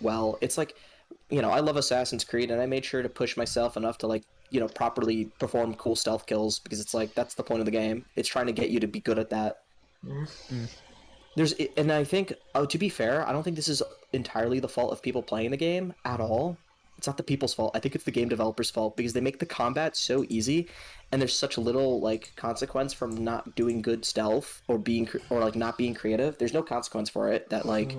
well. It's like, I love Assassin's Creed and I made sure to push myself enough to like, properly perform cool stealth kills because it's like that's the point of the game. It's trying to get you to be good at that. And I think, to be fair, I don't think this is entirely the fault of people playing the game at all. It's not the people's fault. I think it's the game developers' fault because they make the combat so easy, and there's such little like consequence from not doing good stealth or like not being creative. There's no consequence for it that like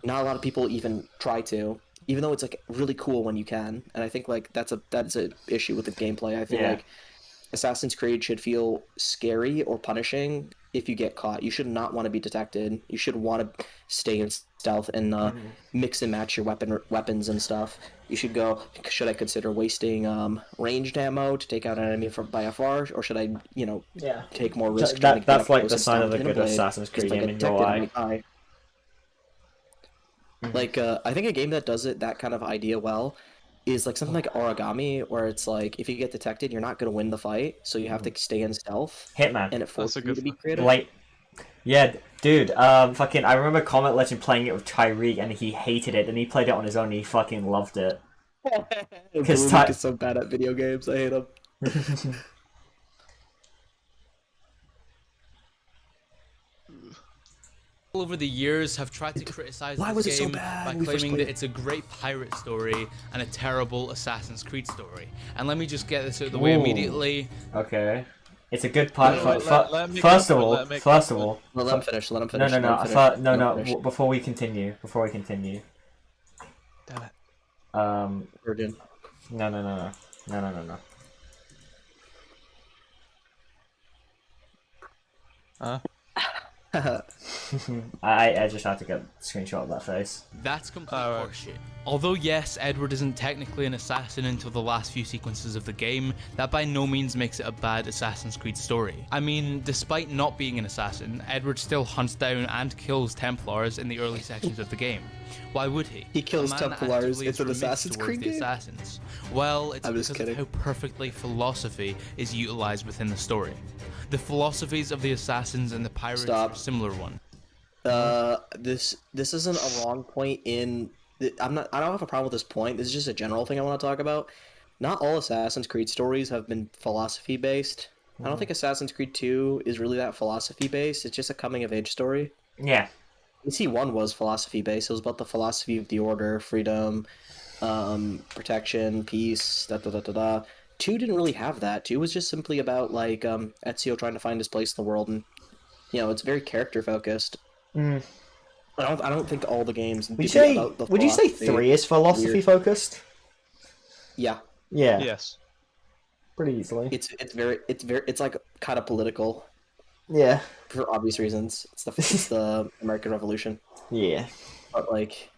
not a lot of people even try to, even though it's like really cool when you can. And I think like that's a issue with the gameplay. I feel like Assassin's Creed should feel scary or punishing if you get caught. You should not want to be detected. You should want to stay in stealth and mix and match your weapons and stuff. You should go, should I consider wasting ranged ammo to take out an enemy by FR, or should I, take more risk? That's like the sign of a good Assassin's Creed game in your eye. Like, I think a game that does it that kind of idea well is like something like Origami, where it's like if you get detected, you're not gonna win the fight, so you have to stay in stealth. Hitman. And it forces you to be creative. Like, yeah, dude. Fucking, I remember Comiclegend playing it with Tyreek, and he hated it, and he played it on his own. And he fucking loved it. Because Tyreek is so bad at video games. I hate him. Over the years have tried to criticize Why this was it so game bad by when we first claiming played that it? it's a great pirate story and a terrible Assassin's Creed story. And let me just get this out of the way Ooh. immediately. Okay. It's a good part. Let me First of comment, all, let me first of comment. all. Let him finish. Let him finish. No. Before we continue. Damn it. Virgin. No. Huh? I just had to get a screenshot of that face. That's complete Alright. horseshit. Although yes, Edward isn't technically an assassin until the last few sequences of the game, that by no means makes it a bad Assassin's Creed story. I mean, despite not being an assassin, Edward still hunts down and kills Templars in the early sections of the game. Why would he? He kills A man that Templars. actively It's an remits Assassin's towards Creed the game? assassins. Well, it's I'm because just of kidding. how perfectly philosophy is utilized within the story. The philosophies of the assassins and the pirates Stop. are a similar one. This isn't a wrong point in. I don't have a problem with this point. This is just a general thing I want to talk about. Not all Assassin's Creed stories have been philosophy based. I don't think Assassin's Creed 2 is really that philosophy based. It's just a coming of age story. Yeah. AC1 was philosophy based. It was about the philosophy of the order, freedom, protection, peace, 2 didn't really have that. 2 was just simply about like Ezio trying to find his place in the world, and it's very character focused. Mm. I don't think all the games. Would you say 3 is philosophy focused? Yeah. Yeah. Yes. Pretty easily. It's like kind of political. Yeah. For obvious reasons. It's the American Revolution. Yeah. But like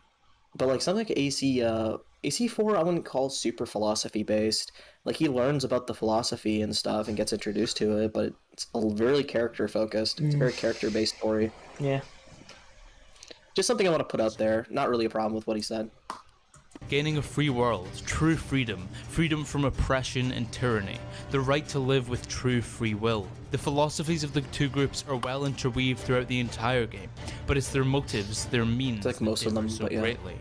something like AC4 I wouldn't call super philosophy based. Like he learns about the philosophy and stuff and gets introduced to it, but it's a very character focused. It's a very character based story. Yeah. Just something I want to put out there. Not really a problem with what he said. Gaining a free world, true freedom, freedom from oppression and tyranny, the right to live with true free will. The philosophies of the two groups are well interweaved throughout the entire game, but it's their motives, their means, like most of them, so but yeah. greatly.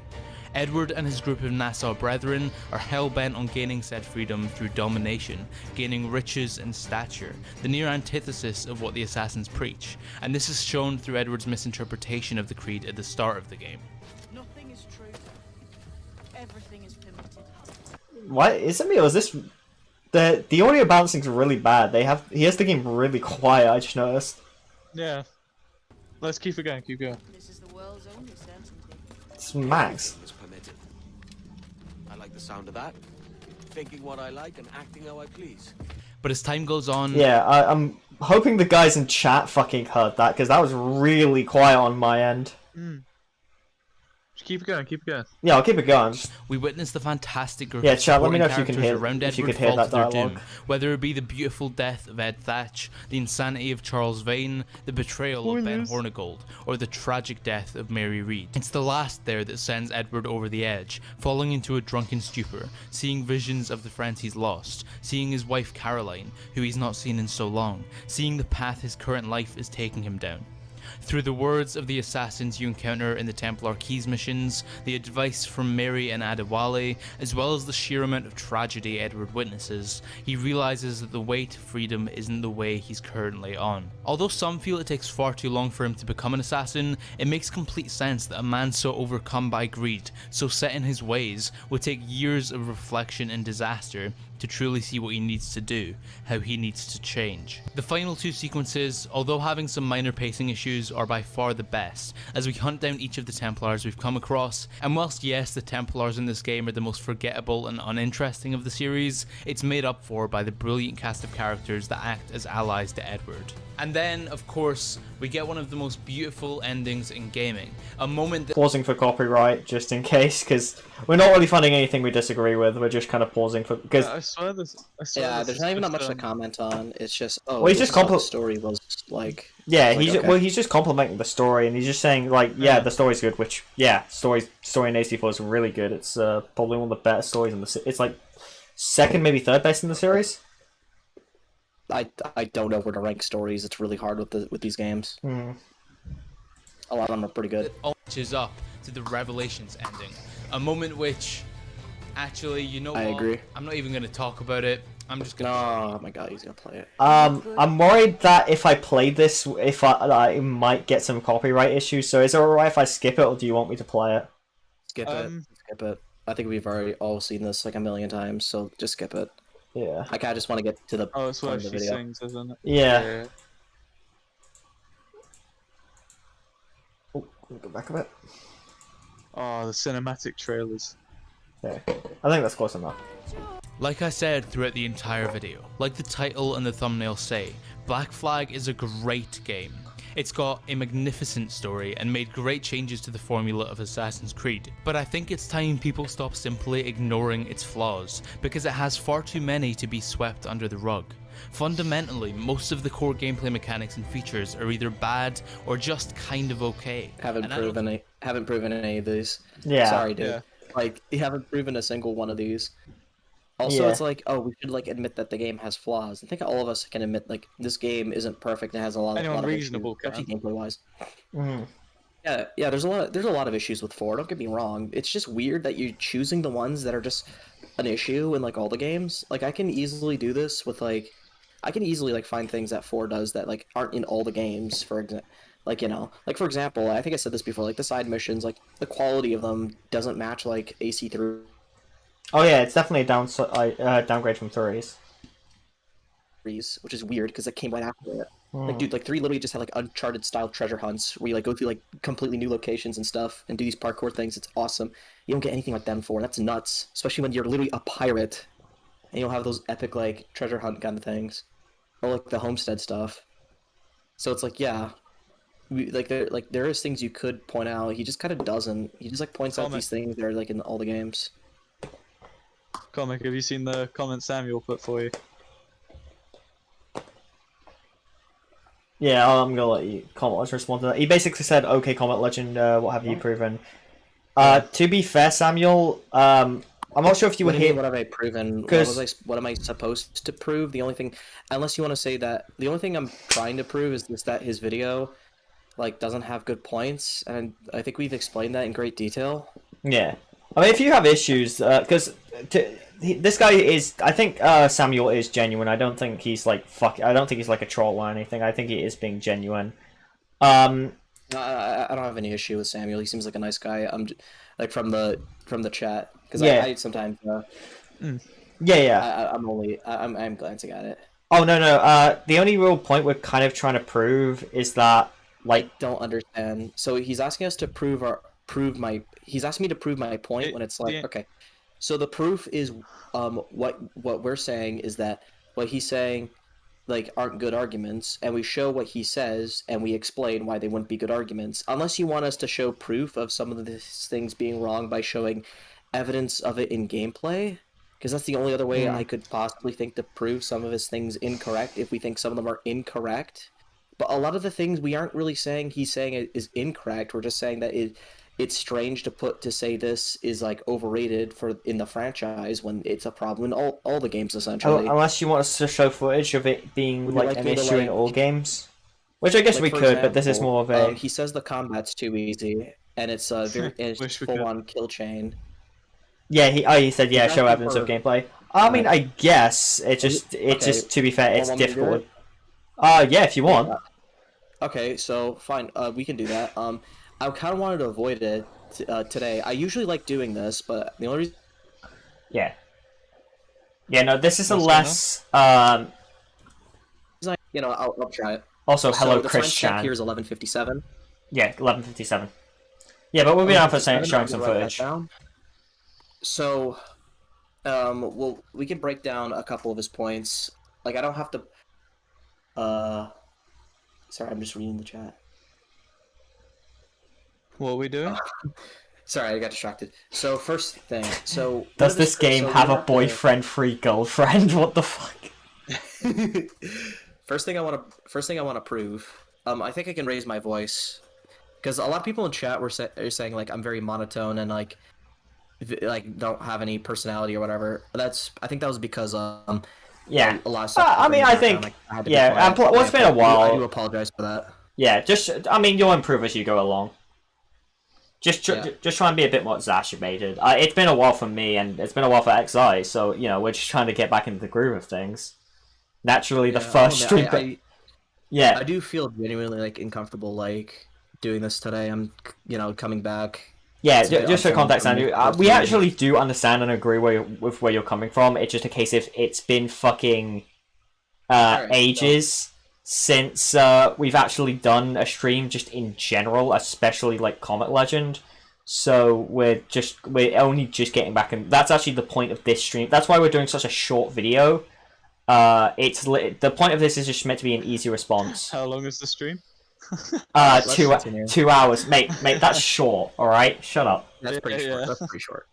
Edward and his group of Nassau brethren are hell-bent on gaining said freedom through domination, gaining riches and stature, the near antithesis of what the assassins preach, and this is shown through Edward's misinterpretation of the creed at the start of the game. Nothing is true. Everything is permitted. What is it me or is this the audio balancing's really bad? He has the game really quiet. I just noticed. Yeah. Let's keep it going. Keep going. This is the world's only certainty. It's max. Is permitted. I like the sound of that. Thinking what I like and acting how I please. But as time goes on... Yeah, I'm hoping the guys in chat fucking heard that, because that was really quiet on my end. Just keep it going. Keep it going. Yeah, I'll keep it going. We witness the fantastic group Yeah, of chat, let me supporting know if you can characters hear- around if you Edward could hear fall that to their dialogue. doom, whether it be the beautiful death of Ed Thatch, the insanity of Charles Vane, the betrayal of Ben Hornigold, or the tragic death of Mary Read. It's the last there that sends Edward over the edge, falling into a drunken stupor, seeing visions of the friends he's lost, seeing his wife Caroline, who he's not seen in so long, seeing the path his current life is taking him down. Through the words of the assassins you encounter in the Templar Keys missions, the advice from Mary and Adewale, as well as the sheer amount of tragedy Edward witnesses, he realizes that the way to freedom isn't the way he's currently on. Although some feel it takes far too long for him to become an assassin, it makes complete sense that a man so overcome by greed, so set in his ways, would take years of reflection and disaster to truly see what he needs to do, how he needs to change. The final two sequences, although having some minor pacing issues, are by far the best, as we hunt down each of the Templars we've come across, and whilst yes, the Templars in this game are the most forgettable and uninteresting of the series, it's made up for by the brilliant cast of characters that act as allies to Edward. And then, of course, we get one of the most beautiful endings in gaming, a moment that... Pausing for copyright, just in case, because we're not really finding anything we disagree with, we're just kind of pausing for... Because I swear this. There's not even that much to comment on. It's just he's just the story was like. yeah, okay. he's just complimenting the story, and he's just saying, like, yeah, the story's good, which, yeah, story in AC4 is really good. It's probably one of the better stories in the it's like second, maybe third best in the series. I don't know where to rank stories. It's really hard with these games. A lot of them are pretty good. It all matches up to the Revelations ending, a moment which, actually, you know what? I agree. I'm not even going to talk about it. I'm just gonna. Oh my god, he's gonna play it. I'm worried that if I play this, I might get some copyright issues. So is it alright if I skip it, or do you want me to play it? Skip it. I think we've already all seen this like a million times, so just skip it. Yeah. I just want to get to the Oh, it's where point of the she video. sings, isn't it? Yeah. Oh, let me go back a bit. Oh, the cinematic trailers. Okay. I think that's close enough. Like I said throughout the entire video, like the title and the thumbnail say, Black Flag is a great game. It's got a magnificent story and made great changes to the formula of Assassin's Creed, but I think it's time people stop simply ignoring its flaws, because it has far too many to be swept under the rug. Fundamentally, most of the core gameplay mechanics and features are either bad or just kind of okay. Haven't proven any of these. Yeah. Sorry, dude. Yeah. Like, you haven't proven a single one of these. Also, Yeah. it's like, oh, we should like admit that the game has flaws. I think all of us can admit like this game isn't perfect and has a lot Anyone of reasonable issues, especially gameplay wise. Mm. Yeah, there's a lot of issues with 4. Don't get me wrong. It's just weird that you're choosing the ones that are just an issue in like all the games. Like I can easily do this with like, I can easily like find things that 4 does that like aren't in all the games. For example, like for example, I think I said this before. Like the side missions, like the quality of them doesn't match like AC3. Oh yeah, it's definitely a downgrade from 3s. Which is weird because it came right after it. Like, Hmm. dude, like 3 literally just had like Uncharted style treasure hunts where you like go through like completely new locations and stuff and do these parkour things. It's awesome. You don't get anything like that in 4. That's nuts, especially when you're literally a pirate and you'll have those epic like treasure hunt kind of things, or like the homestead stuff. So it's like, yeah, there is things you could point out. He just kind of doesn't. He just like points out Comic. these things that are like in all the games. Comic, have you seen the comment Samuel put for you? Yeah, I'm gonna let you Comet Legend respond to that. He basically said, "Okay, Comet Legend, what have you proven?" To be fair, Samuel, I'm not sure if you were What do you mean, here. what have I proven? Because What am I supposed to prove? The only thing, unless you want to say that, the only thing I'm trying to prove is just that his video, like, doesn't have good points, and I think we've explained that in great detail. yeah, I mean, if you have issues, because this guy is, I think Samuel is genuine. I don't think he's like fuck. I don't think he's like a troll or anything. I think he is being genuine. Um, I don't have any issue with Samuel. He seems like a nice guy. Like from the chat, because Yeah. I sometimes yeah. I'm glancing at it. Oh no. The only real point we're kind of trying to prove is that I don't understand. So he's asking us to he's asking me to prove my point when it's like, okay. So the proof is what we're saying is that what he's saying like aren't good arguments, and we show what he says and we explain why they wouldn't be good arguments. Unless you want us to show proof of some of these things being wrong by showing evidence of it in gameplay, because that's the only other way I could possibly think to prove some of his things incorrect if we think some of them are incorrect. But a lot of the things we aren't really saying he's saying it is incorrect. We're just saying that it's strange to say this is like overrated in the franchise when it's a problem in all the games essentially. unless you want us to show footage of it being Would you like like an me to, issue in like- all games, which I guess Like, we for could, but this is example, more of a he says the combat's too easy and it's it's Wish we full could. on kill chain. yeah. He said yeah, He's show asking evidence of for- gameplay. I mean, I guess it's Okay. just to be fair, it's Want me to do difficult. it? Yeah, if you want. Okay, so fine, we can do that. I kind of wanted to avoid it today. I usually like doing this, but the only reason Yeah. Yeah, no, this is a What's going on? less. I'll try it. Also, hello, so the Chris timestamp Chan. here is 11:57. Yeah, 11:57. Yeah, but we'll be down for showing some footage. So, well, we can break down a couple of his points. Like, I don't have to. Sorry, I'm just reading the chat. What are we doing? Sorry, I got distracted. So, first thing. So, Does this game have a boyfriend-free girlfriend? What the fuck? First thing I want to prove. I think I can raise my voice because a lot of people in chat are saying like I'm very monotone and like don't have any personality or whatever. I think that was because Yeah. a lot of stuff. I mean, I think yeah. And well, it's been a I while. do apologize for that. Yeah, I mean, you'll improve as you go along. Just Yeah. try and be a bit more exacerbated. It's been a while for me, and it's been a while for XI, so we're just trying to get back into the groove of things. Naturally, the first stream. Yeah, I do feel genuinely like uncomfortable like doing this today. I'm coming back. yeah. It's a bit Just for unfamiliar context, Andrew, for me. we actually do understand and agree with where you're coming from. It's just a case of it's been fucking Alright, ages since we've actually done a stream just in general, especially like Comiclegend. So we're only just getting back, and that's actually the point of this stream. That's why we're doing such a short video. The point of this is just meant to be an easy response. How long is the stream? Let's continue. 2 hours, mate. That's short. All right, shut up. That's pretty Yeah, short. yeah. That's pretty short.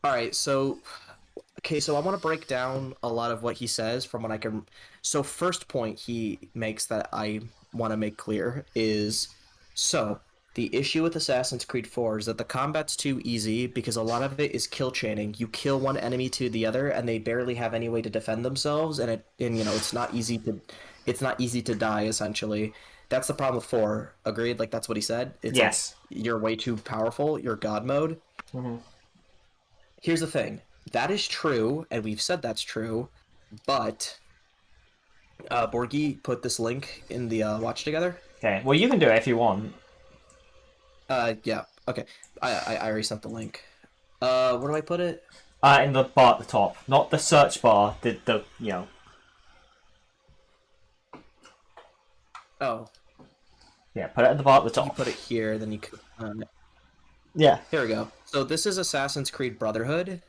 All right, so so I want to break down a lot of what he says from what I can. So first point he makes that I want to make clear is the issue with Assassin's Creed 4 is that the combat's too easy because a lot of it is kill chaining. You kill one enemy to the other, and they barely have any way to defend themselves, and it's not easy to die essentially. That's the problem with 4. Agreed? Like that's what he said. It's Yes. like, you're way too powerful. You're God mode. Mhm. Here's the thing. That is true, and we've said that's true, but Borgie put this link in the watch together. Okay. Well, you can do it if you want. Yeah. Okay. I already sent the link. Where do I put it? In the bar at the top, not the search bar. The you know. Oh, Yeah, put it at the bar at the you top. put it here, then you could. Yeah. Here we go. So this is Assassin's Creed Brotherhood.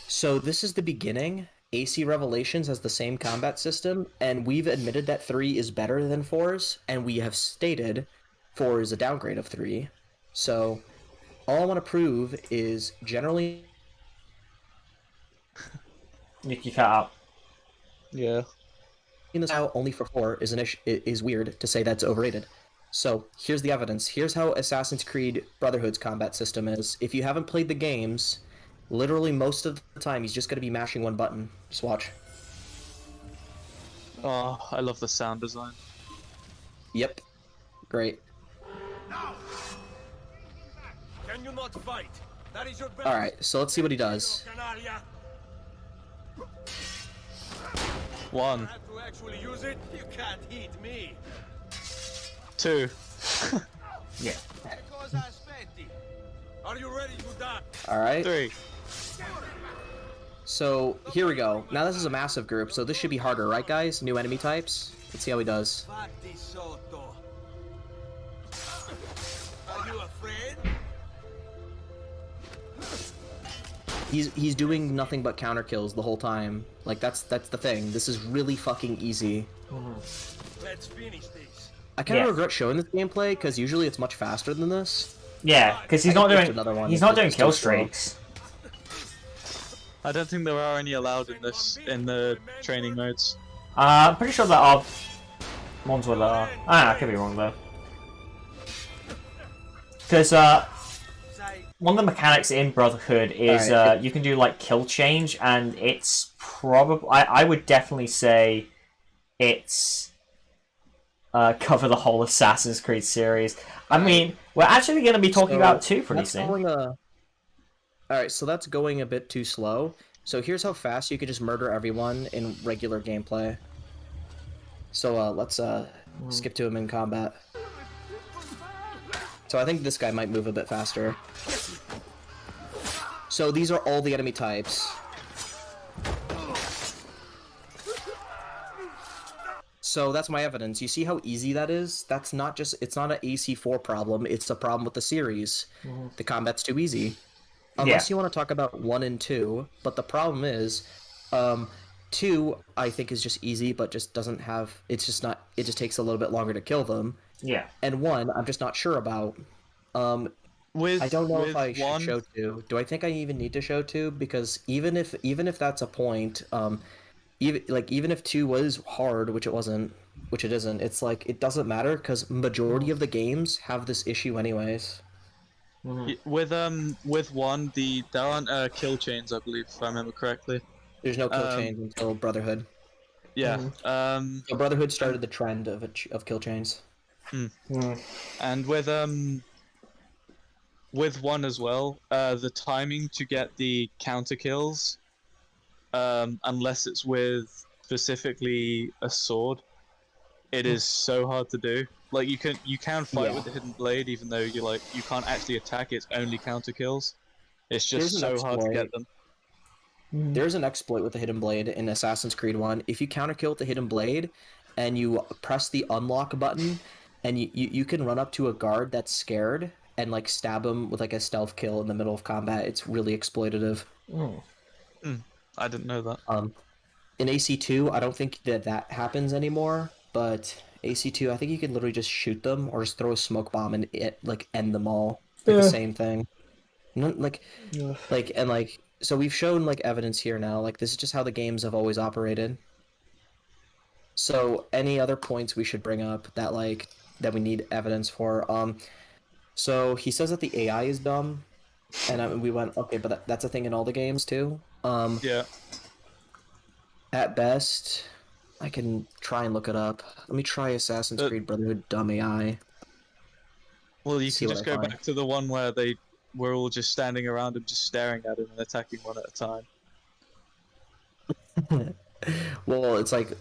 So this is the beginning. AC Revelations has the same combat system, and we've admitted that 3 is better than 4's, and we have stated 4 is a downgrade of 3. So all I want to prove is generally You cut out. Yeah. in this out only for 4 is is weird to say that's overrated. So here's the evidence. Here's how Assassin's Creed Brotherhood's combat system is. If you haven't played the games, literally most of the time he's just going to be mashing one button. Just watch. Oh, I love the sound design. Yep. Great. Can you not fight? That is your best. Alright, so let's see what he does. Canaria. 1, Have to actually use it. You can't hit me. 2. Yeah. Because I spent it. Are you ready to die? Alright. 3. So here we go. Now this is a massive group, so this should be harder, right guys? New enemy types. Let's see how he does. Fatti sotto. Are you afraid? He's doing nothing but counter kills the whole time. Like that's the thing. This is really fucking easy. Let's finish this. I kind of Yeah. regret showing this gameplay because usually it's much faster than this. Yeah, because he's I not can post doing. another one He's if not it's doing too kill slow. streaks. I don't think there are any allowed in this in the training modes. I'm pretty sure there are ones where there are. I could be wrong though. Because one of the mechanics in Brotherhood is Alright. you can do like kill change, and it's probably I would definitely say it's cover the whole Assassin's Creed series. I mean, we're actually going to be talking about 2 pretty that's soon. going Alright, so that's going a bit too slow. So here's how fast you could just murder everyone in regular gameplay. So let's skip to him in combat. So I think this guy might move a bit faster. So these are all the enemy types. So that's my evidence. You see how easy that is? That's not just, it's not an AC4 problem, it's a problem with the series. The combat's too easy. Unless you want to talk about 1 and 2, but the problem is, 2 I think is just easy, but just doesn't have, it's just not, it just takes a little bit longer to kill them. Yeah. And 1, I'm just not sure about. With I don't know with if I should 1, show 2. Do I think I even need to show 2? Because even if that's a point, even if 2 was hard, which it isn't, it's like it doesn't matter because majority of the games have this issue anyways. with 1, there aren't kill chains, I believe, if I remember correctly. There's no kill chains until Brotherhood. Yeah. So Brotherhood started the trend of kill chains. And with 1 as well, the timing to get the counter kills, unless it's with specifically a sword, it is so hard to do. Like you can fight with the hidden blade, even though you can't actually attack. It's only counter kills. It's just There's an so hard to exploit. get them. There's an exploit with the hidden blade in Assassin's Creed 1. If you counter kill with the hidden blade and you press the unlock button and you can run up to a guard that's scared and like stab him with like a stealth kill in the middle of combat. It's really exploitative. I didn't know that. In AC2, I don't think that happens anymore, but AC2, I think you can literally just shoot them or just throw a smoke bomb and end them all. Like the same thing. So we've shown like evidence here now. Like this is just how the games have always operated. So any other points we should bring up that we need evidence for? So he says that the AI is dumb, and we went okay, but that's a thing in all the games too. Yeah. At best, I can try and look it up. Let me try Assassin's Creed Brotherhood dumb AI. Well, you See can what just I go find. back to the one where they were all just standing around him, just staring at him and attacking one at a time. Well, it's like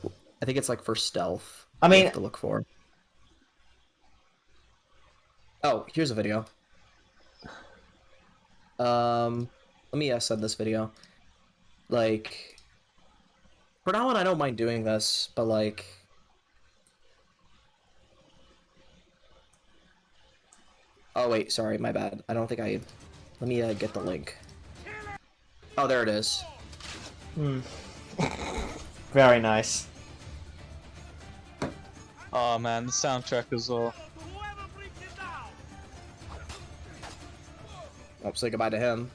I think it's like for stealth. I mean- you have to look for. Oh, here's a video. Let me send this video. Like, for now on, I don't mind doing this, but like, oh wait, sorry, my bad. I don't think I. Let me get the link. Oh, there it is. Very nice. Oh man, the soundtrack as well. Oh, say goodbye to him.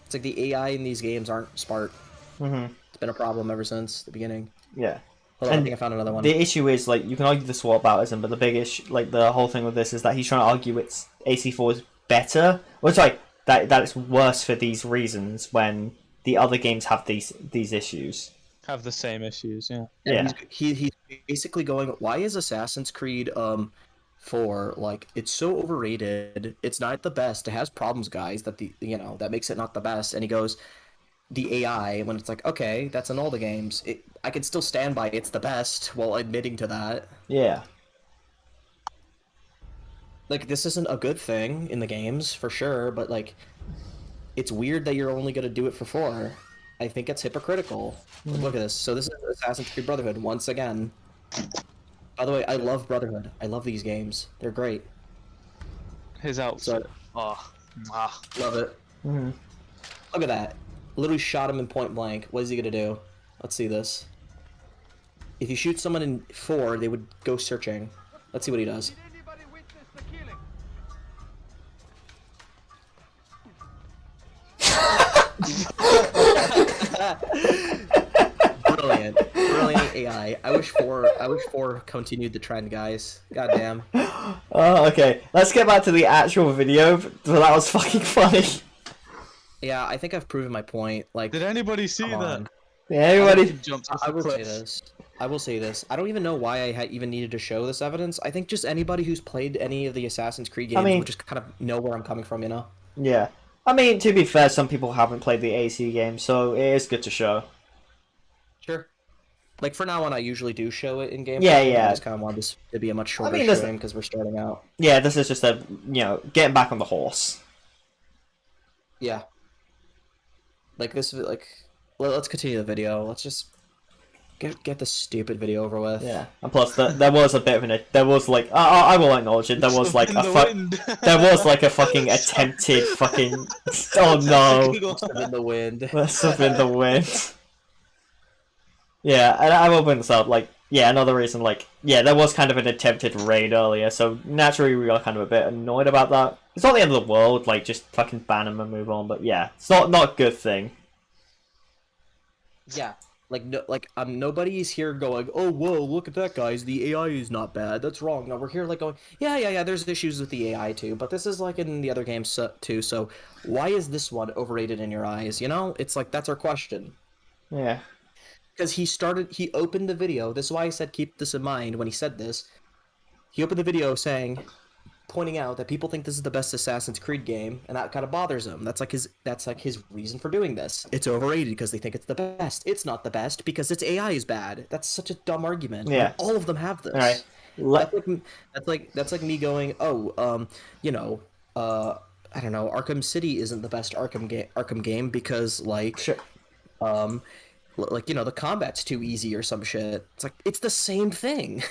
It's like the AI in these games aren't smart. It's been a problem ever since the beginning. Yeah. Hold on, I And think I found another one. the issue is, like, you can argue the whataboutism, but the big issue, like, the whole thing with this is that he's trying to argue it's AC4 is better. Well, sorry, that it's worse for these reasons when the other games have these issues. Have the same issues, yeah. Yeah. He's basically going, why is Assassin's Creed 4 like it's so overrated? It's not the best. It has problems, guys, that that makes it not the best. And he goes, the AI, when it's like, okay, that's in all the games. I can still stand by it's the best while admitting to that. Yeah. Like, this isn't a good thing in the games for sure, but like, it's weird that you're only gonna do it for 4. I think it's hypocritical. Look at this. So this is Assassin's Creed Brotherhood once again. By the way, I love Brotherhood. I love these games. They're great. His outfit. Oh, Love it. Look at that. Literally shot him in point blank. What is he gonna do? Let's see this. If you shoot someone in 4, they would go searching. Let's see what he does. Brilliant AI. I wish 4 continued the trend, guys. Goddamn. Oh, okay. Let's get back to the actual video. So that was fucking funny. Yeah, I think I've proven my point. Like, did anybody see come that? on. Yeah, everybody. I will say this. I will say this. I don't even know why I even needed to show this evidence. I think just anybody who's played any of the Assassin's Creed games would just kind of know where I'm coming from, you know? Yeah. I mean, to be fair, some people haven't played the AC game, so it is good to show. Sure. Like, for now on, I usually do show it in game. Yeah, I yeah. just kind of wanted this to be a much shorter mean, stream because we're starting out. Yeah, this is just getting back on the horse. Yeah. Like, this, like, let's continue the video. Let's just get the stupid video over with. Yeah, and plus there was a bit of there was like I will acknowledge it. There was like there was like a fucking attempted fucking oh no, Stuff in the wind. stuff in the wind. Yeah, and I will bring this up. Like, yeah, another reason. Like, yeah, there was kind of an attempted raid earlier, so naturally we are kind of a bit annoyed about that. It's not the end of the world. Like, just fucking ban them and move on. But yeah, it's not a good thing. Yeah. Like, no, nobody's here going, oh, whoa, look at that, guys, the AI is not bad, that's wrong. No, we're here, like, going, yeah, there's issues with the AI, too, but this is, like, in the other games, too, so why is this one overrated in your eyes, you know? It's like, that's our question. Yeah. Because he opened the video, this is why I said keep this in mind when he said this. He opened the video pointing out that people think this is the best Assassin's Creed game, and that kind of bothers him. That's like his reason for doing this. It's overrated because they think it's the best. It's not the best because its AI is bad. That's such a dumb argument. Yeah. Like, all of them have this. All right. That's like me going, I don't know, Arkham City isn't the best Arkham game because the combat's too easy or some shit. It's like it's the same thing.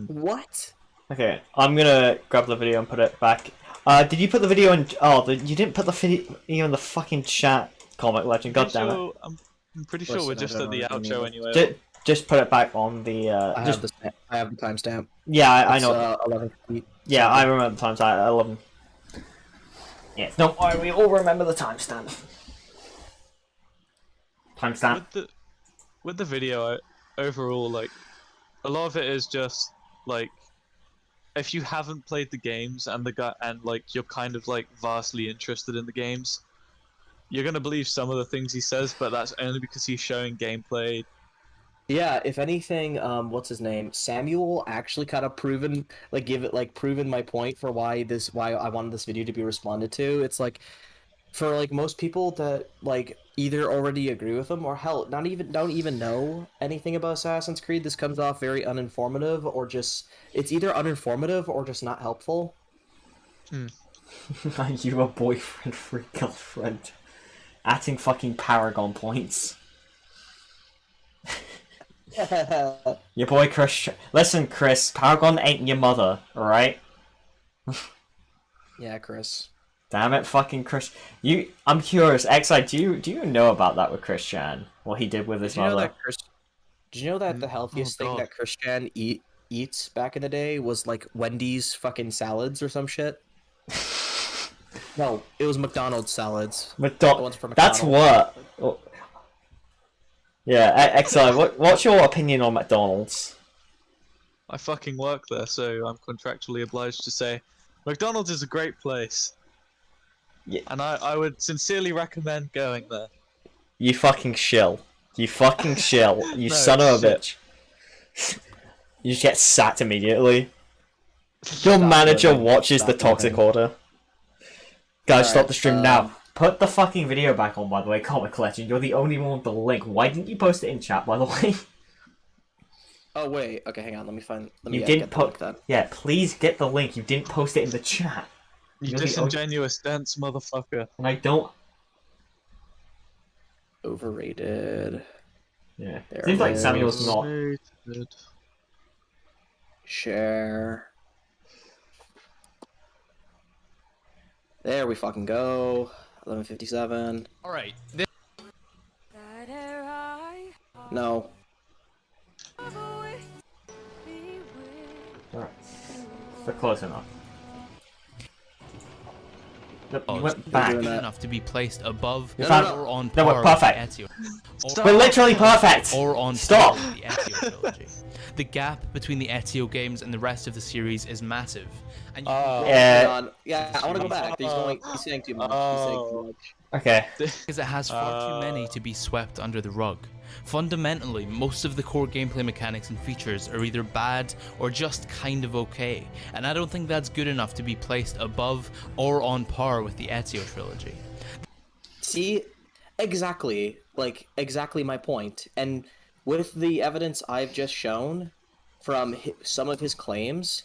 What? Okay, I'm gonna grab the video and put it back. Did you put the video in? Oh, you didn't put the video in the fucking chat, Comiclegend. God damn it! I'm pretty sure we're just at the outro anyway. Just put it back on the. I have the timestamp. Yeah, I know. 11 feet. Yeah, I remember the timestamp at 11. Yeah, don't worry, we all remember the timestamp. Timestamp. With the video, overall, like, a lot of it is just like, if you haven't played the games and you're kind of like vastly interested in the games, you're gonna believe some of the things he says, but that's only because he's showing gameplay. Yeah, if anything, what's his name? Samuel actually kind of proven my point for why I wanted this video to be responded to. It's like, for like most people that like either already agree with him or hell don't even know anything about Assassin's Creed, this comes off very uninformative or just it's either uninformative or just not helpful. Are you a boyfriend free girlfriend? Adding fucking Paragon points. Your boy Chris. Listen, Chris, Paragon ain't your mother, alright? Yeah, Chris. Damn it, fucking Chris. I'm curious, XI, do you know about that with Chris Chan? What he did with his mother? Did you know that the healthiest thing God. that Christian eats back in the day was like Wendy's fucking salads or some shit? No, it was McDonald's salads. The ones from That's McDonald's. what. Yeah, XI, what's your opinion on McDonald's? I fucking work there, so I'm contractually obliged to say McDonald's is a great place. Yeah. And I would sincerely recommend going there. You fucking shill. You fucking shill. You No, son of a shit. bitch. You just get sacked immediately. Your manager living. watches the Stop toxic living. order. Guys, stop Alright, the stream now. Put the fucking video back on, by the way, Comiclegend. You're the only one with the link. Why didn't you post it in chat, by the way? Oh wait, okay, hang on. Let me You didn't get the link put. then. Yeah, please get the link. You didn't post it in the chat. You You're the disingenuous, dense motherfucker. And I don't. Overrated. Yeah. There Seems it like is. Samuel's not. Overrated. Share. There we fucking go. 11:57. All right. That air I No. always be with. Alright. They're close enough. Look, you Oh, went doing back. that. enough to be placed above No, no, or on no, par we're with perfect. the Ezio. Stop. We're literally perfect! Or on Stop! par with the Ezio trilogy. The gap between the Ezio games and the rest of the series is massive. And you Oh, Yeah. hang on. Yeah, I want to go back. He's saying too much. He's saying too much. Okay. because it has far too many to be swept under the rug. Fundamentally, most of the core gameplay mechanics and features are either bad or just kind of okay, and I don't think that's good enough to be placed above or on par with the Ezio trilogy. See, exactly my point. And with the evidence I've just shown from some of his claims,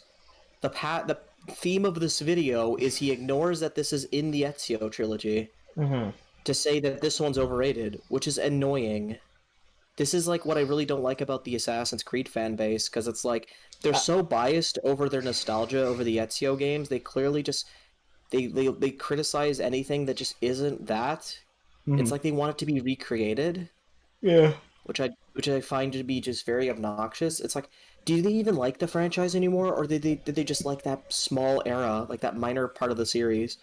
the theme of this video is he ignores that this is in the Ezio trilogy to say that this one's overrated, which is annoying. This is like what I really don't like about the Assassin's Creed fan base, because it's like they're so biased over their nostalgia over the Ezio games. They clearly just they criticize anything that just isn't that. It's like they want it to be recreated. Yeah. Which I find to be just very obnoxious. It's like, do they even like the franchise anymore, or did they just like that small era, like that minor part of the series?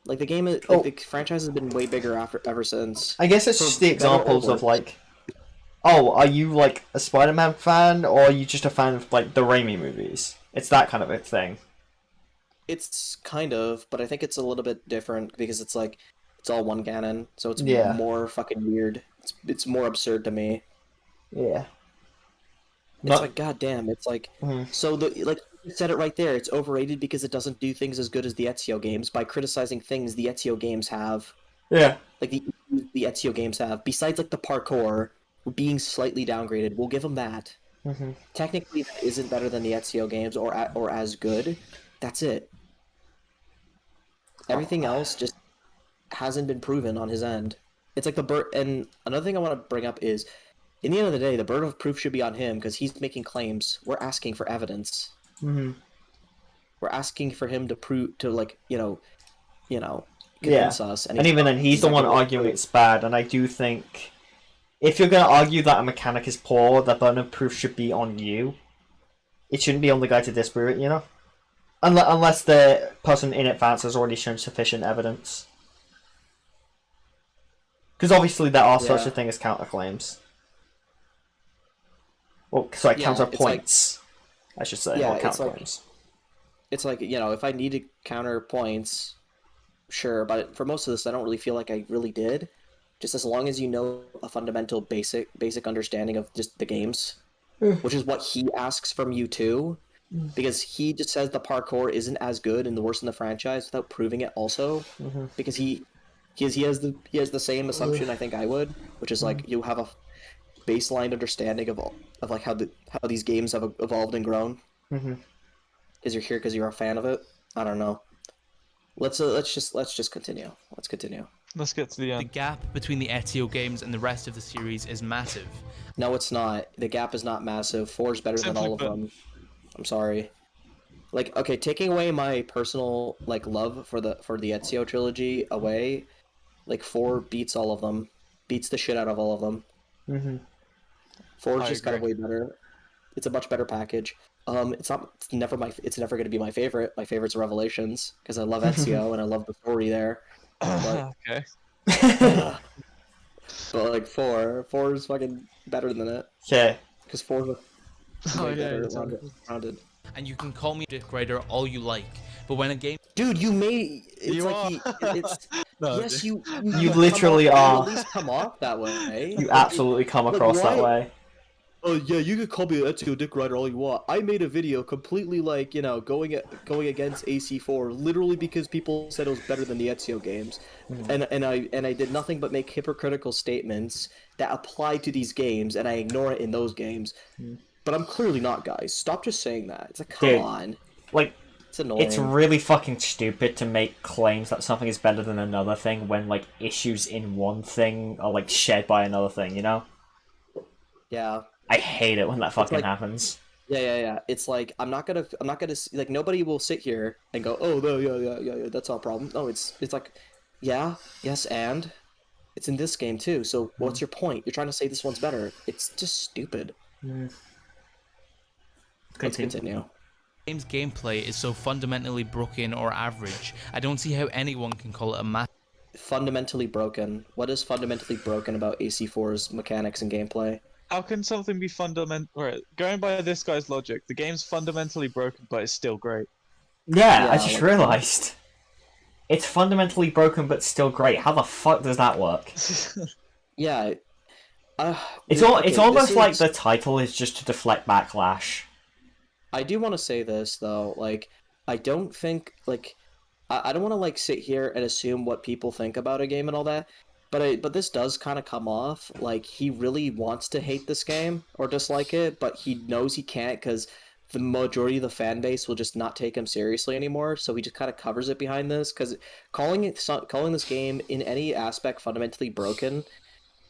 Like the franchise has been way bigger ever since. I guess it's For just the better or examples of worse. like, oh, are you like a Spider-Man fan, or are you just a fan of like the Raimi movies? It's that kind of a thing. It's kind of, but I think it's a little bit different because it's like it's all one canon, so it's Yeah. more fucking weird. It's more absurd to me. Yeah. It's like, goddamn, it's like, Mhm. so like you said it right there. It's overrated because it doesn't do things as good as the Ezio games by criticizing things the Ezio games have. Yeah. Like the Ezio games have. Besides, like the parkour being slightly downgraded, we'll give them that. Mhm. Technically, that isn't better than the Ezio games or as good. That's it. Everything else just hasn't been proven on his end. It's like and another thing I want to bring up is, in the end of the day, the burden of proof should be on him because he's making claims. We're asking for evidence. Mm-hmm. We're asking for him to prove convince us. And even then, he's the one arguing it's bad. And I do think if you're going to argue that a mechanic is poor, the burden of proof should be on you. It shouldn't be on the guy to disprove it, you know? Unless the person in advance has already shown sufficient evidence. Because obviously there are such a thing as counterclaims. Well, sorry, Yeah, it's counterpoints, I should say, Yeah, not it's like- counterclaims. It's like, if I need to counter points, sure, but for most of this, I don't really feel like I really did. Just as long as you know a fundamental basic understanding of just the games, which is what he asks from you too, because he just says the parkour isn't as good and the worst in the franchise without proving it also, because he has the same assumption I think I would, which is like you have a baseline understanding of like how these games have evolved and grown. Because you're here because you're a fan of it. I don't know. Let's just continue. Let's continue. Let's get to the The end. gap between the Ezio games and the rest of the series is massive. No, it's not. The gap is not massive. 4 is better than Simply all of put. them. I'm sorry. Like, okay, taking away my personal like love for the Ezio trilogy away, like 4 beats all of them, beats the shit out of all of them. Mm-hmm. 4 is I just kind of way agree. better. It's a much better package. It's not. It's never going to be my favorite. My favorite's Revelations because I love Ezio and I love the story there. But Okay. but like 4 is fucking better than it Okay. because 4 is Oh way yeah, better it's rounded. And you can call me a dick rider all you like, but when a game Dude, you made it's You like are. it's No, yes, you You come literally off, are. You at least come off that way. You Like, absolutely come like, across that why- way. Oh yeah, you could call me an Ezio dick rider all you want. I made a video completely like going against AC4 literally because people said it was better than the Ezio games, and I did nothing but make hypocritical statements that apply to these games, and I ignore it in those games. But I'm clearly not, guys. Stop just saying that. It's like, come Dude. on, Like, it's annoying. it's really fucking stupid to make claims that something is better than another thing when, like, issues in one thing are, like, shared by another thing, you know? Yeah. I hate it when that fucking like- happens. Yeah. It's like I'm not gonna like nobody will sit here and go, oh no, yeah, that's our problem. No, it's like, yeah, yes, and it's in this game too. So what's your point? You're trying to say this one's better. It's just stupid. Let's continue. game's gameplay is so fundamentally broken or average, I don't see how anyone can call it a masterpiece. Fundamentally broken. What is fundamentally broken about AC4's mechanics and gameplay? How can something be fundamental? Right, going by this guy's logic, the game's fundamentally broken, but it's still great. Yeah, I Yeah, just like- realised. It's fundamentally broken but still great. How the fuck does that work? Yeah. It's okay, almost this like is- the title is just to deflect backlash. I do want to say this though, like I don't think like I don't want to like sit here and assume what people think about a game and all that, but this does kind of come off like he really wants to hate this game or dislike it, but he knows he can't because the majority of the fan base will just not take him seriously anymore. So he just kind of covers it behind this because calling this game in any aspect fundamentally broken,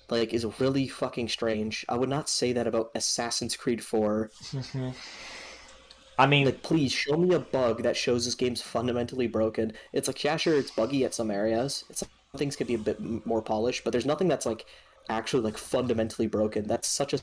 like, is really fucking strange. I would not say that about Assassin's Creed 4. I mean, Like, please show me a bug that shows this game's fundamentally broken. It's like, yeah, sure, it's buggy at some areas. Things could be a bit more polished, but there's nothing that's like actually like fundamentally broken. That's such a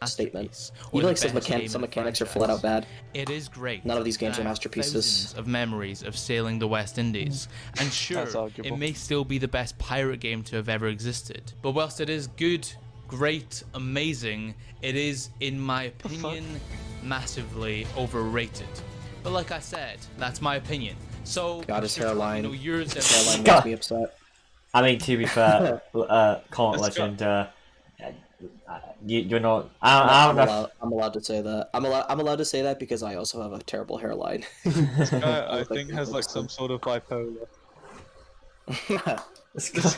statement. or Even the like some best game in some the mechanics are franchise. flat out bad. It is great. None of these games and are I have masterpieces. thousands of memories of sailing the West Indies, and sure, That's arguable. it may still be the best pirate game to have ever existed. But whilst it is good, great, amazing, it is, in my opinion, massively overrated. But like I said, that's my opinion. So, God, his Mr. Trump, hairline. you know, yours This hairline God. makes me upset. I mean, to be fair, Let's Comiclegend, you're not. I don't know. I'm allowed to say that. I'm allowed to say that because I also have a terrible hairline. I look like think has like some sort of bipolar. This guy-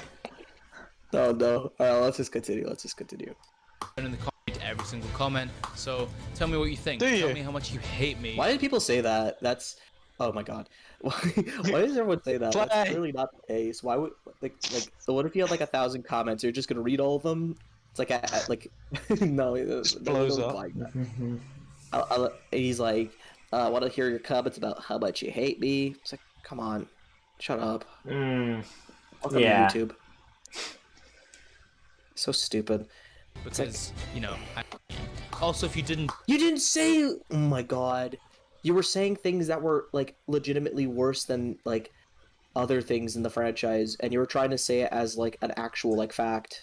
Oh no. Alright, let's just continue. in the comment every single comment. So tell me what you think. Do Tell you? me how much you hate me. Why did people say that? That's oh my god. Why does everyone say that? That's Play. clearly not the case. Why would like so what if you had like 1,000 comments? You're just gonna read all of them? It's like no, Just no, blows don't up. like that. He's like, I want to hear your comments about how much you hate me. It's like, come on, shut up. Welcome Yeah. to YouTube. So stupid. because you know. Also, if you didn't You didn't say. Oh my god. You were saying things that were like legitimately worse than like other things in the franchise, and you were trying to say it as like an actual like fact.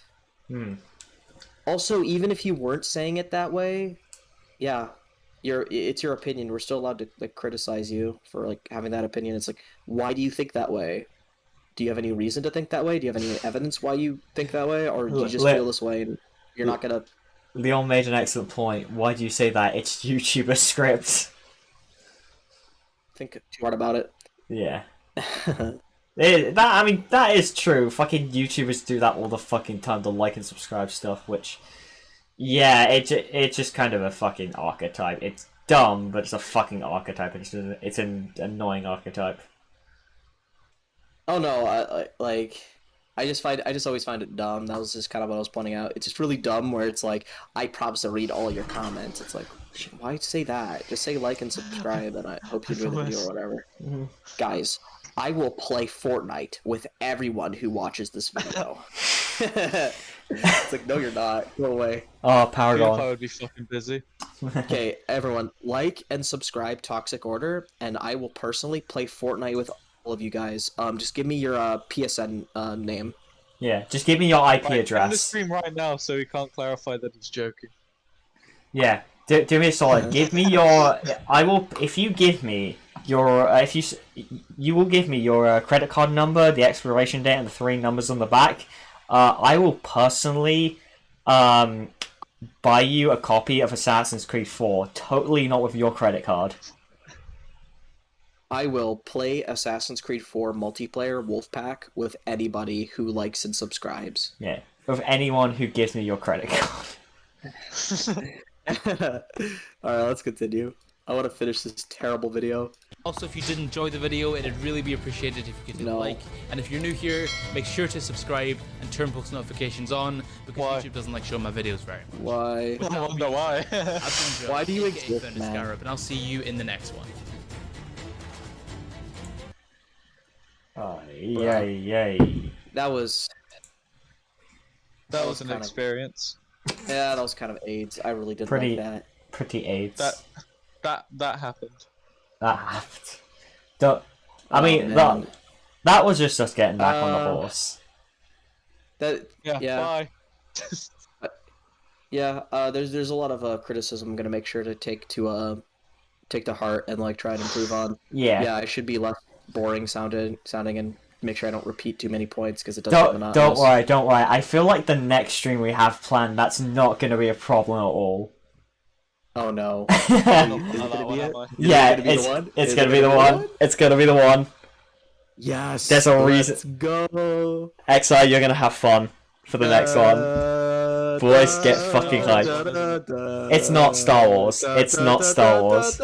Also, even if you weren't saying it that way, yeah, it's your opinion. We're still allowed to like criticize you for like having that opinion. It's like, why do you think that way? Do you have any reason to think that way? Do you have any evidence why you think that way, or do you just feel this way and you're not gonna? Leon made an excellent point. Why do you say that? It's YouTuber script. Think too hard about it. Yeah. That is true. Fucking YouTubers do that all the fucking time, the like and subscribe stuff, which, yeah, it's just kind of a fucking archetype. It's dumb, but it's a fucking archetype. It's an annoying archetype. Oh no, I just always find it dumb. That was just kind of what I was pointing out. It's just really dumb where it's like, I promise to read all your comments. It's like, why say that? Just say like and subscribe, and I hope you enjoy the video or whatever. Guys, I will play Fortnite with everyone who watches this video. It's like, no, you're not. Go away. Oh, power PewDiePie gone. would be fucking busy. Okay, everyone, like and subscribe Toxic Order, and I will personally play Fortnite with all of you guys. Just give me your PSN name. Yeah, just give me your IP Like, in the address. stream right now, so we can't clarify that he's joking. Yeah, do me a solid. Give me your. I will. If you give me your. You will give me your credit card number, the expiration date, and the 3 numbers on the back. I will personally buy you a copy of Assassin's Creed 4. Totally not with your credit card. I will play Assassin's Creed 4 multiplayer Wolfpack with anybody who likes and subscribes. Yeah, with anyone who gives me your credit card. Alright, let's continue. I want to finish this terrible video. Also, if you did enjoy the video, it'd really be appreciated if you could hit like. And if you're new here, make sure to subscribe and turn post notifications on, because Why? YouTube doesn't like showing my videos very much. Why? I wonder why. I've been Joe, Why do you aka exist, Found man? Scarab, and I'll see you in the next one. Oh, yay. That was... That was an kind of- experience. Yeah, that was kind of AIDS. I really didn't Pretty- like that. Pretty AIDS. That happened. That happened. I Oh, mean, man. that was just us getting back on the horse. That Yeah. Bye. there's a lot of criticism I'm gonna make sure to take to heart and like try and improve on. Yeah. I should be less boring sounding and make sure I don't repeat too many points because it does get monotonous. Don't worry. I feel like the next stream we have planned, that's not going to be a problem at all. Oh no. Not Is it that gonna one, be it? am I? Yeah, Is it gonna be the one? it's Is going it to be the one. It's going to be the one. Yes. There's a Let's reason. go. XI, you're going to have fun for the next one. Boys, get fucking hyped. It's not Star Wars. It's not Star Wars.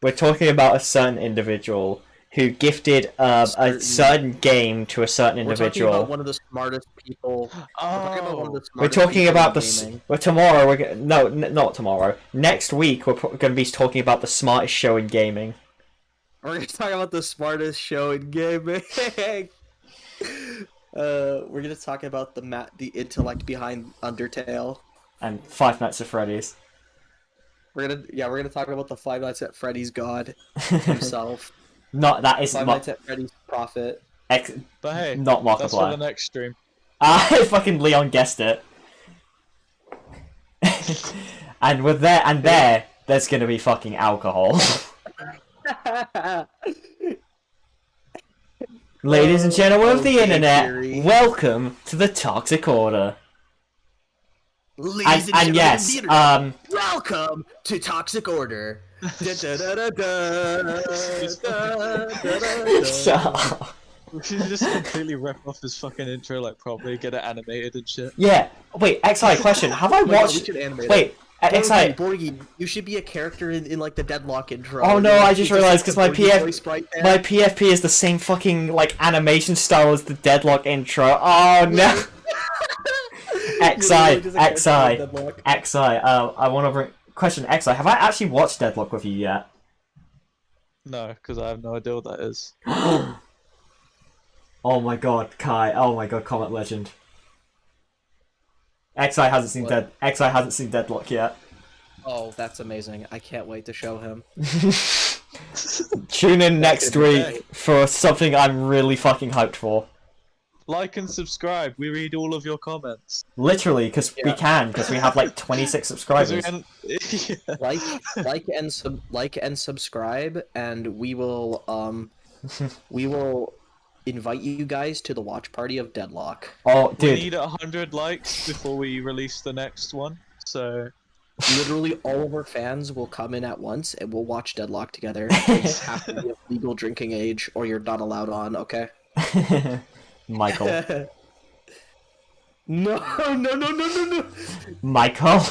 We're talking about a certain individual who gifted a certain game to a certain We're talking individual. about one of the smartest people. We're talking about the. Well, tomorrow not tomorrow. Next week we're going to be talking about the smartest show in gaming. We're gonna talk about the smartest show in gaming. We're gonna talk about the intellect behind Undertale. And Five Nights at Freddy's. We're gonna talk about the Five Nights at Freddy's god himself. Not that is Five Nights at Freddy's prophet. But hey, not that's for the Markiplier. next stream. Fucking Leon guessed it. And with there's gonna be fucking alcohol. Ladies and gentlemen of the Okay, internet, Fury. welcome to the Toxic Order. Ladies And yes, welcome to Toxic Order. shut up. We should just completely rip off his fucking intro like properly, get it animated and shit. Yeah. Wait, XI, question. Have I Oh my God, we watched... should animate it. Wait, XI... Borgie, you should be a character in like the Deadlock intro. Oh no, You I just realized because my the Borgie PF... voice right there. My PFP is the same fucking, like, animation style as the Deadlock intro. Oh no! XI, I want to bring... Question, XI, have I actually watched Deadlock with you yet? No, because I have no idea what that is. Oh my god, Kai. Oh my god, Comiclegend. XI hasn't seen XI hasn't seen Deadlock yet. Oh, that's amazing. I can't wait to show him. Tune in next week for something I'm really fucking hyped for. Like and subscribe. We read all of your comments. Literally, because we can, because we have like 26 subscribers. Yeah. like and subscribe, and we will invite you guys to the watch party of Deadlock. Oh, We dude. need 100 likes before we release the next one. So Literally all of our fans will come in at once, and we'll watch Deadlock together. You have to be of legal drinking age, or you're not allowed on. Okay? Michael. No. Michael?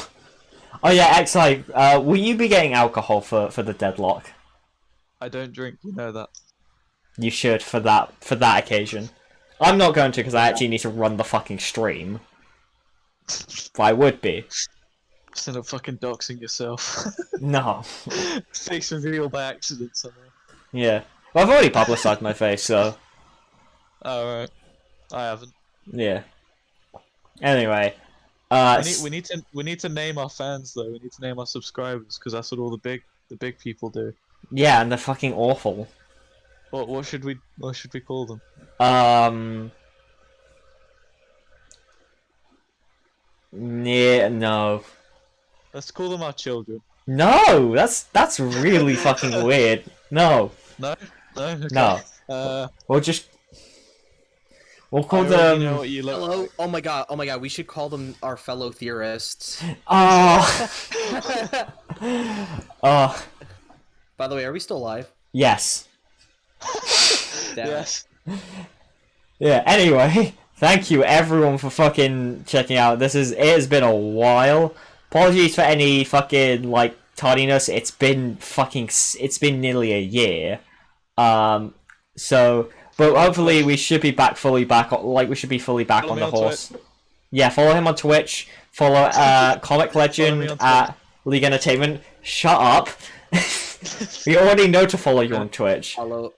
Oh yeah, XI, will you be getting alcohol for the Deadlock? I don't drink, you know that. you should for that occasion. I'm not going to because I actually need to run the fucking stream. But I would be. Instead of fucking doxing yourself. No. Face reveal by accident somehow. Yeah. Well, I've already publicized my face, so Alright. I haven't. yeah. Anyway, We need to name our fans though. We need to name our subscribers because that's what all the big people do. yeah, and they're fucking awful. What should we call them? Yeah, no. Let's call them our children. No, that's really fucking weird. No, No? No? Okay. no. We'll call I them. already know what you look Hello. like. Oh my god. We should call them our fellow theorists. Oh. Oh. By the way, are we still live? Yes. Damn. Yes. Yeah. Anyway, thank you everyone for fucking checking out. It has been a while. Apologies for any fucking like tardiness. It's been nearly a year. So, but hopefully we should be fully back on Follow me the on horse. Yeah, follow him on Twitch. Follow Comiclegend on at League Entertainment. Shut up. We already know to follow you on Twitch. Fellow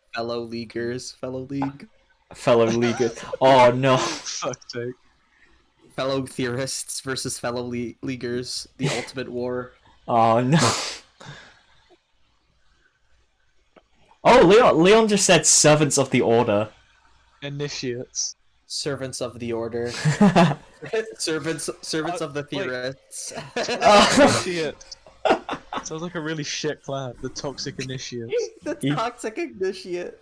leaguers, fellow league, Fellow leaguers. Oh no. Fuck's sake. fellow theorists versus fellow leaguers. The ultimate war. Oh no. Oh, Leon just said servants of the order. Initiates. Servants of the order. servants of the theorists. Initiates. Sounds like a really shit clan. The Toxic Initiates. The toxic initiate.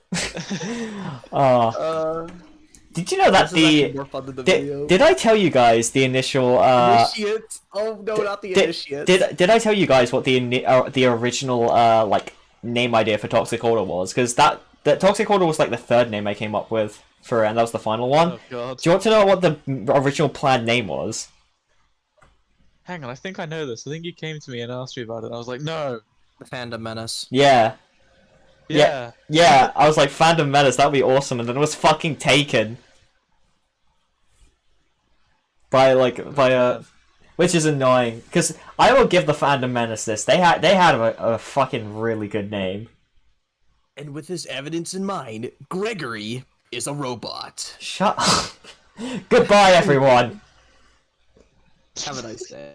Did you know that This is actually more fun than the video. did I tell you guys the initial Initiates? Oh no, not the initiates. Did I tell you guys what the original like name idea for Toxic Order was? Because that Toxic Order was like the third name I came up with for it, and that was the final one. Oh god. Do you want to know what the original planned name was? Hang on, I think I know this. I think you came to me and asked me about it. I was like, no. The Fandom Menace. Yeah. Yeah. Yeah, I was like, Fandom Menace, that'd be awesome, and then it was fucking taken. Which is annoying, because I will give the Fandom Menace this. They had a fucking really good name. And with this evidence in mind, Gregory is a robot. Shut up. Goodbye, everyone. Have a nice day.